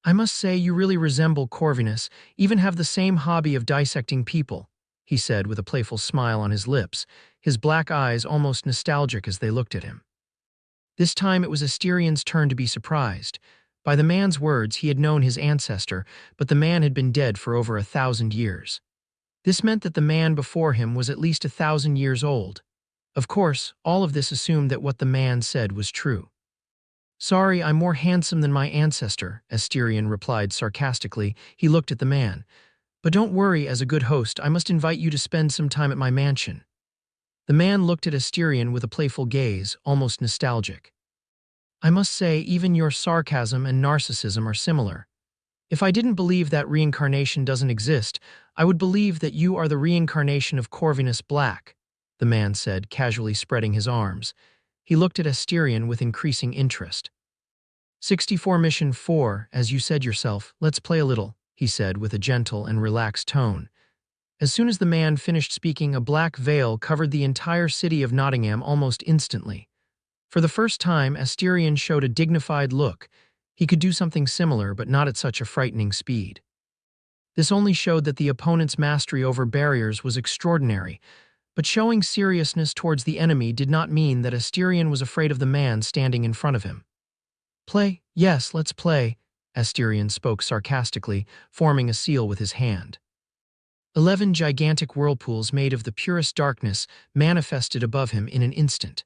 S1: "I must say you really resemble Corvinus, even have the same hobby of dissecting people," he said with a playful smile on his lips, his black eyes almost nostalgic as they looked at him. This time it was Asterion's turn to be surprised. By the man's words, he had known his ancestor, but the man had been dead for over 1,000 years. This meant that the man before him was at least 1,000 years old. Of course, all of this assumed that what the man said was true. "Sorry, I'm more handsome than my ancestor," Asterion replied sarcastically. He looked at the man. "But don't worry, as a good host, I must invite you to spend some time at my mansion." The man looked at Asterion with a playful gaze, almost nostalgic. "I must say, even your sarcasm and narcissism are similar. If I didn't believe that reincarnation doesn't exist, I would believe that you are the reincarnation of Corvinus Black," the man said, casually spreading his arms. He looked at Asterion with increasing interest. 64 Mission 4, as you said yourself, let's play a little, he said with a gentle and relaxed tone. As soon as the man finished speaking, a black veil covered the entire city of Nottingham almost instantly. For the first time, Asterion showed a dignified look. He could do something similar, but not at such a frightening speed. This only showed that the opponent's mastery over barriers was extraordinary, but showing seriousness towards the enemy did not mean that Asterion was afraid of the man standing in front of him. "Play? Yes, let's play," Asterion spoke sarcastically, forming a seal with his hand. 11 gigantic whirlpools made of the purest darkness manifested above him in an instant.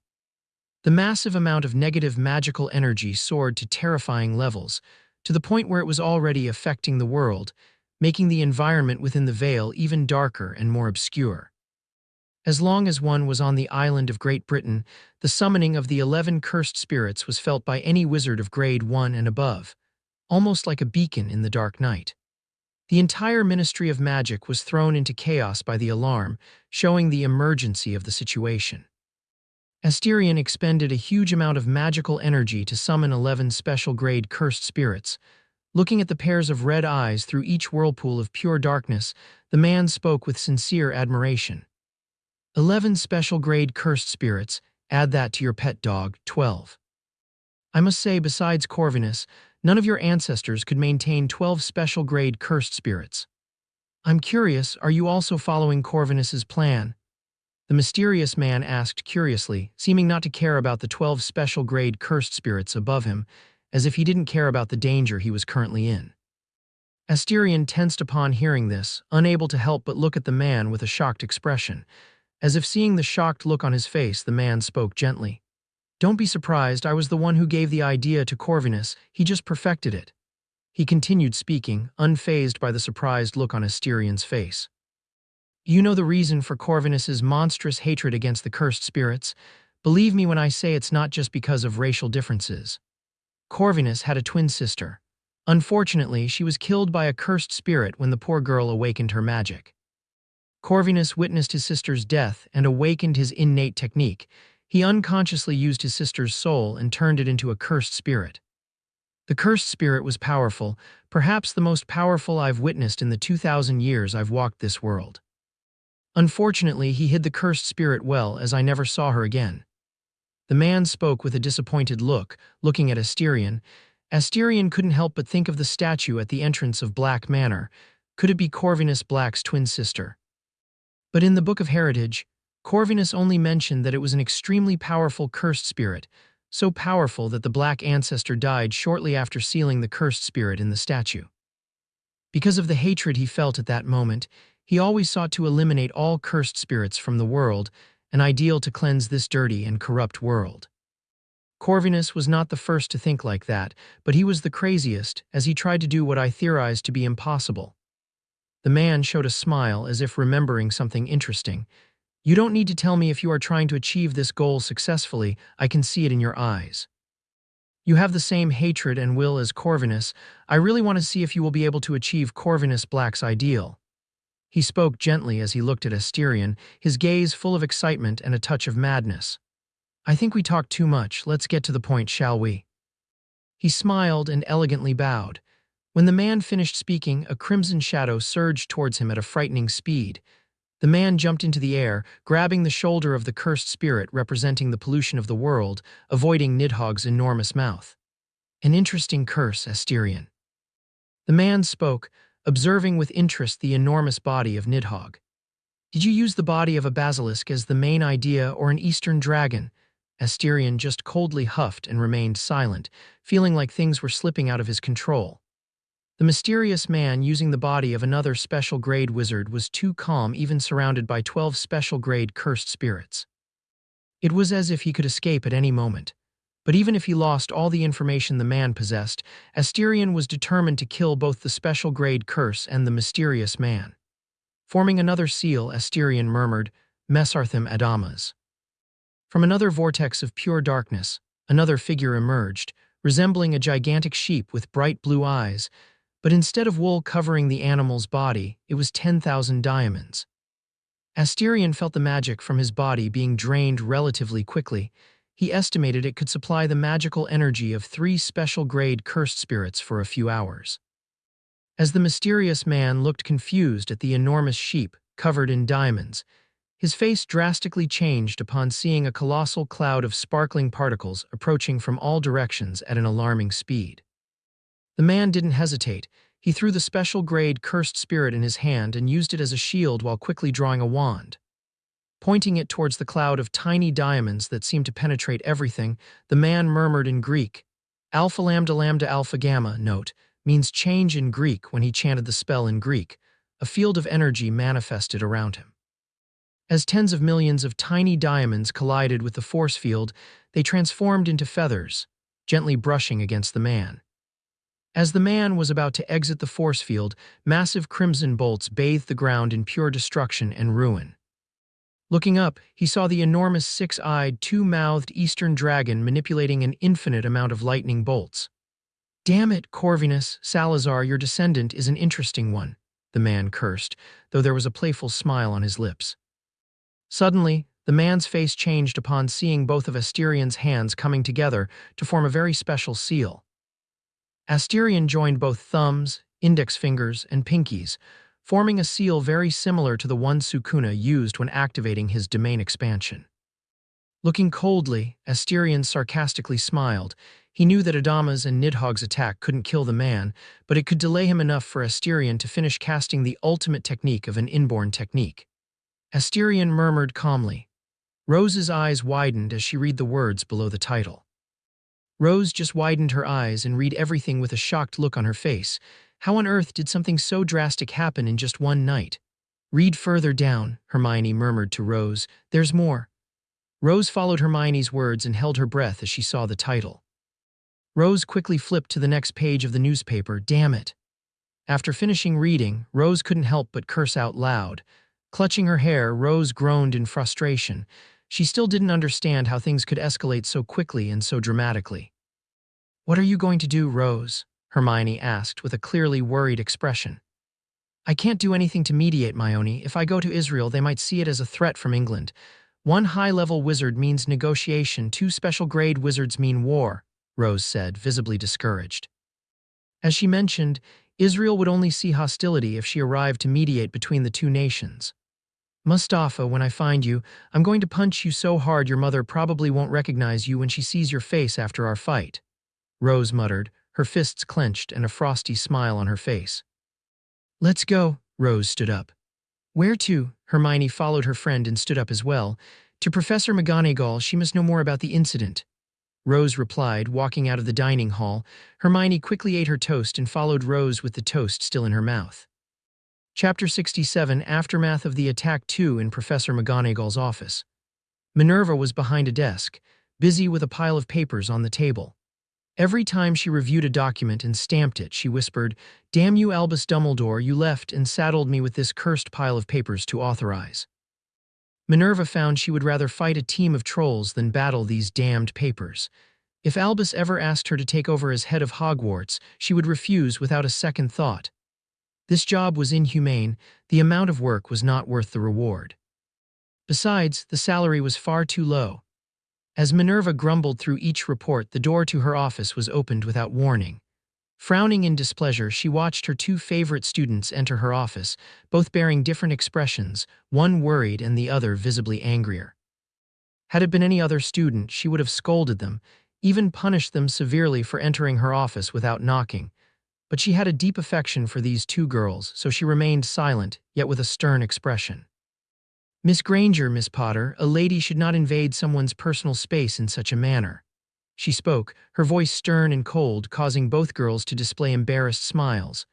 S1: The massive amount of negative magical energy soared to terrifying levels, to the point where it was already affecting the world, making the environment within the veil even darker and more obscure. As long as one was on the island of Great Britain, the summoning of the 11 cursed spirits was felt by any wizard of grade 1 and above, almost like a beacon in the dark night. The entire Ministry of Magic was thrown into chaos by the alarm, showing the emergency of the situation. Asterion expended a huge amount of magical energy to summon 11 special-grade cursed spirits. Looking at the pairs of red eyes through each whirlpool of pure darkness, the man spoke with sincere admiration. 11 special-grade cursed spirits, add that to your pet dog, 12. I must say, besides Corvinus, none of your ancestors could maintain 12 special-grade cursed spirits. I'm curious, are you also following Corvinus's plan? The mysterious man asked curiously, seeming not to care about the 12 special-grade cursed spirits above him, as if he didn't care about the danger he was currently in. Asterion tensed upon hearing this, unable to help but look at the man with a shocked expression. As if seeing the shocked look on his face, the man spoke gently. Don't be surprised, I was the one who gave the idea to Corvinus, he just perfected it. He continued speaking, unfazed by the surprised look on Asterion's face. You know the reason for Corvinus's monstrous hatred against the cursed spirits? Believe me when I say it's not just because of racial differences. Corvinus had a twin sister. Unfortunately, she was killed by a cursed spirit when the poor girl awakened her magic. Corvinus witnessed his sister's death and awakened his innate technique. He unconsciously used his sister's soul and turned it into a cursed spirit. The cursed spirit was powerful, perhaps the most powerful I've witnessed in the 2,000 years I've walked this world. Unfortunately, he hid the cursed spirit well, as I never saw her again. The man spoke with a disappointed look, looking at Asterion. Asterion couldn't help but think of the statue at the entrance of Black Manor. Could it be Corvinus Black's twin sister? But in the Book of Heritage, Corvinus only mentioned that it was an extremely powerful cursed spirit, so powerful that the Black ancestor died shortly after sealing the cursed spirit in the statue. Because of the hatred he felt at that moment, he always sought to eliminate all cursed spirits from the world, an ideal to cleanse this dirty and corrupt world. Corvinus was not the first to think like that, but he was the craziest, as he tried to do what I theorized to be impossible. The man showed a smile as if remembering something interesting. You don't need to tell me if you are trying to achieve this goal successfully, I can see it in your eyes. You have the same hatred and will as Corvinus. I really want to see if you will be able to achieve Corvinus Black's ideal. He spoke gently as he looked at Asterion, his gaze full of excitement and a touch of madness. I think we talked too much, let's get to the point, shall we? He smiled and elegantly bowed. When the man finished speaking, a crimson shadow surged towards him at a frightening speed. The man jumped into the air, grabbing the shoulder of the cursed spirit representing the pollution of the world, avoiding Nidhogg's enormous mouth. An interesting curse, Asterion. The man spoke, observing with interest the enormous body of Nidhogg. Did you use the body of a basilisk as the main idea or an eastern dragon? Asterion just coldly huffed and remained silent, feeling like things were slipping out of his control. The mysterious man using the body of another special-grade wizard was too calm, even surrounded by 12 special-grade cursed spirits. It was as if he could escape at any moment. But even if he lost all the information the man possessed, Asterion was determined to kill both the special-grade curse and the mysterious man. Forming another seal, Asterion murmured, Mesarthim Adamas. From another vortex of pure darkness, another figure emerged, resembling a gigantic sheep with bright blue eyes, but instead of wool covering the animal's body, it was 10,000 diamonds. Asterion felt the magic from his body being drained relatively quickly. He estimated it could supply the magical energy of 3 special-grade cursed spirits for a few hours. As the mysterious man looked confused at the enormous sheep covered in diamonds, his face drastically changed upon seeing a colossal cloud of sparkling particles approaching from all directions at an alarming speed. The man didn't hesitate. He threw the special-grade cursed spirit in his hand and used it as a shield while quickly drawing a wand. Pointing it towards the cloud of tiny diamonds that seemed to penetrate everything, the man murmured in Greek. Alpha Lambda Lambda Alpha Gamma, note, means change in Greek when he chanted the spell in Greek. A field of energy manifested around him. As tens of millions of tiny diamonds collided with the force field, they transformed into feathers, gently brushing against the man. As the man was about to exit the force field, massive crimson bolts bathed the ground in pure destruction and ruin. Looking up, he saw the enormous 6-eyed, 2-mouthed eastern dragon manipulating an infinite amount of lightning bolts. Damn it, Corvinus, Salazar, your descendant is an interesting one, the man cursed, though there was a playful smile on his lips. Suddenly, the man's face changed upon seeing both of Asterion's hands coming together to form a very special seal. Asterion joined both thumbs, index fingers, and pinkies, forming a seal very similar to the one Sukuna used when activating his domain expansion. Looking coldly, Asterion sarcastically smiled. He knew that Adama's and Nidhogg's attack couldn't kill the man, but it could delay him enough for Asterion to finish casting the ultimate technique of an inborn technique. Asterion murmured calmly. Rose's eyes widened as she read the words below the title. Rose just widened her eyes and read everything with a shocked look on her face. How on earth did something so drastic happen in just one night? Read further down, Hermione murmured to Rose. There's more. Rose followed Hermione's words and held her breath as she saw the title. Rose quickly flipped to the next page of the newspaper. Damn it. After finishing reading, Rose couldn't help but curse out loud. Clutching her hair, Rose groaned in frustration. She still didn't understand how things could escalate so quickly and so dramatically. What are you going to do, Rose? Hermione asked with a clearly worried expression. I can't do anything to mediate, Hermione. If I go to Israel, they might see it as a threat from England. One high-level wizard means negotiation, 2 special-grade wizards mean war, Rose said, visibly discouraged. As she mentioned, Israel would only see hostility if she arrived to mediate between the 2 nations. Mustafa, when I find you, I'm going to punch you so hard your mother probably won't recognize you when she sees your face after our fight, Rose muttered, her fists clenched and a frosty smile on her face. Let's go, Rose stood up. Where to? Hermione followed her friend and stood up as well. To Professor McGonagall, she must know more about the incident. Rose replied, walking out of the dining hall. Hermione quickly ate her toast and followed Rose with the toast still in her mouth. Chapter 67, Aftermath of the Attack 2 in Professor McGonagall's office. Minerva was behind a desk, busy with a pile of papers on the table. Every time she reviewed a document and stamped it, she whispered, "Damn you, Albus Dumbledore, you left and saddled me with this cursed pile of papers to authorize." Minerva found she would rather fight a team of trolls than battle these damned papers. If Albus ever asked her to take over as head of Hogwarts, she would refuse without a second thought. This job was inhumane, the amount of work was not worth the reward. Besides, the salary was far too low. As Minerva grumbled through each report, the door to her office was opened without warning. Frowning in displeasure, she watched her 2 favorite students enter her office, both bearing different expressions, one worried and the other visibly angrier. Had it been any other student, she would have scolded them, even punished them severely for entering her office without knocking. But she had a deep affection for these 2 girls, so she remained silent, yet with a stern expression. Miss Granger, Miss Potter, a lady should not invade someone's personal space in such a manner. She spoke, her voice stern and cold, causing both girls to display embarrassed smiles.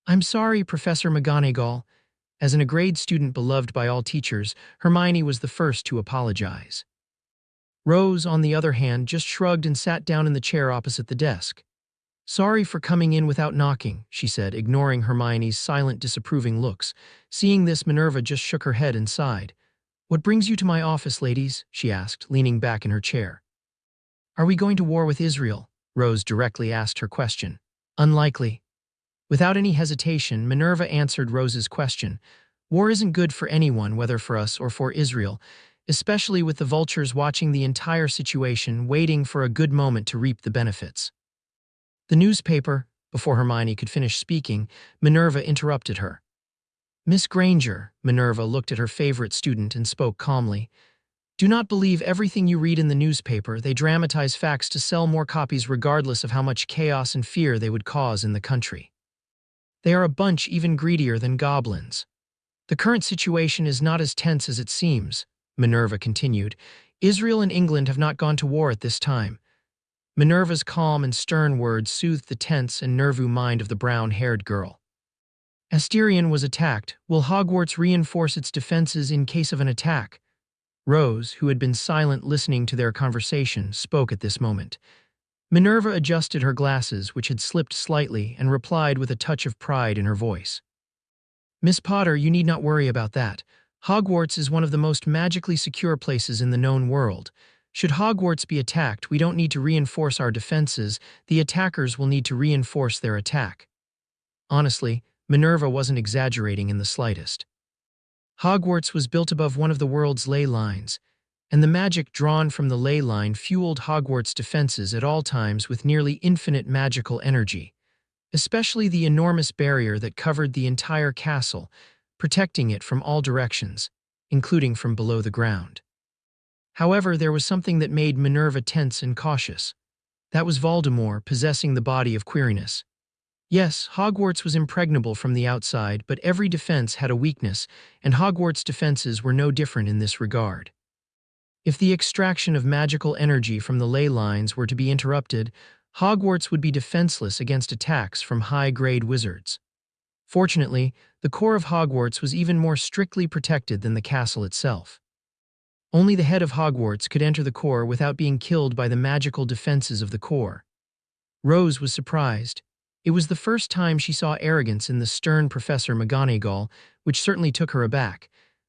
S1: I'm sorry, Professor McGonagall. As an A-grade student beloved by all teachers, Hermione was the first to apologize. Rose, on the other hand, just shrugged and sat down in the chair opposite the desk. Sorry for coming in without knocking, she said, ignoring Hermione's silent, disapproving looks. Seeing this, Minerva just shook her head and sighed. What brings you to my office, ladies? She asked, leaning back in her chair. Are we going to war with Israel? Rose directly asked her question. Unlikely. Without any hesitation, Minerva answered Rose's question. War isn't good for anyone, whether for us or for Israel, especially with the vultures watching the entire situation, waiting for a good moment to reap the benefits. The newspaper. Before Hermione could finish speaking, Minerva interrupted her. Miss Granger, Minerva looked at her favorite student and spoke calmly. Do not believe everything you read in the newspaper. They dramatize facts to sell more copies regardless of how much chaos and fear they would cause in the country. They are a bunch even greedier than goblins. The current situation is not as tense as it seems, Minerva continued. Israel and England have not gone to war at this time. Minerva's calm and stern words soothed the tense and nervous mind of the brown-haired girl. Asterion was attacked. Will Hogwarts reinforce its defenses in case of an attack? Rose, who had been silent listening to their conversation, spoke at this moment. Minerva adjusted her glasses, which had slipped slightly, and replied with a touch of pride in her voice. Miss Potter, you need not worry about that. Hogwarts is one of the most magically secure places in the known world. Should Hogwarts be attacked, we don't need to reinforce our defenses, the attackers will need to reinforce their attack. Honestly, Minerva wasn't exaggerating in the slightest. Hogwarts was built above one of the world's ley lines, and the magic drawn from the ley line fueled Hogwarts' defenses at all times with nearly infinite magical energy, especially the enormous barrier that covered the entire castle, protecting it from all directions, including from below the ground. However, there was something that made Minerva tense and cautious. That was Voldemort possessing the body of Quirinus. Yes, Hogwarts was impregnable from the outside, but every defense had a weakness, and Hogwarts' defenses were no different in this regard. If the extraction of magical energy from the ley lines were to be interrupted, Hogwarts would be defenseless against attacks from high-grade wizards. Fortunately, the core of Hogwarts was even more strictly protected than the castle itself. Only the head of Hogwarts could enter the core without being killed by the magical defenses of the core. Rose was surprised. It was the first time she saw arrogance in the stern Professor McGonagall, which certainly took her aback,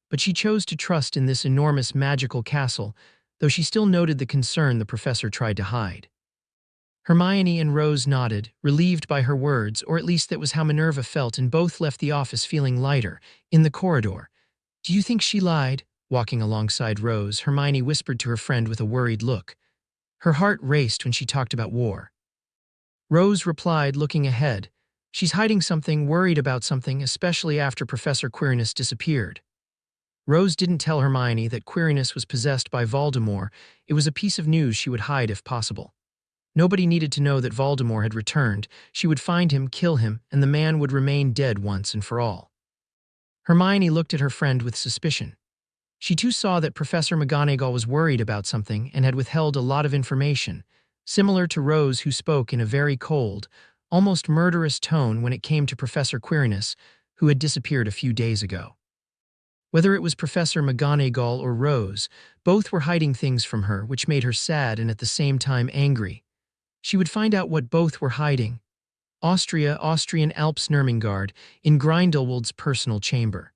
S1: but she chose to trust in this enormous magical castle, though she still noted the concern the professor tried to hide. Hermione and Rose nodded, relieved by her words, or at least that was how Minerva felt, and both left the office feeling lighter. In the corridor, "Do you think she lied?" Walking alongside Rose, Hermione whispered to her friend with a worried look. Her heart raced when she talked about war. Rose replied, looking ahead. "She's hiding something, worried about something, especially after Professor Quirinus disappeared." Rose didn't tell Hermione that Quirinus was possessed by Voldemort. It was a piece of news she would hide if possible. Nobody needed to know that Voldemort had returned. She would find him, kill him, and the man would remain dead once and for all. Hermione looked at her friend with suspicion. She too saw that Professor McGonagall was worried about something and had withheld a lot of information, similar to Rose, who spoke in a very cold, almost murderous tone when it came to Professor Quirinus, who had disappeared a few days ago. Whether it was Professor McGonagall or Rose, both were hiding things from her, which made her sad and at the same time angry. She would find out what both were hiding. Austrian Alps Nurmengard, in Grindelwald's personal chamber.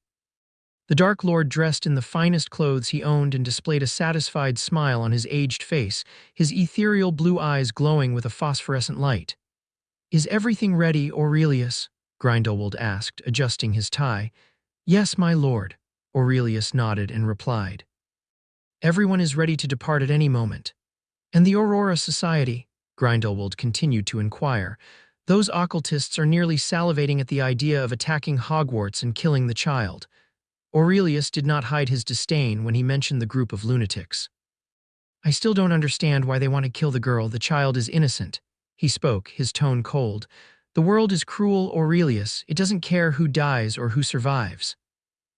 S1: The Dark Lord dressed in the finest clothes he owned and displayed a satisfied smile on his aged face, his ethereal blue eyes glowing with a phosphorescent light. "Is everything ready, Aurelius?" Grindelwald asked, adjusting his tie. "Yes, my lord," Aurelius nodded and replied. "Everyone is ready to depart at any moment." "And the Aurora Society?" Grindelwald continued to inquire. "Those occultists are nearly salivating at the idea of attacking Hogwarts and killing the child." Aurelius did not hide his disdain when he mentioned the group of lunatics. "I still don't understand why they want to kill the girl. The child is innocent." He spoke, his tone cold. "The world is cruel, Aurelius. It doesn't care who dies or who survives."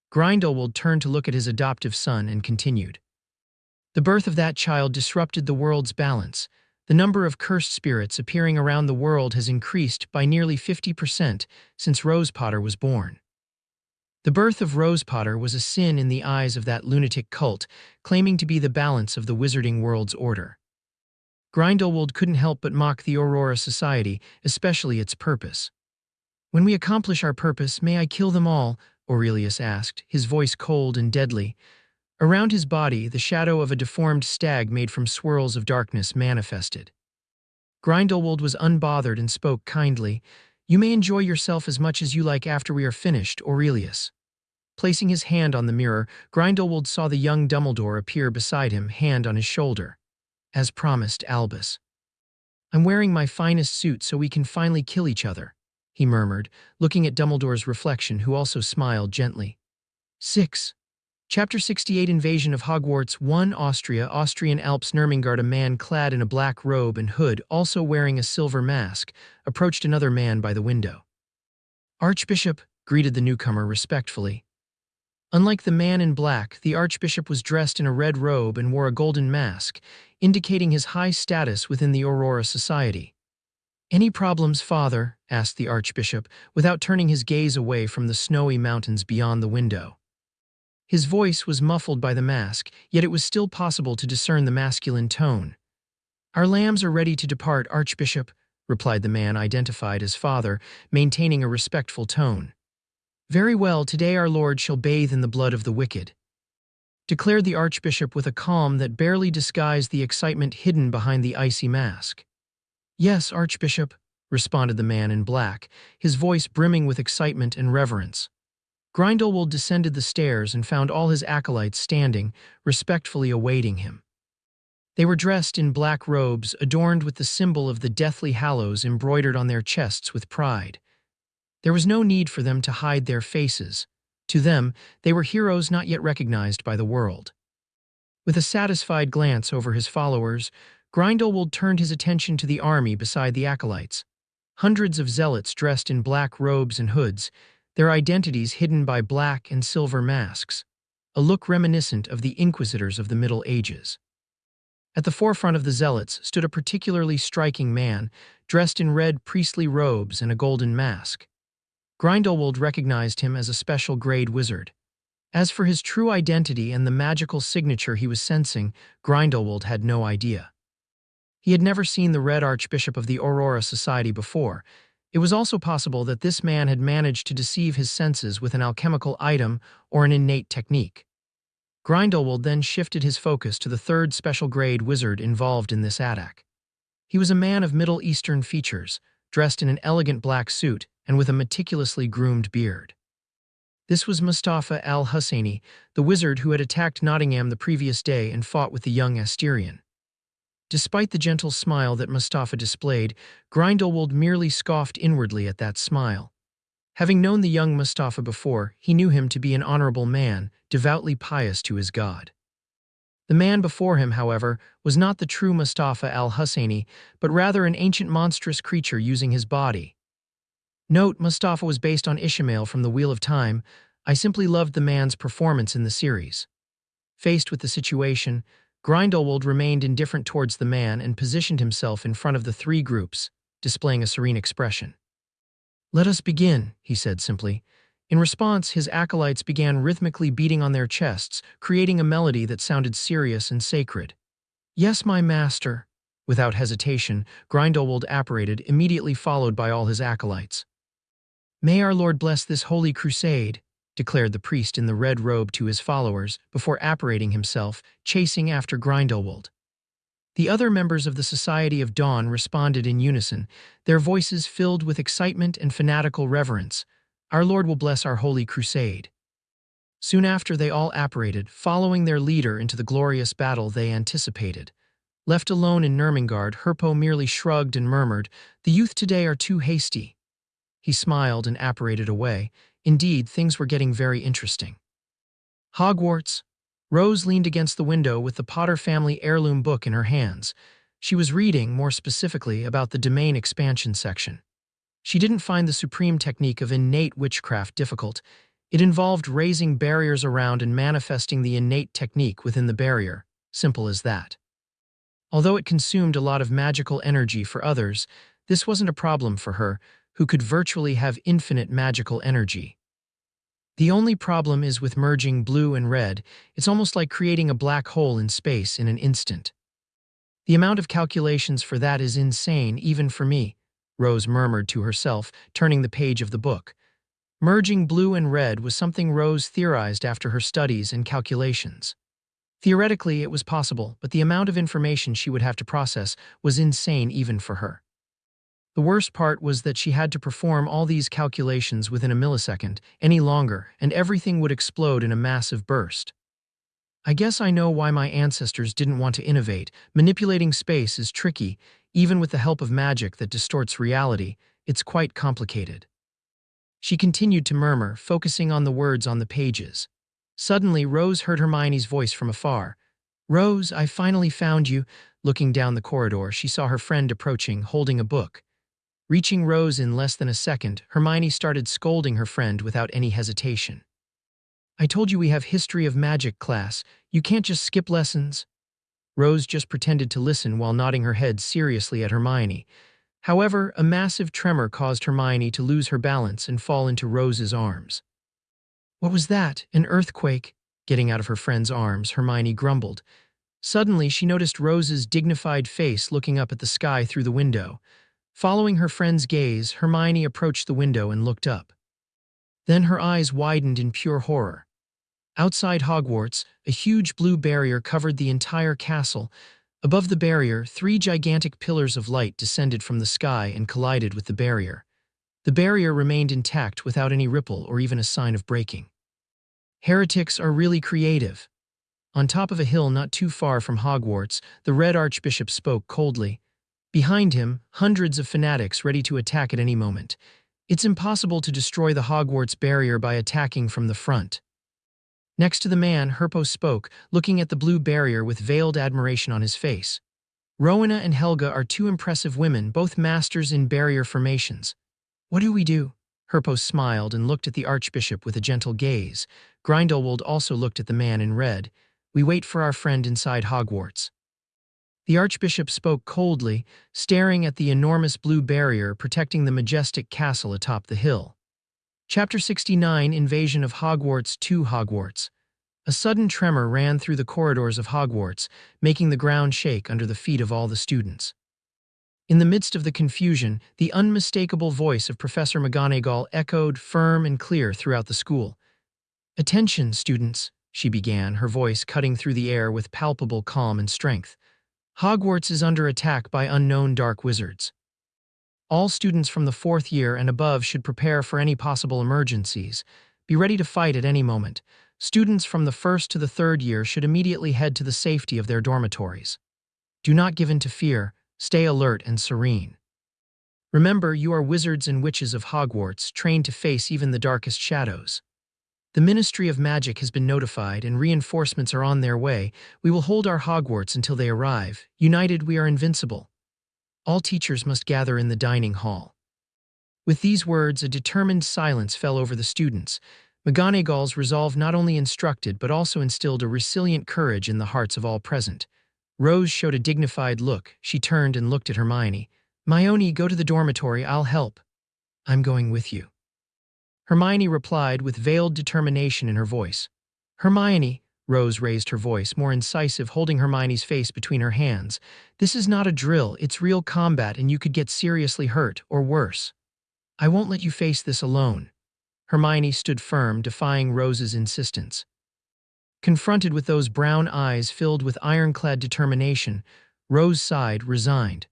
S1: Grindelwald turned to look at his adoptive son and continued. "The birth of that child disrupted the world's balance. The number of cursed spirits appearing around the world has increased by nearly 50% since Rose Potter was born. The birth of Rose Potter was a sin in the eyes of that lunatic cult, claiming to be the balance of the wizarding world's order." Grindelwald couldn't help but mock the Aurora Society, especially its purpose. "When we accomplish our purpose, may I kill them all?" Aurelius asked, his voice cold and deadly. Around his body, the shadow of a deformed stag made from swirls of darkness manifested. Grindelwald was unbothered and spoke kindly. "You may enjoy yourself as much as you like after we are finished, Aurelius." Placing his hand on the mirror, Grindelwald saw the young Dumbledore appear beside him, hand on his shoulder. "As promised, Albus. I'm wearing my finest suit so we can finally kill each other," he murmured, looking at Dumbledore's reflection, who also smiled gently. 6. Chapter 68 Invasion of Hogwarts 1 Austrian Alps Nurmengard. A man clad in a black robe and hood, also wearing a silver mask, approached another man by the window. "Archbishop," greeted the newcomer respectfully. Unlike the man in black, the Archbishop was dressed in a red robe and wore a golden mask, indicating his high status within the Aurora Society. "Any problems, Father?" asked the Archbishop, without turning his gaze away from the snowy mountains beyond the window. His voice was muffled by the mask, yet it was still possible to discern the masculine tone. "Our lambs are ready to depart, Archbishop," replied the man identified as Father, maintaining a respectful tone. "Very well, today our Lord shall bathe in the blood of the wicked," declared the Archbishop with a calm that barely disguised the excitement hidden behind the icy mask. "Yes, Archbishop," responded the man in black, his voice brimming with excitement and reverence. Grindelwald descended the stairs and found all his acolytes standing, respectfully awaiting him. They were dressed in black robes adorned with the symbol of the Deathly Hallows embroidered on their chests with pride. There was no need for them to hide their faces. To them, they were heroes not yet recognized by the world. With a satisfied glance over his followers, Grindelwald turned his attention to the army beside the acolytes. Hundreds of zealots dressed in black robes and hoods, their identities hidden by black and silver masks, a look reminiscent of the Inquisitors of the Middle Ages. At the forefront of the zealots stood a particularly striking man, dressed in red priestly robes and a golden mask. Grindelwald recognized him as a special grade wizard. As for his true identity and the magical signature he was sensing, Grindelwald had no idea. He had never seen the Red Archbishop of the Aurora Society before. It was also possible that this man had managed to deceive his senses with an alchemical item or an innate technique. Grindelwald then shifted his focus to the third special grade wizard involved in this attack. He was a man of Middle Eastern features, dressed in an elegant black suit and with a meticulously groomed beard. This was Mustafa al-Husseini, the wizard who had attacked Nottingham the previous day and fought with the young Asterion. Despite the gentle smile that Mustafa displayed, Grindelwald merely scoffed inwardly at that smile. Having known the young Mustafa before, he knew him to be an honorable man, devoutly pious to his god. The man before him, however, was not the true Mustafa al-Husseini, but rather an ancient monstrous creature using his body. Note, Mustafa was based on Ishmael from the Wheel of Time. I simply loved the man's performance in the series. Faced with the situation, Grindelwald remained indifferent towards the man and positioned himself in front of the three groups, displaying a serene expression. "Let us begin," he said simply. In response, his acolytes began rhythmically beating on their chests, creating a melody that sounded serious and sacred. "Yes, my master." Without hesitation, Grindelwald apparated, immediately followed by all his acolytes. "May our Lord bless this holy crusade," declared the priest in the red robe to his followers, before apparating himself, chasing after Grindelwald. The other members of the Society of Dawn responded in unison, their voices filled with excitement and fanatical reverence. "Our Lord will bless our holy crusade." Soon after, they all apparated, following their leader into the glorious battle they anticipated. Left alone in Nurmengard, Herpo merely shrugged and murmured, "The youth today are too hasty." He smiled and apparated away. Indeed, things were getting very interesting. Hogwarts. Rose leaned against the window with the Potter family heirloom book in her hands. She was reading, more specifically, about the domain expansion section. She didn't find the supreme technique of innate witchcraft difficult. It involved raising barriers around and manifesting the innate technique within the barrier. Simple as that. Although it consumed a lot of magical energy for others, this wasn't a problem for her, who could virtually have infinite magical energy. The only problem is with merging blue and red. It's almost like creating a black hole in space in an instant. The amount of calculations for that is insane, even for me, Rose murmured to herself, turning the page of the book. Merging blue and red was something Rose theorized after her studies and calculations. Theoretically, it was possible, but the amount of information she would have to process was insane even for her. The worst part was that she had to perform all these calculations within a millisecond. Any longer, and everything would explode in a massive burst. I guess I know why my ancestors didn't want to innovate. Manipulating space is tricky, even with the help of magic that distorts reality. It's quite complicated. She continued to murmur, focusing on the words on the pages. Suddenly, Rose heard Hermione's voice from afar. "Rose, I finally found you." Looking down the corridor, she saw her friend approaching, holding a book. Reaching Rose in less than a second, Hermione started scolding her friend without any hesitation. "I told you we have History of Magic class. You can't just skip lessons." Rose just pretended to listen while nodding her head seriously at Hermione. However, a massive tremor caused Hermione to lose her balance and fall into Rose's arms. "What was that? An earthquake?" Getting out of her friend's arms, Hermione grumbled. Suddenly, she noticed Rose's dignified face looking up at the sky through the window. Following her friend's gaze, Hermione approached the window and looked up. Then her eyes widened in pure horror. Outside Hogwarts, a huge blue barrier covered the entire castle. Above the barrier, 3 gigantic pillars of light descended from the sky and collided with the barrier. The barrier remained intact without any ripple or even a sign of breaking. Heretics are really creative. On top of a hill not too far from Hogwarts, the Red Archbishop spoke coldly. Behind him, hundreds of fanatics ready to attack at any moment. It's impossible to destroy the Hogwarts barrier by attacking from the front. Next to the man, Herpo spoke, looking at the blue barrier with veiled admiration on his face. Rowena and Helga are two impressive women, both masters in barrier formations. What do we do? Herpo smiled and looked at the Archbishop with a gentle gaze. Grindelwald also looked at the man in red. We wait for our friend inside Hogwarts. The Archbishop spoke coldly, staring at the enormous blue barrier protecting the majestic castle atop the hill. Chapter 69, Invasion of Hogwarts. 2 Hogwarts. A sudden tremor ran through the corridors of Hogwarts, making the ground shake under the feet of all the students. In the midst of the confusion, the unmistakable voice of Professor McGonagall echoed firm and clear throughout the school. "Attention, students," she began, her voice cutting through the air with palpable calm and strength. "Hogwarts is under attack by unknown dark wizards. All students from the 4th year and above should prepare for any possible emergencies. Be ready to fight at any moment. Students from the 1st to the 3rd year should immediately head to the safety of their dormitories. Do not give in to fear. Stay alert and serene. Remember, you are wizards and witches of Hogwarts, trained to face even the darkest shadows. The Ministry of Magic has been notified and reinforcements are on their way. We will hold our Hogwarts until they arrive. United, we are invincible. All teachers must gather in the dining hall." With these words, a determined silence fell over the students. McGonagall's resolve not only instructed but also instilled a resilient courage in the hearts of all present. Rose showed a dignified look. She turned and looked at Hermione. "Hermione, go to the dormitory. I'll help." "I'm going with you." Hermione replied with veiled determination in her voice. "Hermione," Rose raised her voice, more incisive, holding Hermione's face between her hands. "This is not a drill, it's real combat and you could get seriously hurt, or worse. I won't let you face this alone." Hermione stood firm, defying Rose's insistence. Confronted with those brown eyes filled with ironclad determination, Rose sighed, resigned.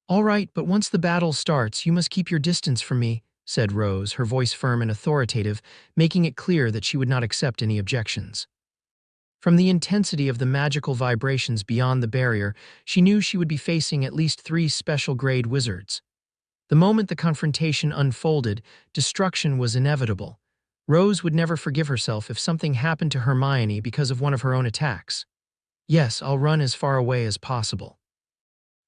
S1: "All right, but once the battle starts, you must keep your distance from me," said Rose, her voice firm and authoritative, making it clear that she would not accept any objections. From the intensity of the magical vibrations beyond the barrier, she knew she would be facing at least 3 special-grade wizards. The moment the confrontation unfolded, destruction was inevitable. Rose would never forgive herself if something happened to Hermione because of one of her own attacks. "Yes, I'll run as far away as possible."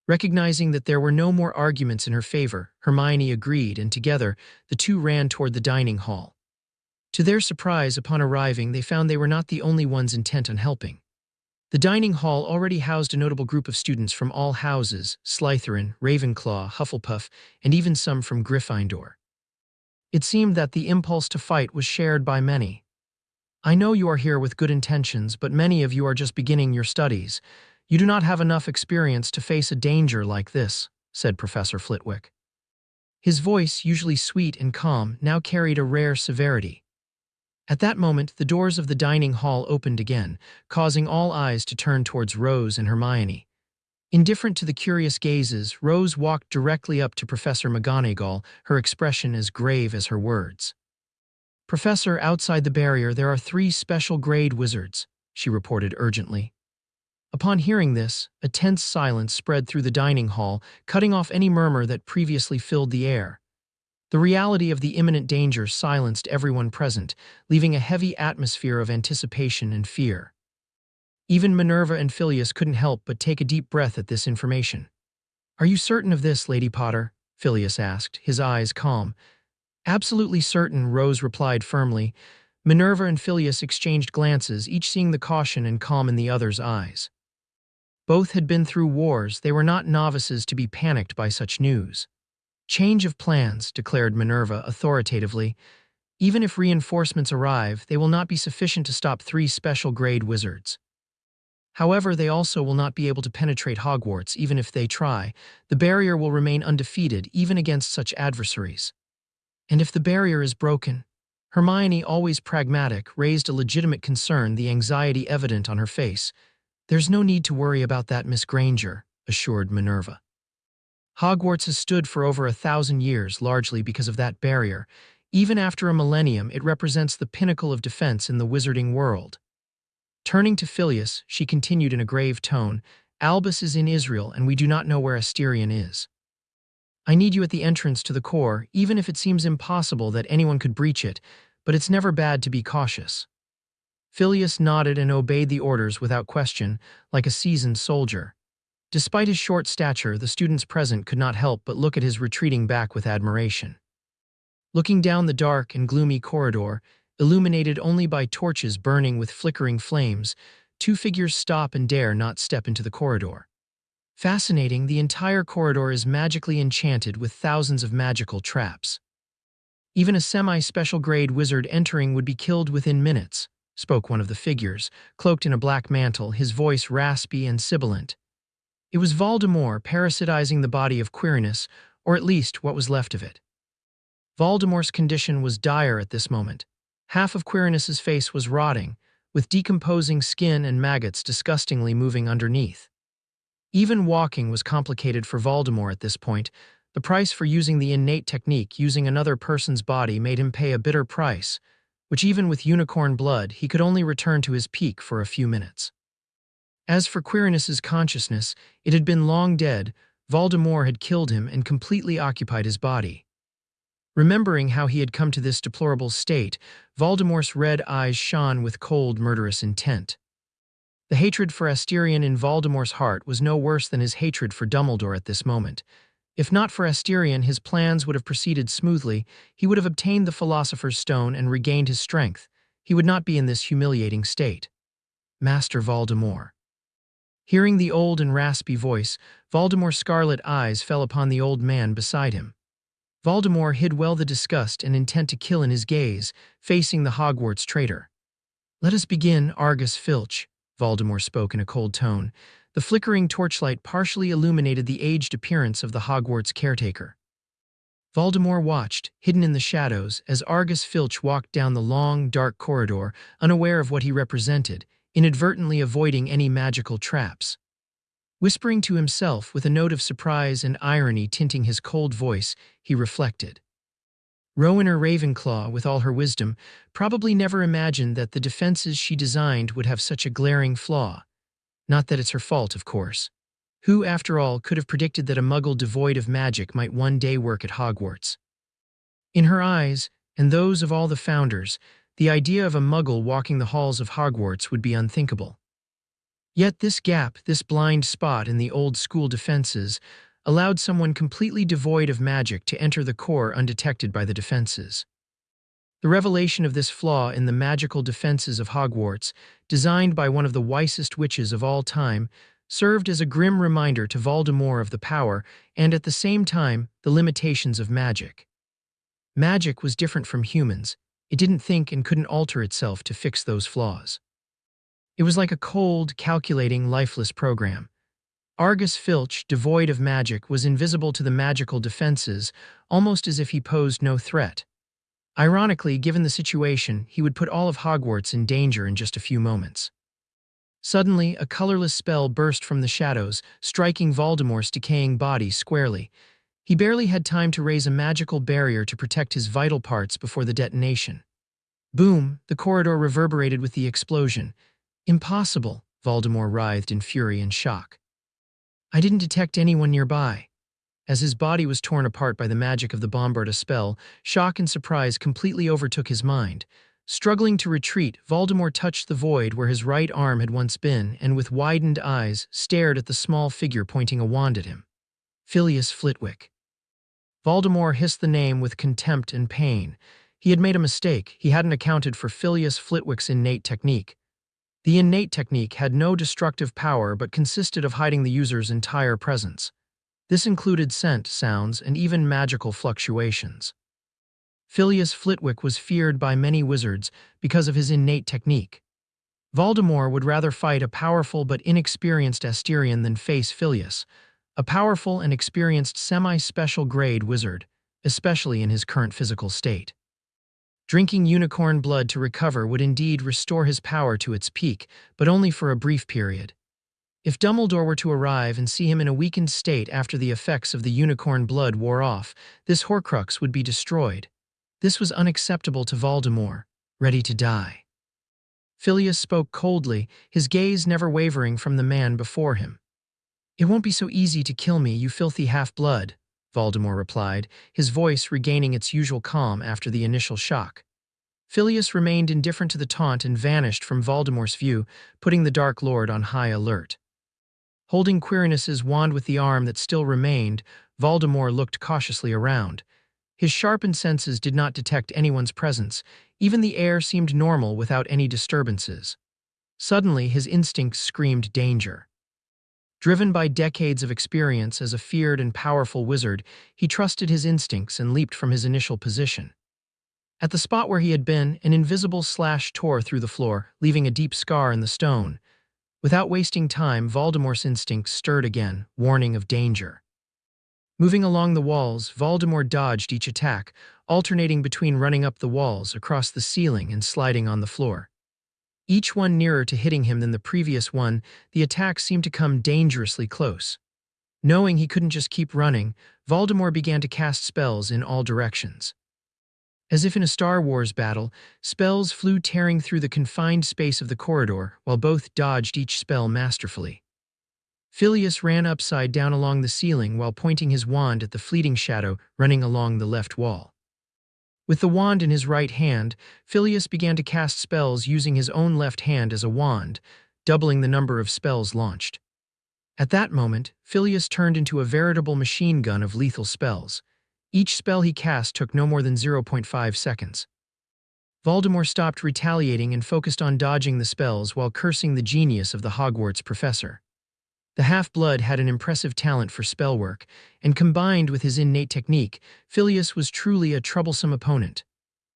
S1: Recognizing that there were no more arguments in her favor, Hermione agreed, and together, the two ran toward the dining hall. To their surprise, upon arriving, they found they were not the only ones intent on helping. The dining hall already housed a notable group of students from all houses: Slytherin, Ravenclaw, Hufflepuff, and even some from Gryffindor. It seemed that the impulse to fight was shared by many. "I know you are here with good intentions, but many of you are just beginning your studies. You do not have enough experience to face a danger like this," said Professor Flitwick. His voice, usually sweet and calm, now carried a rare severity. At that moment, the doors of the dining hall opened again, causing all eyes to turn towards Rose and Hermione. Indifferent to the curious gazes, Rose walked directly up to Professor McGonagall, her expression as grave as her words. "Professor, outside the barrier there are 3 special-grade wizards," she reported urgently. Upon hearing this, a tense silence spread through the dining hall, cutting off any murmur that previously filled the air. The reality of the imminent danger silenced everyone present, leaving a heavy atmosphere of anticipation and fear. Even Minerva and Phileas couldn't help but take a deep breath at this information. "Are you certain of this, Lady Potter?" Phileas asked, his eyes calm. "Absolutely certain," Rose replied firmly. Minerva and Phileas exchanged glances, each seeing the caution and calm in the other's eyes. Both had been through wars. They were not novices to be panicked by such news. "Change of plans," declared Minerva authoritatively. "Even if reinforcements arrive, they will not be sufficient to stop 3 special-grade wizards. However, they also will not be able to penetrate Hogwarts, even if they try. The barrier will remain undefeated, even against such adversaries." "And if the barrier is broken?" Hermione, always pragmatic, raised a legitimate concern, the anxiety evident on her face. "There's no need to worry about that, Miss Granger," assured Minerva. "Hogwarts has stood for over 1,000 years, largely because of that barrier. Even after a millennium, it represents the pinnacle of defense in the wizarding world." Turning to Phileas, she continued in a grave tone, "Albus is in Israel, and we do not know where Asterion is. I need you at the entrance to the core, even if it seems impossible that anyone could breach it, but it's never bad to be cautious." Filius nodded and obeyed the orders without question, like a seasoned soldier. Despite his short stature, the students present could not help but look at his retreating back with admiration. Looking down the dark and gloomy corridor, illuminated only by torches burning with flickering flames, two figures stop and dare not step into the corridor. Fascinating, the entire corridor is magically enchanted with thousands of magical traps. Even a semi-special grade wizard entering would be killed within minutes, spoke one of the figures, cloaked in a black mantle, his voice raspy and sibilant. It was Voldemort parasitizing the body of Quirinus, or at least what was left of it. Voldemort's condition was dire at this moment. Half of Quirinus's face was rotting, with decomposing skin and maggots disgustingly moving underneath. Even walking was complicated for Voldemort at this point. The price for using the innate technique using another person's body made him pay a bitter price, which even with unicorn blood he could only return to his peak for a few minutes. As for Quirinus's consciousness, it had been long dead. Voldemort had killed him and completely occupied his body. Remembering how he had come to this deplorable state, Voldemort's red eyes shone with cold, murderous intent. The hatred for Asterion in Voldemort's heart was no worse than his hatred for Dumbledore at this moment. If not for Asterion, his plans would have proceeded smoothly. He would have obtained the Philosopher's Stone and regained his strength. He would not be in this humiliating state. Master Voldemort. Hearing the old and raspy voice, Voldemort's scarlet eyes fell upon the old man beside him. Voldemort hid well the disgust and intent to kill in his gaze, facing the Hogwarts traitor. "Let us begin, Argus Filch," Voldemort spoke in a cold tone. The flickering torchlight partially illuminated the aged appearance of the Hogwarts caretaker. Voldemort watched, hidden in the shadows, as Argus Filch walked down the long, dark corridor, unaware of what he represented, inadvertently avoiding any magical traps. Whispering to himself with a note of surprise and irony tinting his cold voice, he reflected. Rowena Ravenclaw, with all her wisdom, probably never imagined that the defenses she designed would have such a glaring flaw. Not that it's her fault, of course. Who, after all, could have predicted that a muggle devoid of magic might one day work at Hogwarts? In her eyes, and those of all the founders, the idea of a muggle walking the halls of Hogwarts would be unthinkable. Yet this gap, this blind spot in the old school defenses, allowed someone completely devoid of magic to enter the core undetected by the defenses. The revelation of this flaw in the magical defenses of Hogwarts, designed by one of the wisest witches of all time, served as a grim reminder to Voldemort of the power and, at the same time, the limitations of magic. Magic was different from humans. It didn't think and couldn't alter itself to fix those flaws. It was like a cold, calculating, lifeless program. Argus Filch, devoid of magic, was invisible to the magical defenses, almost as if he posed no threat. Ironically, given the situation, he would put all of Hogwarts in danger in just a few moments. Suddenly, a colorless spell burst from the shadows, striking Voldemort's decaying body squarely. He barely had time to raise a magical barrier to protect his vital parts before the detonation. Boom! The corridor reverberated with the explosion. "Impossible," Voldemort writhed in fury and shock. "I didn't detect anyone nearby." As his body was torn apart by the magic of the Bombarda spell, shock and surprise completely overtook his mind. Struggling to retreat, Voldemort touched the void where his right arm had once been and with widened eyes stared at the small figure pointing a wand at him. Filius Flitwick. Voldemort hissed the name with contempt and pain. He had made a mistake. He hadn't accounted for Filius Flitwick's innate technique. The innate technique had no destructive power but consisted of hiding the user's entire presence. This included scent, sounds, and even magical fluctuations. Filius Flitwick was feared by many wizards because of his innate technique. Voldemort would rather fight a powerful but inexperienced Asterion than face Filius, a powerful and experienced semi-special grade wizard, especially in his current physical state. Drinking unicorn blood to recover would indeed restore his power to its peak, but only for a brief period. If Dumbledore were to arrive and see him in a weakened state after the effects of the unicorn blood wore off, this Horcrux would be destroyed. This was unacceptable to Voldemort, ready to die. Filius spoke coldly, his gaze never wavering from the man before him. "It won't be so easy to kill me, you filthy half-blood," Voldemort replied, his voice regaining its usual calm after the initial shock. Filius remained indifferent to the taunt and vanished from Voldemort's view, putting the Dark Lord on high alert. Holding Quirinus's wand with the arm that still remained, Voldemort looked cautiously around. His sharpened senses did not detect anyone's presence. Even the air seemed normal without any disturbances. Suddenly, his instincts screamed danger. Driven by decades of experience as a feared and powerful wizard, he trusted his instincts and leaped from his initial position. At the spot where he had been, an invisible slash tore through the floor, leaving a deep scar in the stone. Without wasting time, Voldemort's instincts stirred again, warning of danger. Moving along the walls, Voldemort dodged each attack, alternating between running up the walls, across the ceiling, and sliding on the floor. Each one nearer to hitting him than the previous one, the attacks seemed to come dangerously close. Knowing he couldn't just keep running, Voldemort began to cast spells in all directions. As if in a Star Wars battle, spells flew tearing through the confined space of the corridor, while both dodged each spell masterfully. Filius ran upside down along the ceiling while pointing his wand at the fleeting shadow running along the left wall. With the wand in his right hand, Filius began to cast spells using his own left hand as a wand, doubling the number of spells launched. At that moment, Filius turned into a veritable machine gun of lethal spells. Each spell he cast took no more than 0.5 seconds. Voldemort stopped retaliating and focused on dodging the spells while cursing the genius of the Hogwarts professor. The half-blood had an impressive talent for spellwork, and combined with his innate technique, Filius was truly a troublesome opponent.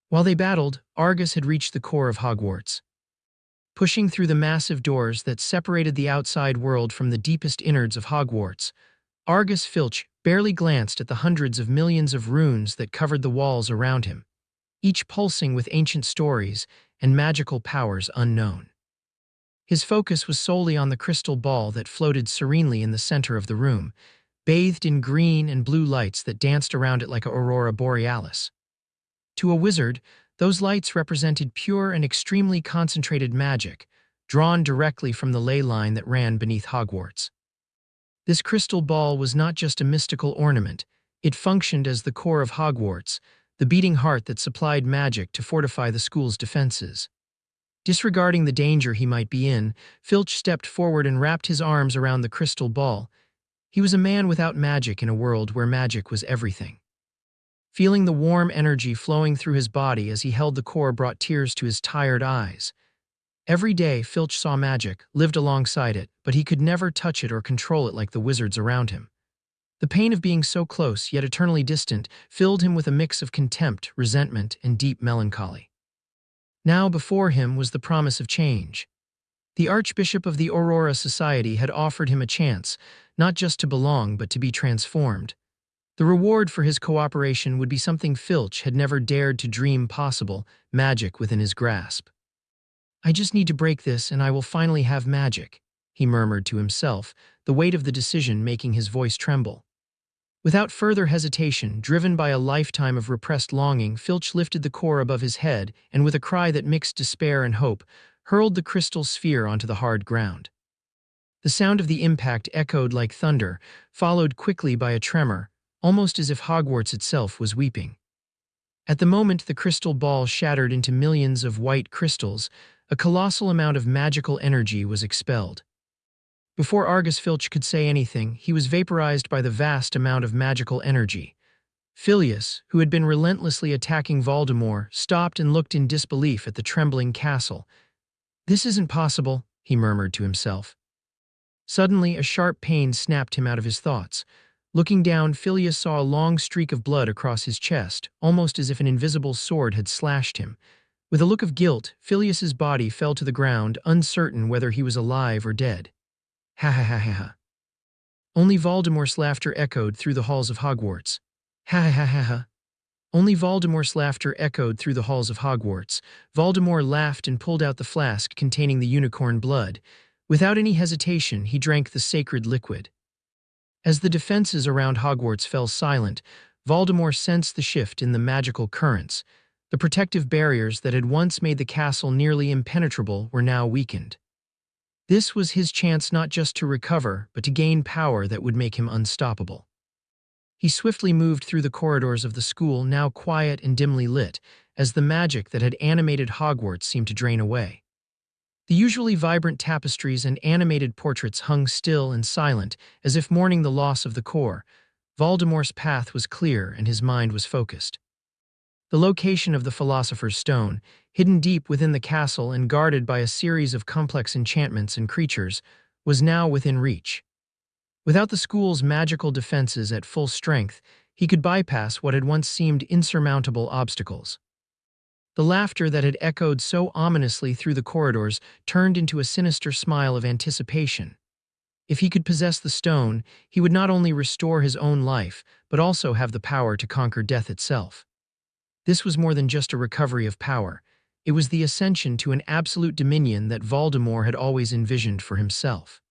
S1: While they battled, Argus had reached the core of Hogwarts. Pushing through the massive doors that separated the outside world from the deepest innards of Hogwarts, Argus Filch barely glanced at the hundreds of millions of runes that covered the walls around him, each pulsing with ancient stories and magical powers unknown. His focus was solely on the crystal ball that floated serenely in the center of the room, bathed in green and blue lights that danced around it like an aurora borealis. To a wizard, those lights represented pure and extremely concentrated magic, drawn directly from the ley line that ran beneath Hogwarts. This crystal ball was not just a mystical ornament, it functioned as the core of Hogwarts, the beating heart that supplied magic to fortify the school's defenses. Disregarding the danger he might be in, Filch stepped forward and wrapped his arms around the crystal ball. He was a man without magic in a world where magic was everything. Feeling the warm energy flowing through his body as he held the core brought tears to his tired eyes. Every day, Filch saw magic, lived alongside it, but he could never touch it or control it like the wizards around him. The pain of being so close, yet eternally distant, filled him with a mix of contempt, resentment, and deep melancholy. Now before him was the promise of change. The Archbishop of the Aurora Society had offered him a chance, not just to belong but to be transformed. The reward for his cooperation would be something Filch had never dared to dream possible, magic within his grasp. "I just need to break this and I will finally have magic," he murmured to himself, the weight of the decision making his voice tremble. Without further hesitation, driven by a lifetime of repressed longing, Filch lifted the core above his head and, with a cry that mixed despair and hope, hurled the crystal sphere onto the hard ground. The sound of the impact echoed like thunder, followed quickly by a tremor, almost as if Hogwarts itself was weeping. At the moment the crystal ball shattered into millions of white crystals, a colossal amount of magical energy was expelled. Before Argus Filch could say anything, he was vaporized by the vast amount of magical energy. Filius, who had been relentlessly attacking Voldemort, stopped and looked in disbelief at the trembling castle. "This isn't possible," he murmured to himself. Suddenly, a sharp pain snapped him out of his thoughts. Looking down, Filius saw a long streak of blood across his chest, almost as if an invisible sword had slashed him. With a look of guilt, Filius's body fell to the ground, uncertain whether he was alive or dead. Ha ha ha ha ha. Only Voldemort's laughter echoed through the halls of Hogwarts. Ha ha ha ha ha. Only Voldemort's laughter echoed through the halls of Hogwarts. Voldemort laughed and pulled out the flask containing the unicorn blood. Without any hesitation, he drank the sacred liquid. As the defenses around Hogwarts fell silent, Voldemort sensed the shift in the magical currents. The protective barriers that had once made the castle nearly impenetrable were now weakened. This was his chance not just to recover, but to gain power that would make him unstoppable. He swiftly moved through the corridors of the school, now quiet and dimly lit, as the magic that had animated Hogwarts seemed to drain away. The usually vibrant tapestries and animated portraits hung still and silent, as if mourning the loss of the core. Voldemort's path was clear and his mind was focused. The location of the Philosopher's Stone, hidden deep within the castle and guarded by a series of complex enchantments and creatures, was now within reach. Without the school's magical defenses at full strength, he could bypass what had once seemed insurmountable obstacles. The laughter that had echoed so ominously through the corridors turned into a sinister smile of anticipation. If he could possess the stone, he would not only restore his own life, but also have the power to conquer death itself. This was more than just a recovery of power. It was the ascension to an absolute dominion that Voldemort had always envisioned for himself.